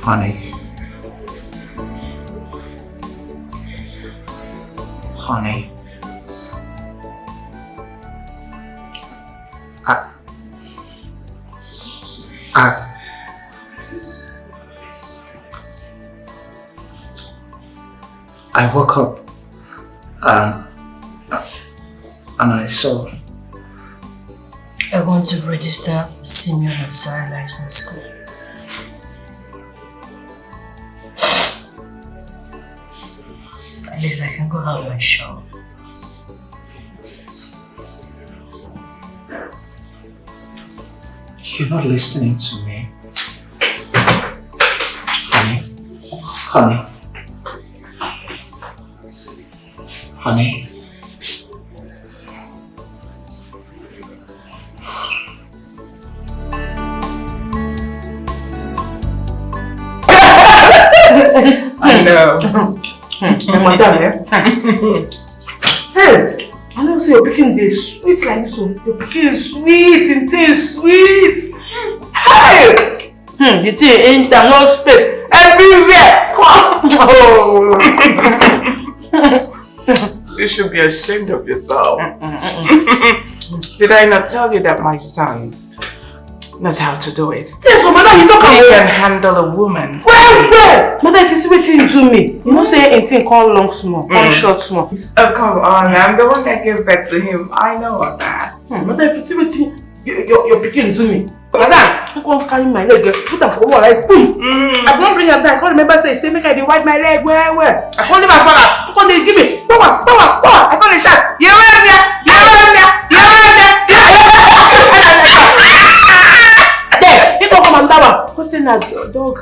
Honey. Honey. I woke up and I saw I want to register Simeon and Sarah license school. At least I can go have my shower. You're not listening to me. Honey. Honey. I know. Madam, hey, I know say your pikin dey sweet like this. Your pikin is sweet, it is sweet. Hey! The thing ain't there, no space. Everywhere! Oh. You should be ashamed of yourself. Did I not tell you that my son knows how to do it? Yes, so madam, you talk about He can handle a woman. Where? Madam, if you see wetin do me, you know say anything come long small, come short small. Oh, come on, I'm the one that gave birth to him. I know of that. Madam, if you see wetin your pikin do me, madam, you come carry my leg, put am for wall, like boom. I don't bring am down. I can't remember say make I dey wipe my leg where. I can't leave my father. I can't dey give me power. I can't dey shout. You love me. Then he come and down. Because say na dog.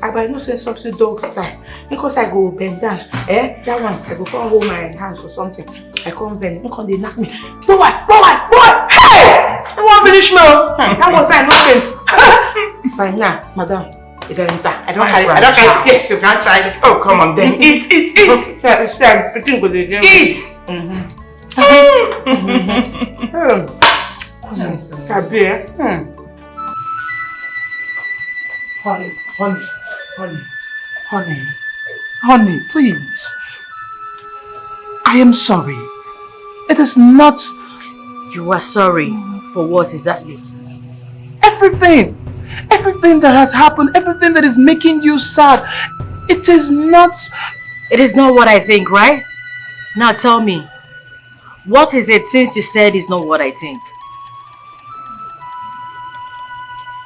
I no say something dog style. Because I go bend down. That one I go come hold my hands or something. I come bend. He come dey knock me. Boy. Hey! I won't finish me. That was I no faint. By now, madam. You don't enter. I don't carry. Yes, you can't try it. Oh, come on then. Eat. Eat. Sabi. Honey, please. I am sorry. It is not... You are sorry for what exactly? Everything that has happened, everything that is making you sad, it is not... It is not what I think, right? Now tell me, what is it since you said it's not what I think?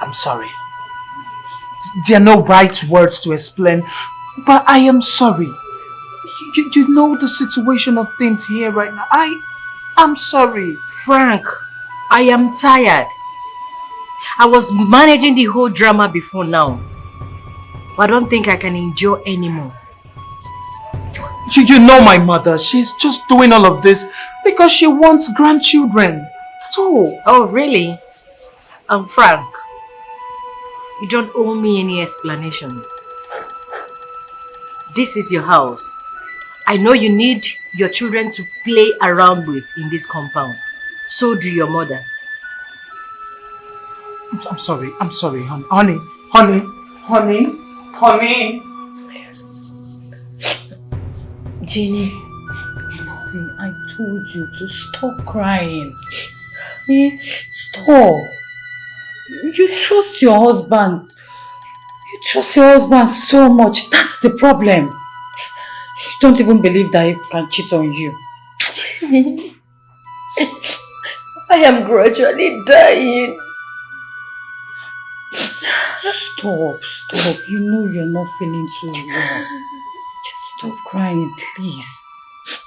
I'm sorry. There are no right words to explain, but I am sorry. You know the situation of things here right now. I'm sorry. Frank, I am tired. I was managing the whole drama before now, but I don't think I can endure anymore. You know my mother. She's just doing all of this because she wants grandchildren. That's all. Oh, really? Frank, you don't owe me any explanation. This is your house. I know you need your children to play around with in this compound. So do your mother. I'm sorry, honey. Jenny, see, I told you to stop crying. Stop. You trust your husband. You trust your husband so much. That's the problem. You don't even believe that he can cheat on you. Jenny, I am gradually dying. Stop. You know you're not feeling too well. Just stop crying, please.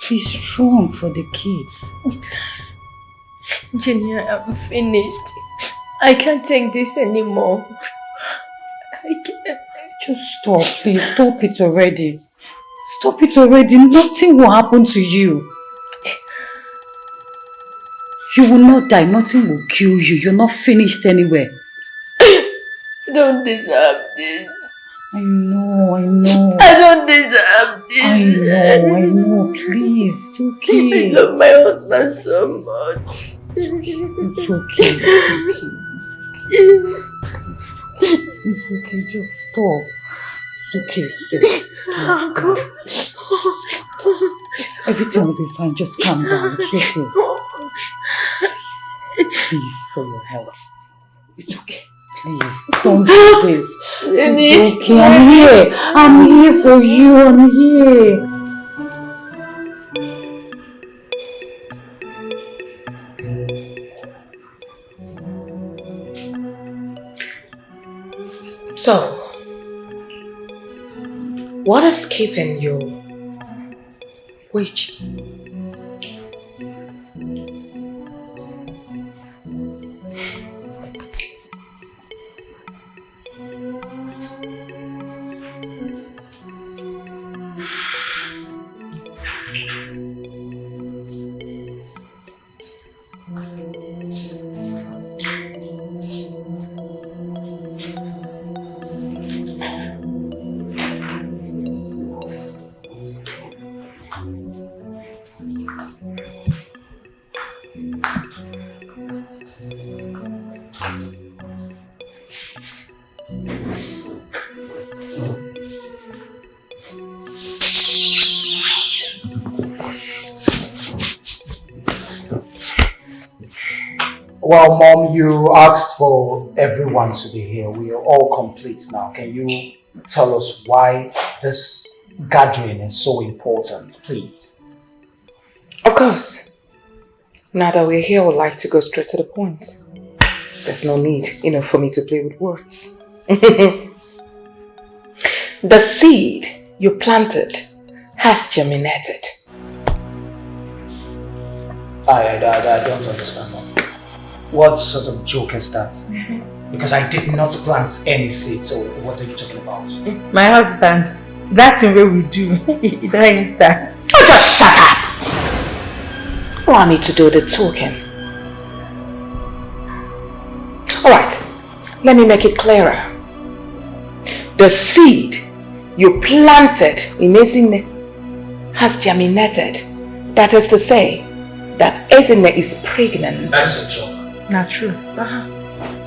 Be strong for the kids. Please. Jenny, I am finished. I can't take this anymore. I can't. Just stop, please. Stop it already. Stop it already. Nothing will happen to you. You will not die. Nothing will kill you. You're not finished anywhere. I don't deserve this. I know. I don't deserve this. I know. Please. It's okay. I love my husband so much. It's okay. It's okay. Just stop. It's okay. Stop. Everything will be fine. Just calm down. It's okay. Please, for your health. It's okay. Please, don't do this. It's okay. I'm here for you. I'm here. So, what is keeping you witch? Well, Mom, you asked for everyone to be here. We are all complete now. Can you tell us why this gathering is so important, please? Of course. Now that we're here, I would like to go straight to the point. There's no need, for me to play with words. The seed you planted has germinated. I don't understand, Mom. What sort of joke is that? Because I did not plant any seed, so what are you talking about? My husband, that's the way we do. It ain't that. Oh, just shut up! Allow me to do the talking. Alright, let me make it clearer. The seed you planted in Ezine has germinated. That is to say, that Ezine is pregnant. That's a joke. Not true.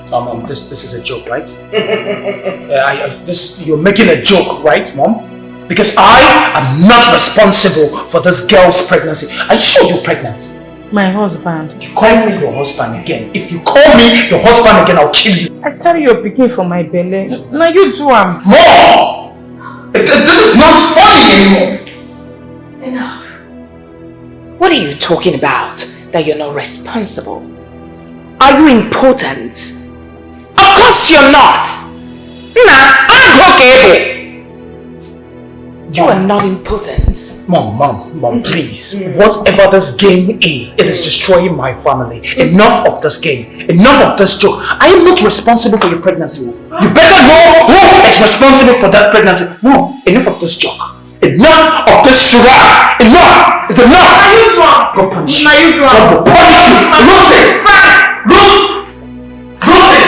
Mom, this is a joke, right? You're making a joke, right, Mom? Because I am not responsible for this girl's pregnancy. Are you sure you're pregnant? My husband. You call me your husband again. If you call me your husband again, I'll kill you. I carry your pikin for my belly. Now you do am. Mom! This is not funny anymore. Enough. What are you talking about? That you're not responsible? Are you important? Of course you're not. Nah, I'm okay. You are not important. Mom, please. Whatever this game is, it is destroying my family. Enough of this game. Enough of this joke. I am not responsible for your pregnancy. You better know who is responsible for that pregnancy. Mom, enough of this joke. Enough of this charade. Enough! It's enough! Now you do am. Go punish. Now you do am. God will punish you. Lose it! Lose it!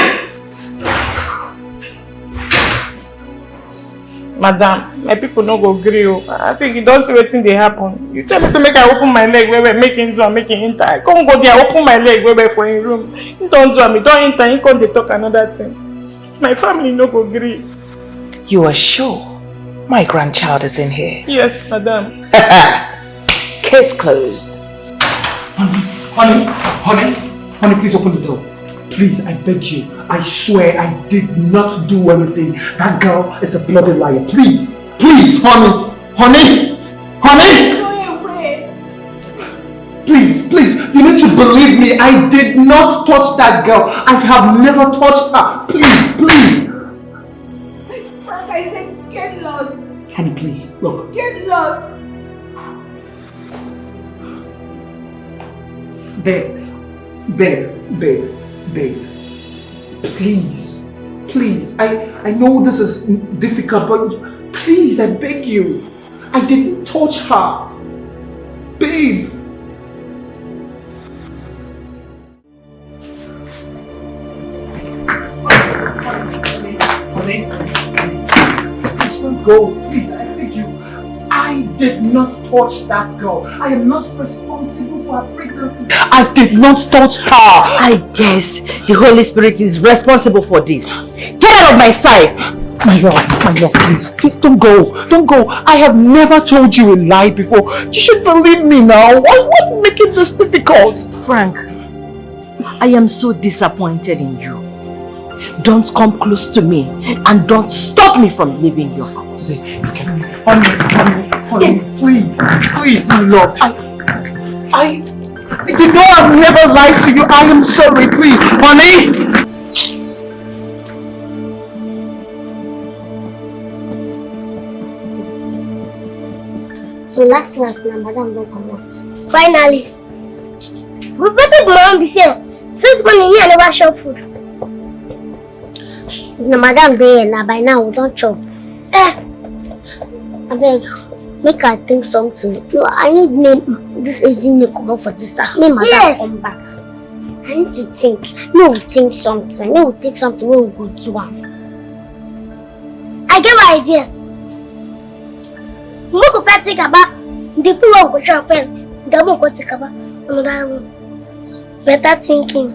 Madam, my people no go gree. I think you don't see wetin dey happen. You tell me say make I open my leg where make him do am, make him enter. I come go there, open my leg where for him room. He don't do am, he don't enter, he come dey talk another thing. My family no go gree. You are sure my grandchild is in here? Yes, madam. Case closed. Honey, please open the door. Please, I beg you. I swear I did not do anything. That girl is a bloody liar. Please, honey. Go away. Please, you need to believe me. I did not touch that girl. I have never touched her. Please. Frank, I said get lost. Honey, please, look. Get lost. Babe. Please. I know this is difficult, but please, I beg you. I didn't touch her. Babe. Honey, please don't go. Please, I beg you. I did not touch that girl. I am not responsible for her pregnancy. I did not touch her. I guess the Holy Spirit is responsible for this. Get out of my sight! My love, please, don't go. I have never told you a lie before. You should believe me now. Why making this difficult? Frank, I am so disappointed in you. Don't come close to me and don't stop me from leaving your house. Honey, please, my love. I you know I've never lied to you. I am sorry, please. Honey! So last now madam don't come out. Finally. But what if mom be saying? Since morning me I never shop food. If madam there now by now we don't chop. I beg, make her think something. No, I need me this isn't come out for this. Me madam come back. I need to think. No, think something. No, think something we will go to one. I get my idea. We go first think about the food we go shop first. Then we go think about another one. Better thinking.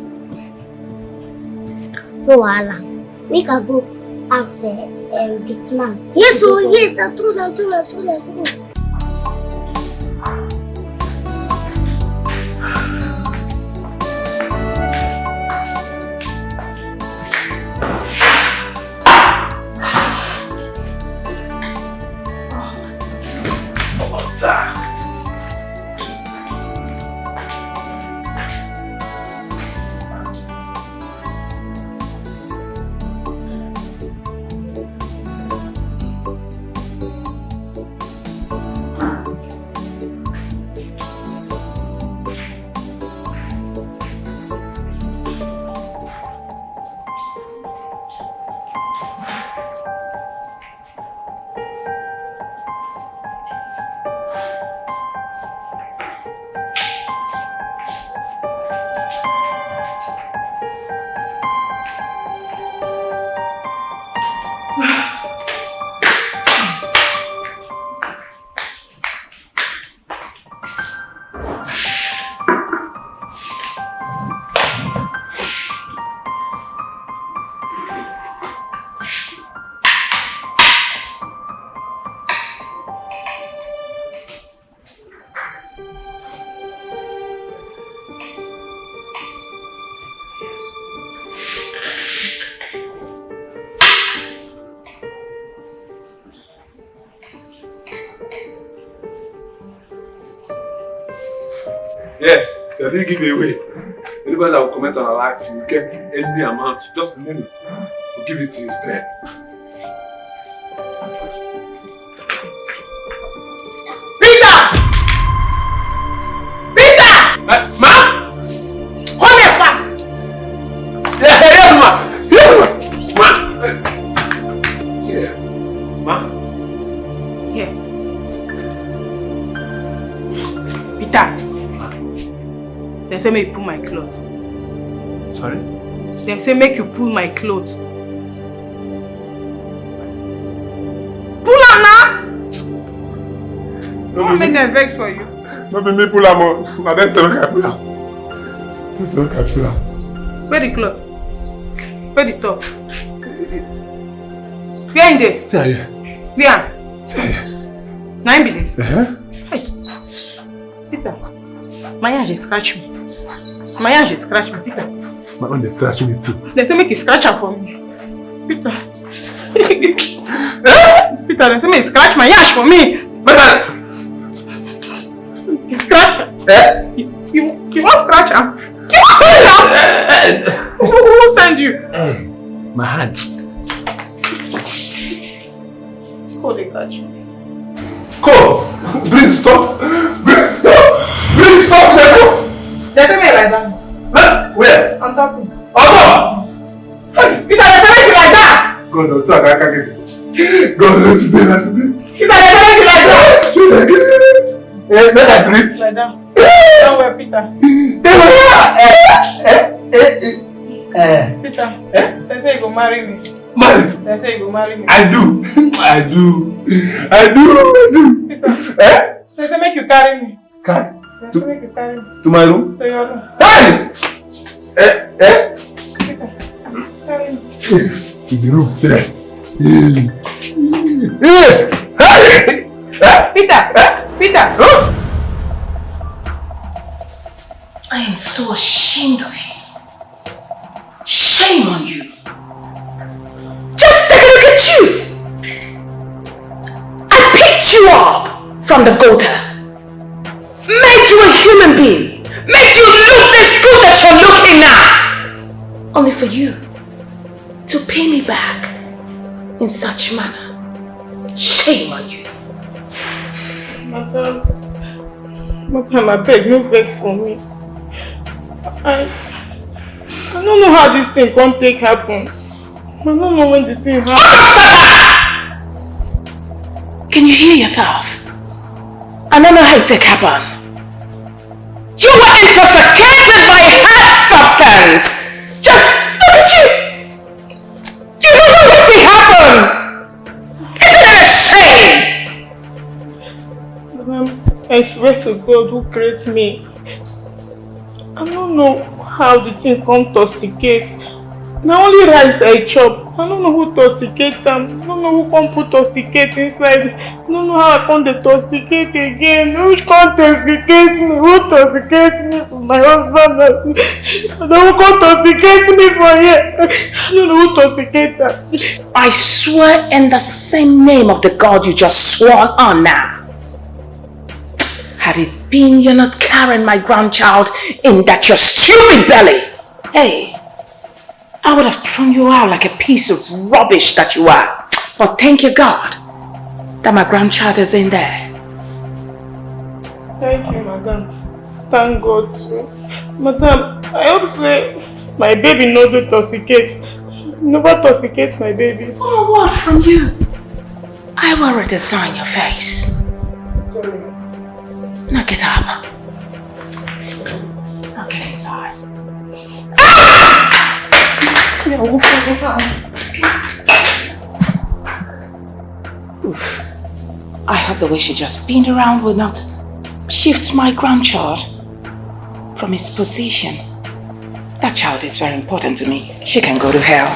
No wahala. Make her go ask big man. Yes, oh yes, true. Yes, they didn't give me away. Anybody that will comment on our life, you get any amount, just name it. We'll give it to you straight. Ma! Come here fast! Yes, ma! Yes, Ma! ma! Yeah. Ma? Peter. They say make you pull my clothes. Sorry? They say make you pull my clothes. Pull am now! Don't make them vex for you. No be me pull am on. Now that's the way I pull am. That's the way I pull am. Where the cloth? Where the top? Where in there? See here. Where? See here. 9 minutes. Uh-huh. Hey. Peter. My hand just scratch me. My hand just scratch me, Peter. My own they scratch me too. They say make you scratch am for me. Peter. Peter, they say make you scratch my ash for me. You scratch am. You want scratch am? You want scratch am? Who will send you? My hand. Call they catch me. Go! Please stop! Please stop! Please stop! They say make like that. Huh? Where? On top. On top! Peter, they say make you like that. God, don't talk, I can't get it. God, don't today, not today. Peter, they say make you like that. Make I sleep. Like that. Don't worry, Peter. Peter, they say you go marry me. Marry? They say you go marry me. I do. I do. Peter, they say make you carry me. Carry? They say make you carry me. To my room? To your room. Hey! Peter, carry me. To the room straight. Peter! I am so ashamed of you. Shame on you. Just take a look at you. I picked you up from the gutter. Made you a human being. Made you look this good that you're looking now. Only for you to pay me back in such manner. Shame on you. Madam, I beg, no vex for me. I don't know how this thing can't take happen. I don't know when the thing happen. Can you hear yourself? I don't know how it take happen. You were intoxicated by hard substance. Just look at you. You don't know what will happen. Isn't it a shame? Madam, I swear to God who creates me, I don't know how the thing come tosticate. Now only rice I chop. I don't know who tosticate them. I don't know who come put tosticate inside. I don't know how I come to tosticate again. Who come tosticate me? Who tosticate me for my husband? I don't know who come tosticate me for here. I don't know who tosticate them. I swear in the same name of the God you just sworn on now. Had it been you're not carrying my grandchild in that your stupid belly, hey, I would have thrown you out like a piece of rubbish that you are. But thank you, God, that my grandchild is in there. Thank you, madam. Thank God, sir. Madam, I hope so. My baby no do toxicate. Never toxicate my baby. Oh, what from you? I will redesign your face. Sorry. Now get up. Now get inside. Oof. I hope the way she just spined around will not shift my grandchild from its position. That child is very important to me. She can go to hell.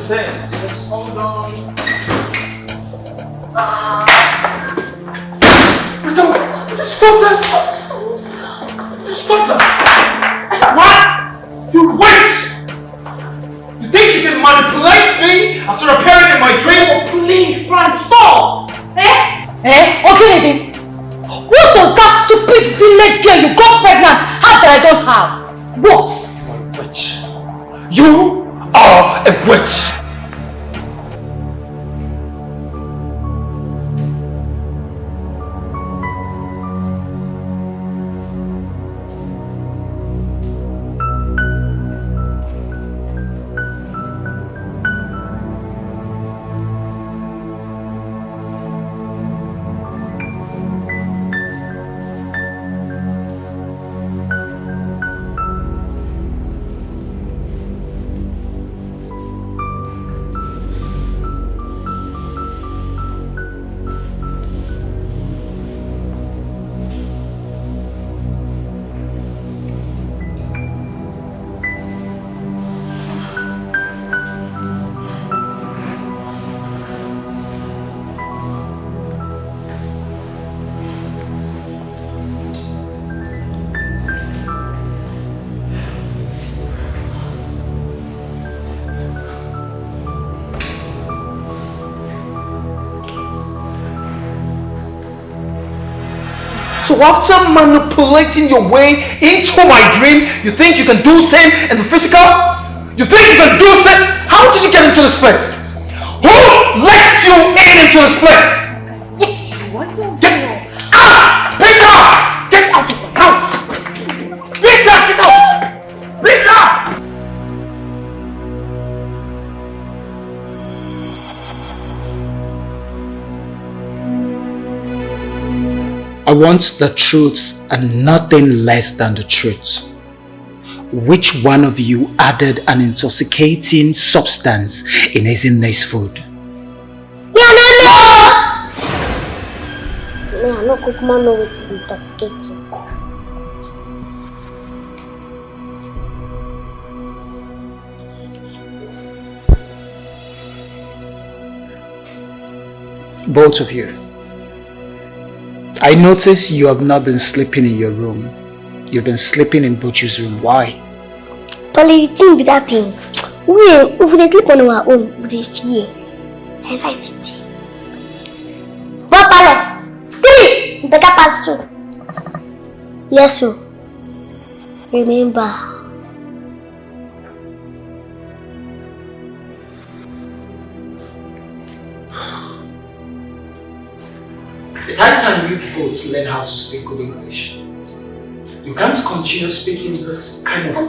Just hold on. Just stop this! Just stop this! What? You witch! You think you can manipulate me after appearing in my dream? Oh, please, Frank, stop! Okay, what does that stupid village girl you got pregnant have that I don't have? What? You are a witch! You are a witch! So after manipulating your way into my dream, you think you can do the same in the physical? You think you can do the same? How did you get into this place? Who let you into this place? Get out! Peter! Get out of my house! Peter, get out! Peter! I want the truth and nothing less than the truth. Which one of you added an intoxicating substance in Ezinne's food? Me, I no kukuma know wetin be intoxicating. Both of you. I notice you have not been sleeping in your room. You've been sleeping in Buchu's room. Why? Tolly, the thing be that thing. If we sleep on our own, we dey fear. I like it. But Pale, 3, better pass 2. Yes, sir. Remember. It's high time you both learn how to speak good English. You can't continue speaking this kind of... You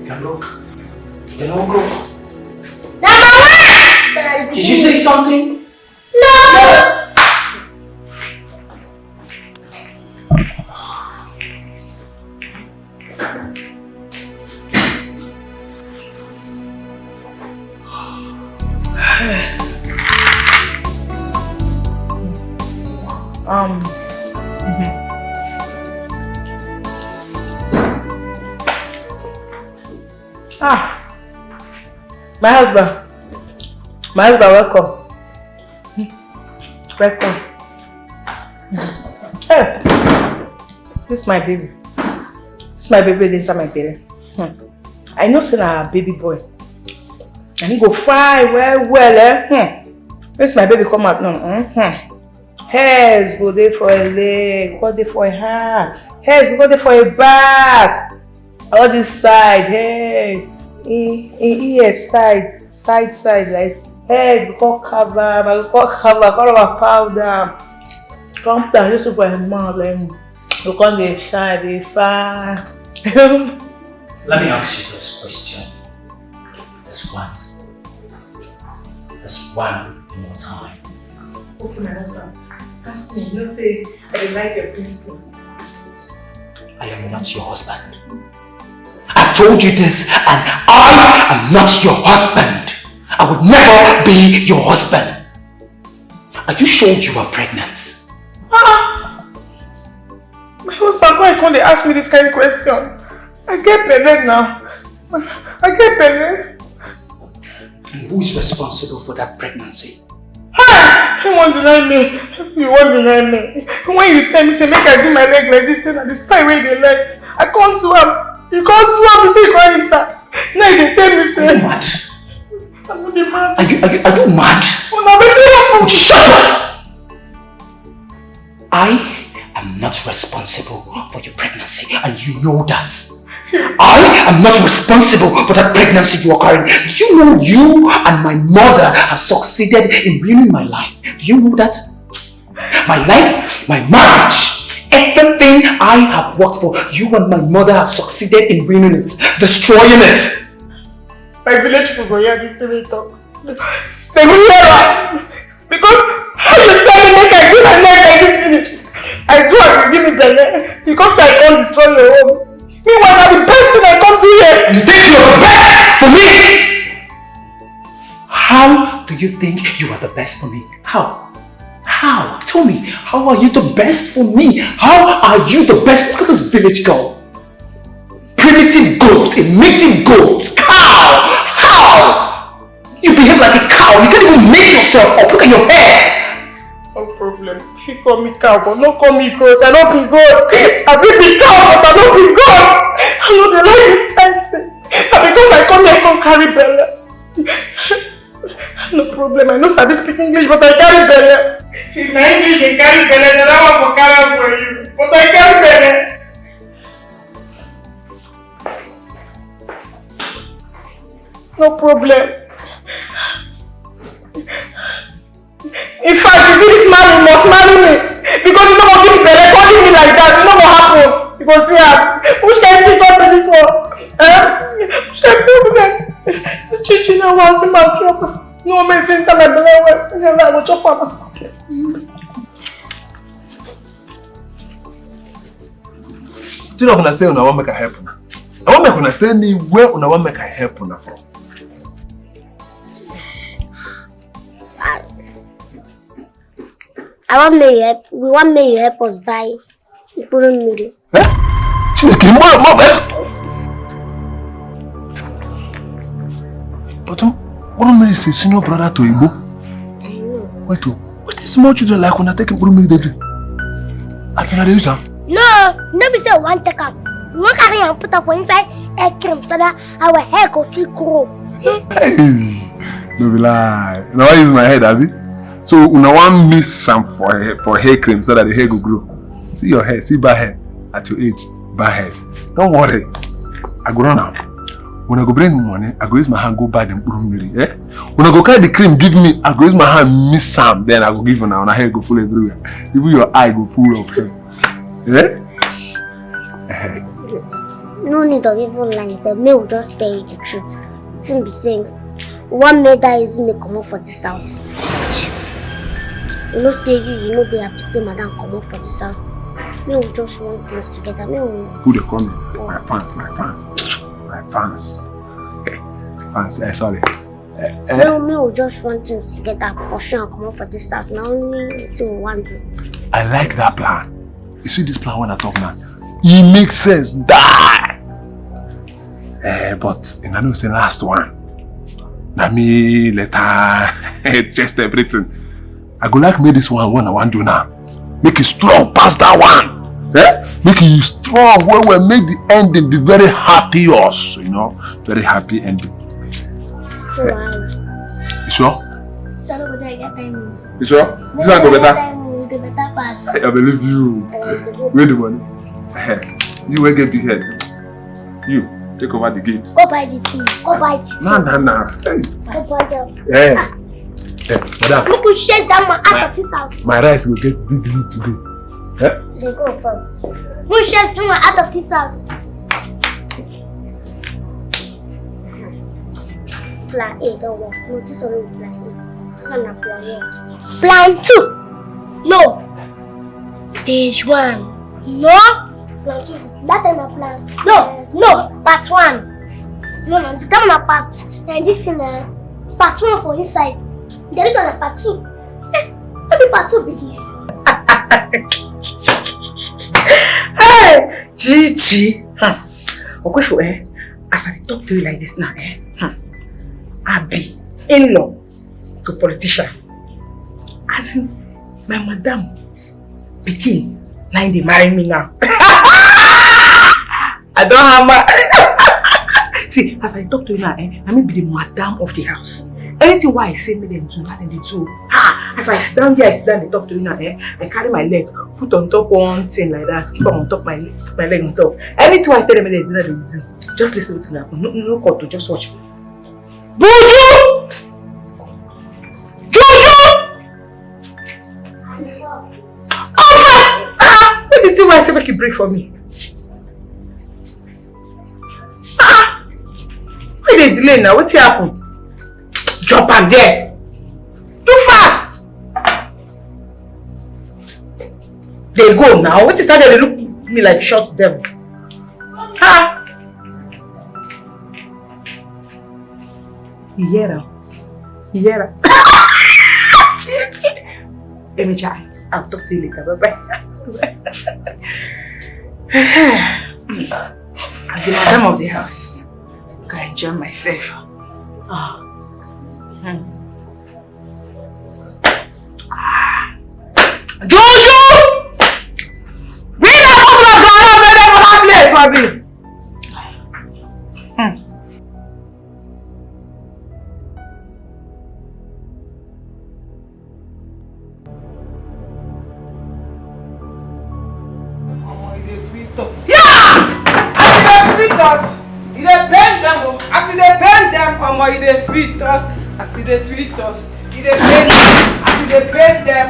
can look. You can all go. Did you say something? No! My husband, welcome. Welcome. Hey, this is my baby. This is my baby inside my belly. I know say na baby boy. And he go fry well. This is my baby come out now. Hairs go there for a leg, go there for a hand. Hairs go there for a back. All this side, hairs. Ear side, like heads, go cover, cover powder. Come down, just for a mouth, and you come dey shine, dey fine. Let me ask you this question. This one more time. Okay, my husband. Ask me, you know, say I like your pistol. I am not your husband. I've told you this, and I am not your husband. I would never be your husband. Are you sure you are pregnant? My husband, why can't they ask me this kind of question? I get pregnant now. I get pregnant. And who is responsible for that pregnancy? He won't deny me. You won't deny me. When you tell me, say, make I do my leg like this, and this time when they like, I can't do it. You can't do it until you go enter. Now they tell me, say, are you mad? I'm not mad. Are you mad? Oh, no, but shut up! I am not responsible for your pregnancy, and you know that. I am not responsible for that pregnancy you are carrying. Do you know you and my mother have succeeded in ruining my life? Do you know that? My life, my marriage, everything I have worked for, you and my mother have succeeded in ruining it, destroying it. My village people go hear this TV talk. They will hear that. Because how you tell me make I do my life like this village? I do have to give me belly because I can't destroy your home. Meanwhile, I'm the best thing I come to here. You think you're the best for me? How do you think you are the best for me? How? How? Tell me, how are you the best for me? How are you the best? Look at this village girl. Primitive goat, a native goat, cow. How? You behave like a cow. You can't even make yourself up. Look at your hair. No problem. If you call me cow, but don't call me goat. I don't be goat. I will be cow, but I don't be goat. I know they like this kind of thing. And because I come here, I can't carry belly. No problem. I know I speak English, but I carry belly. In my English, I carry belly. Then I want to carry for you. But I carry belly. No problem. In fact, you see this man, you must marry me. Because you don't want to give me belly, calling me like that. You know what happened? Because yeah, which kind of thing got me this one? Which kind of problem? This chichi now was in my trouble. No man think that my belly went. I will chop up. Do you know when I say I want to make a help? I want to make tell me where I want to make a help from. I want me help. We want me you help us buy Puru Miri. But Puru Miri is a senior brother to Igbo. I know. Wait, what is small children like when I take Puru Miri they do? I can use her. No, nobody say one take up. We want carry and put her for inside egg cream so that our hair go feel grow. Hey, no be lie. Now I use my head, Abby. So una want miss some for hair cream so that the hair will grow. See your hair, see bad hair at your age, bad hair. Don't worry. I go run out. When I go bring money, I go use my hand go buy them urumiri. When I go carry the cream, give me, I go use my hand miss some, then I go give you now and hair go full everywhere. Even your eye go full of hair. No need of even lines. May will just tell you the truth. It's be saying one made that is in the common for this house. You know, say you know they have say madam common for this house. May we just run things together. May we. Who they call me? My fans. Fans. Sorry. May we just run things together. Portion and common for this house. Now only until we want to. I like that plan. You see this plan when I talk now? It makes sense. Die. But I know the last one. Now me later just everything. I go like make this one when I want to do now. Make it strong past that one. Make it strong where we make the ending be very happy us, you know. Very happy ending. You sure? You sure? This one go better? I believe you. Where the money? You will get big head. You take over the gate. Go buy the tea. Go buy the tea. Nah. Hey. Go buy them. Madam. Look who shares that man out of this house. My rice will get big today. They go first. Who shares that man out of this house? Plan A, don't work. No, this is only plan A. This is not plan 1. Plan 2. No. Stage 1. No. Plan 2. That time I plan. No. Part 1. No, the time I part. And this is part 1 for inside. There is on part 2. Maybe part 2 be this. Hey, Gigi. Okosho, as I talk to you like this now, I be in-law to politician. As in, my madam pikin, now they marry me now. I don't have my... See, as I talk to you now, I may be the madam of the house. Anything why I say me them do, that they do. As I sit down here, I sit down and talk to you now, I carry my leg, put on top one thing like that, keep on top my leg on top. Anything I tell them they do, that they do. Just listen to me. No call to just watch. Buju! Juju! What did you want to say make you break for me? Why they delay now? What's happened? Drop am there. Too fast. They go now. What is that? They look at me like short devil. You hear her? Let me try. I'll talk to you later. Bye-bye. As the madam of the house, I can enjoy myself. Jojo! Bring that up my grandma where they will have place for me. You dey sweet us, as you dey sweet us, you dey pain them, as you dey pain them,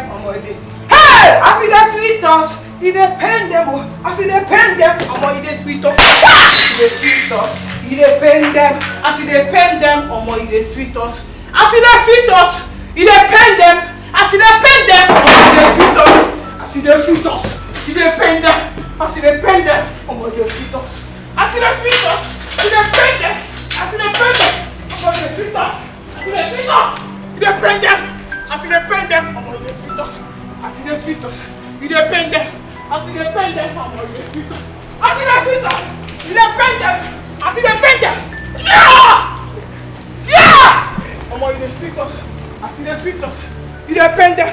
hey! As you dey sweet us, you dey pain them, as you dey pain them, you dey sweet us, you dey sweet us, you dey pain them, as you dey pain them, you dey sweet us, as you dey sweet us, you dey pain them, as you dey pain them, you dey sweet us, as you dey sweet us, you dey pain them, as you dey pain them, you dey sweet us, as you dey sweet us, you dey pain them, as you dey pain them. You dey sweet us, as you dey sweet us, you dey pain them, as you dey pain them, you dey sweet us, as you dey sweet us, you dey pain them, as you dey pain them, you dey sweet us, as you dey sweet us, you dey pain them, as you dey pain them, you dey sweet us, as you dey sweet us, you dey pain them,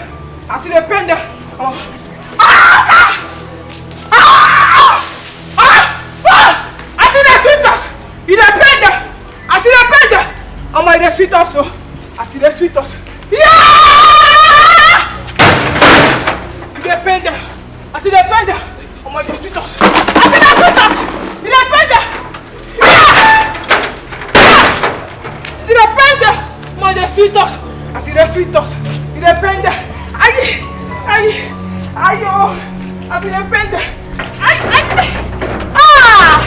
as you dey pain them, as you dey sweet us, you dey pain them. As you dey pain them, you dey sweet us, as you dey sweet us. Yeah! You dey pain them. I see the pain them. Oh my, they sweet us. I see the sweet us. You dey pain them. See the pain them. Oh my, they sweet us. I see the sweet us. You dey pain them. Aye. Ayo. I see the pain them. Aye. Ah!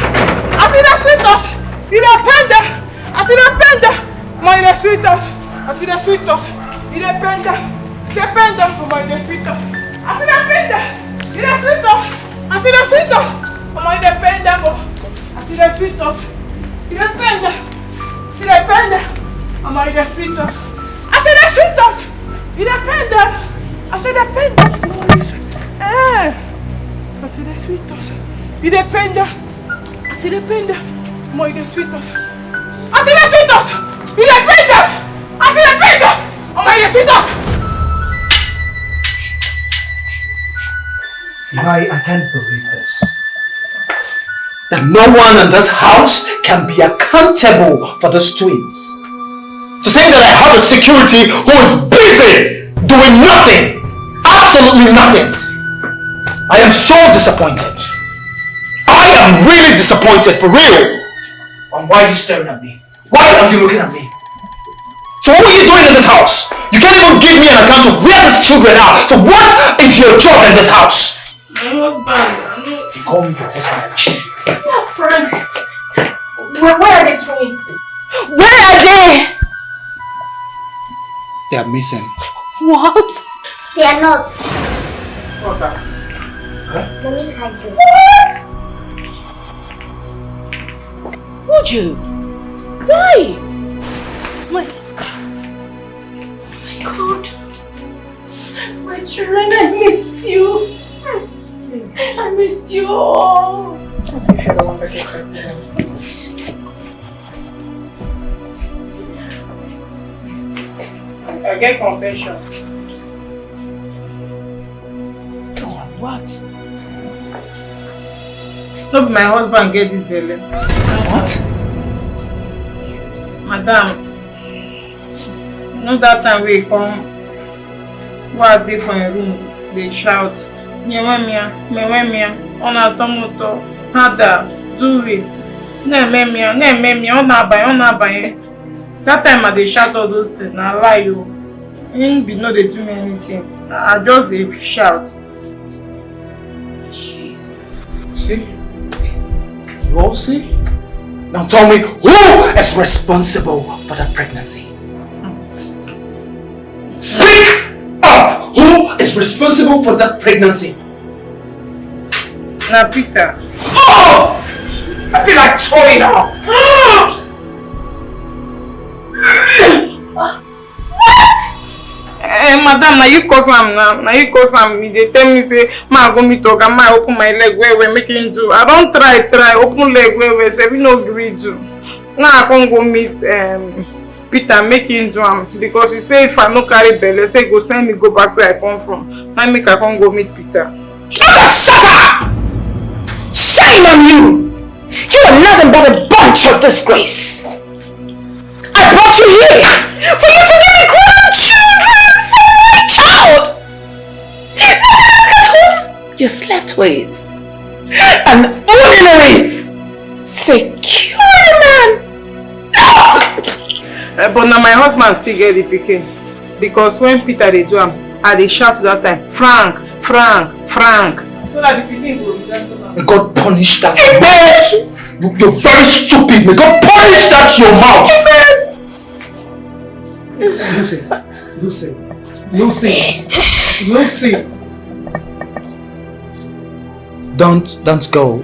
I see the sweet us. You dey pain them. I see the pain them. My, they sweet us. I see the sweet us. You dey pain them. They pain them. Oh my, they sweet us. I see the pain them. You dey sweet us. I see the sweet us. Oh my, they pain them. I see the sweet us. You dey pain them. See the pain them. Oh my, they sweet us. I see the sweet us. You dey pain them. I see the pain them. I see the sweet us. You dey pain them. I see the pain them. Oh my, they sweet us. I see the sweet us. You dey pain them. I see the pain them. Oh my, they sweet us. I can't believe this. That no one in this house can be accountable for these twins. To think that I have a security who is busy doing nothing, absolutely nothing. I am so disappointed. I am really disappointed, for real. And why are you staring at me? Why are you looking at me? So what are you doing in this house? You can't even give me an account of where these children are. So what is your job in this house? My husband, If you call me your husband, I cheat. What, Frank? Where are they twins? Where are they? They are missing. What? They are not. What's that? Let me hide them. What? Would you? Why? My God. My children, I missed you. I missed you all. Let's see if you're the one that gets back to them. I get confession. Come on, what? No, my husband get this belly. What? Madam, not that time we come, what they for a room, they shout, Mewemia, ona tomoto, Hada, do it. Nememia, ona baye. That time they shout all those things, I lie you. Ain't be no they do me anything. I just they shout. Jesus. See? You all see? Now tell me, who is responsible for that pregnancy? Speak up! Who is responsible for that pregnancy? Now Peter. Oh! I feel like throwing up! Madam, now you cause am now. Now you cause am. They tell me say, "Ma go meet Oga, ma open my leg where we making do." I don't try open leg where we say we no agree do. Now I can't go meet Peter making do am because he say if I no carry belly, say go send me go back where I come from. Now make I can't go meet Peter. Shut up! Shame on you! You are nothing but a bunch of disgrace. I brought you here for you to get grandchildren from my child. Not to look at whom you slept with. An ordinary, security man. But now my husband still get the pikin because when Peter they do am, I they shout that time, Frank. So that the pikin will resemble am. May God punish that mouth. You're very stupid. May God punish that your mouth. Lucy. Don't go.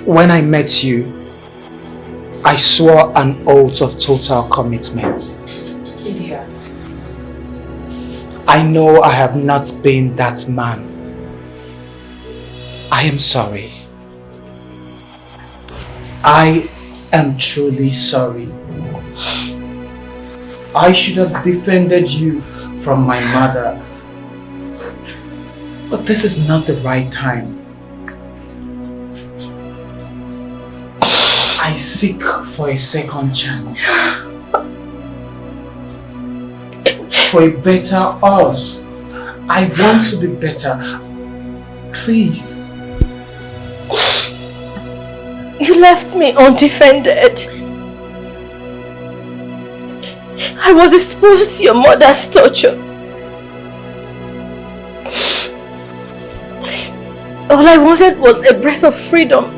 When I met you, I swore an oath of total commitment. Idiot. I know I have not been that man. I am sorry. I am truly sorry. I should have defended you from my mother. But this is not the right time. I seek for a second chance. for a better us. I want to be better. Please. You left me undefended. I was exposed to your mother's torture. All I wanted was a breath of freedom.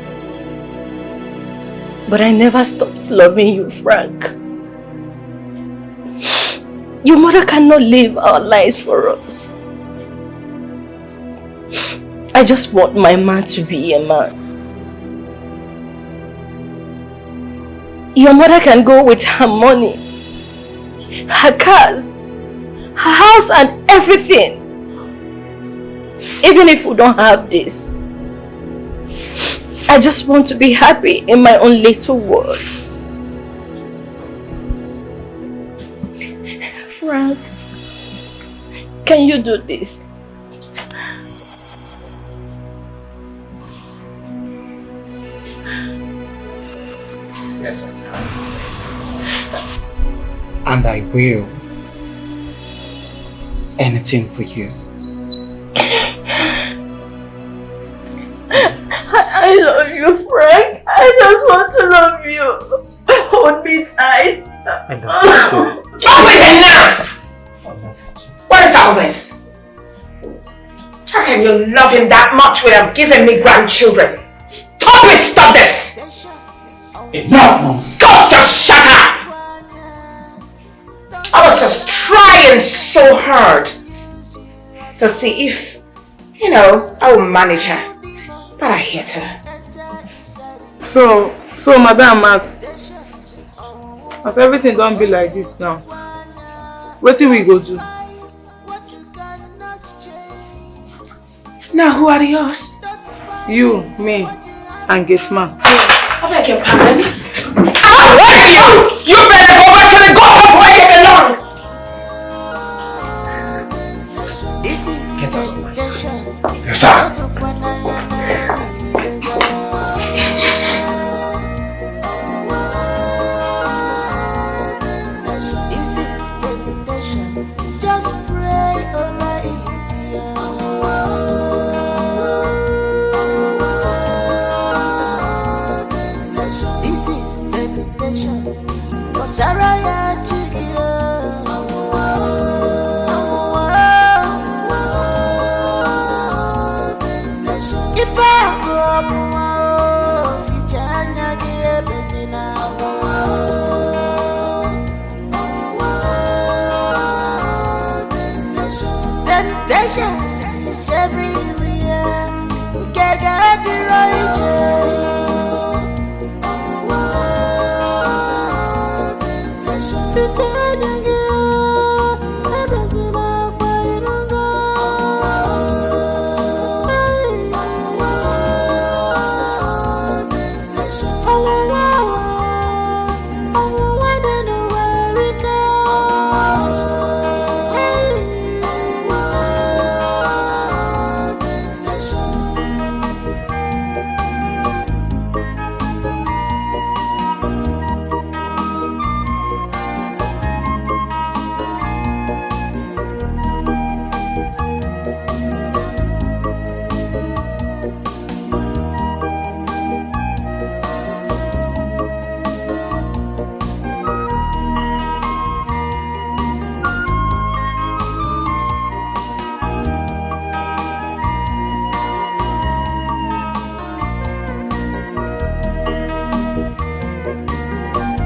But I never stopped loving you, Frank. Your mother cannot live our lives for us. I just want my man to be a man. Your mother can go with her money, her cars, her house and everything. Even if we don't have this, I just want to be happy in my own little world. Frank, can you do this? Yes, I can. And I will. Anything for you. I love you, Frank. I just want to love you. Hold me tight. I love you too. Always enough! What is all this? How can you love him that much without giving me grandchildren? Please stop this! Enough, Mom. God, just shut up! I was just trying so hard to see if, I will manage her. But I hate her. So Madam, as everything don't be like this now, what do we go do? Now who are the us? You, me, and Gateman. I beg your pardon. I'll wait you! You better go back to the goal where you belong! Get out of my sight. Yes, sir. Just pray over it. This is temptation. For Sarah,